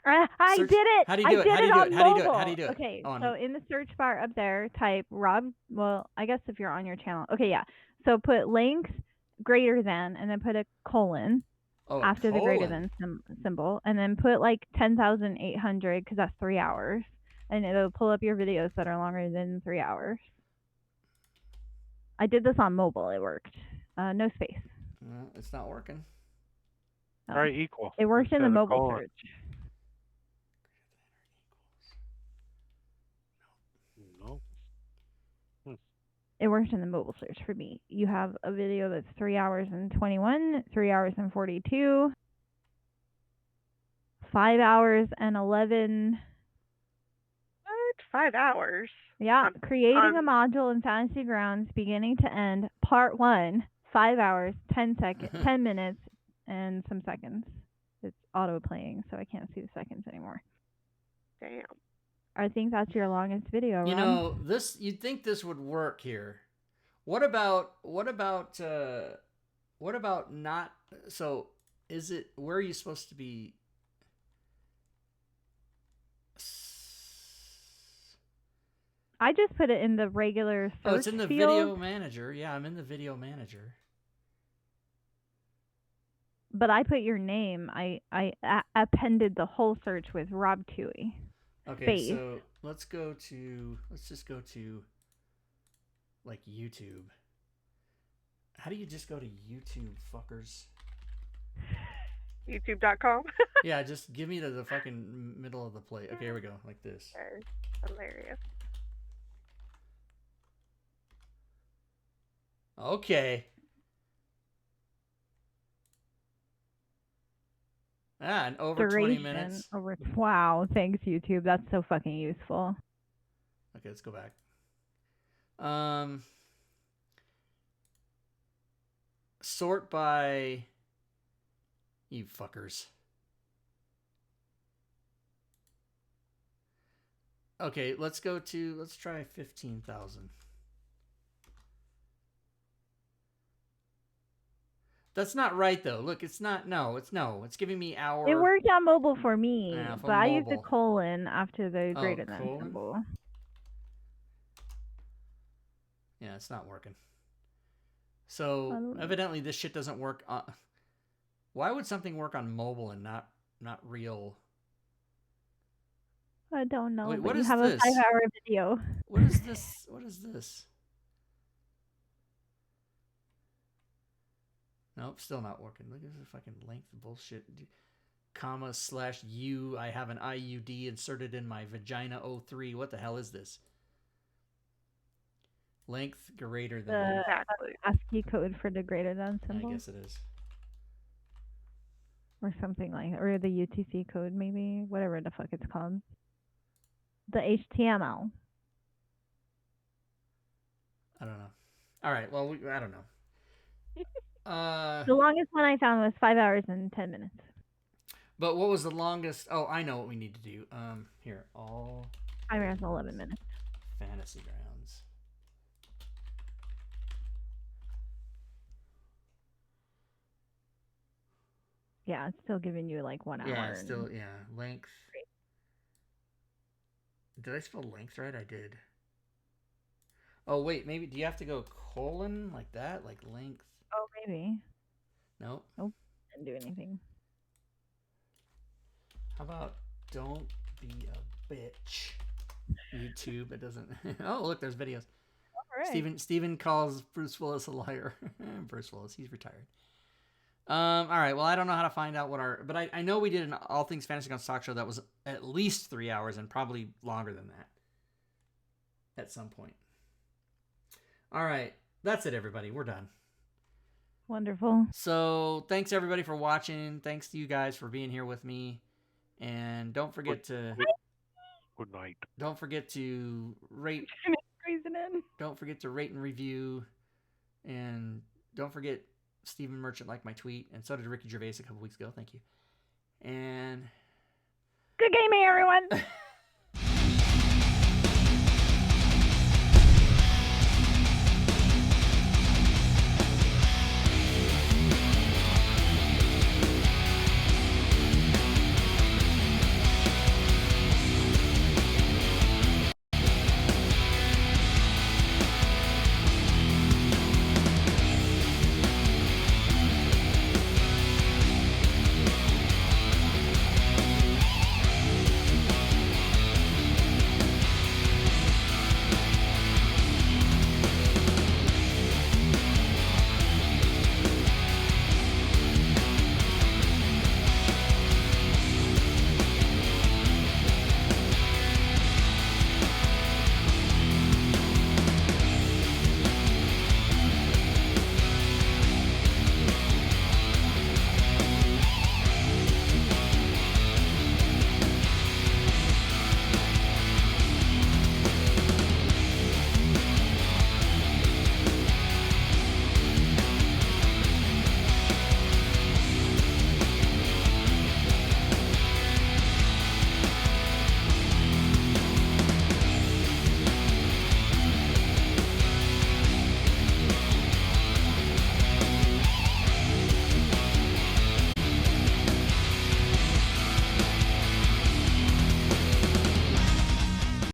I Search. did it. How do you do it? How do you do it? How do you do it? How do you do it? Okay, Oh, so in the search bar up there, type Rob. Well, I guess if you're on your channel. Okay, yeah. So put length greater than, and then put a colon after the greater than symbol, and then put like 10,800 because that's 3 hours, and it'll pull up your videos that are longer than 3 hours. I did this on mobile. It worked. No space. It's not working. All right, equal. It worked in the mobile search. No. It worked in the mobile search for me. You have a video that's 3 hours and 21, 3 hours and 42, 5 hours and 11. What? 5 hours? Yeah, creating a module in Fantasy Grounds, beginning to end, part 1, 5 hours, 10 seconds, 10 minutes, and some seconds. It's auto playing, so I can't see the seconds anymore. Damn. I think that's your longest video. You Rob. know, you'd think this would work here. What about not? So, is it where are you supposed to be? I just put it in the regular search Oh, it's in the field. video manager. Yeah, I'm in the video manager. But I put your name. I appended the whole search with Rob Twohy. Okay, so let's just go to like YouTube. How do you just go to YouTube, fuckers? YouTube.com. Yeah, just give me to the fucking middle of the plate. Okay, here we go, like this. Hilarious. Okay. And over 20 minutes. Wow, thanks YouTube. That's so fucking useful. Okay, let's go back. Sort by you fuckers. Okay, let's try 15,000. That's not right though. Look, it's not. No, it's giving me our. It worked on mobile for me, Yeah, but I used a colon after the greater than symbol. Yeah, it's not working. So evidently this shit doesn't work. Why would something work on mobile and not real? I don't know. Wait, but what you is have this? a 5-hour video. What is this? What is this? Nope, still not working. Look at this fucking length bullshit. Comma / U. I have an IUD inserted in my vagina 03. What the hell is this? Length greater than. The ASCII code for the greater than symbol. I guess it is. Or something like that. Or the UTC code maybe. Whatever the fuck it's called. The HTML. I don't know. All right, well, I don't know. The longest one I found was 5 hours and 10 minutes. But what was the longest? Oh, I know what we need to do. Here, all 5 hours and 11 minutes. Fantasy Grounds. Yeah, it's still giving you like 1 hour. Yeah, it's still, yeah. Length. Did I spell length right? I did. Oh, wait, maybe, do you have to go colon like that? Like length? Oh, maybe. Nope. Nope, didn't do anything. How about don't be a bitch? YouTube, it doesn't. Oh, look, there's videos. All right. Steven calls Bruce Willis a liar. Bruce Willis, he's retired. All right, well, I don't know how to find out but I know we did an All Things Fantasy Grounds talk show that was at least 3 hours and probably longer than that at some point. All right, that's it, everybody. We're done. Wonderful. So thanks everybody for watching. Thanks to you guys for being here with me. And don't forget to... Good night. Don't forget to rate... Don't forget to rate and review. And don't forget Stephen Merchant liked my tweet. And so did Ricky Gervais a couple weeks ago. Thank you. And... Good gaming, everyone!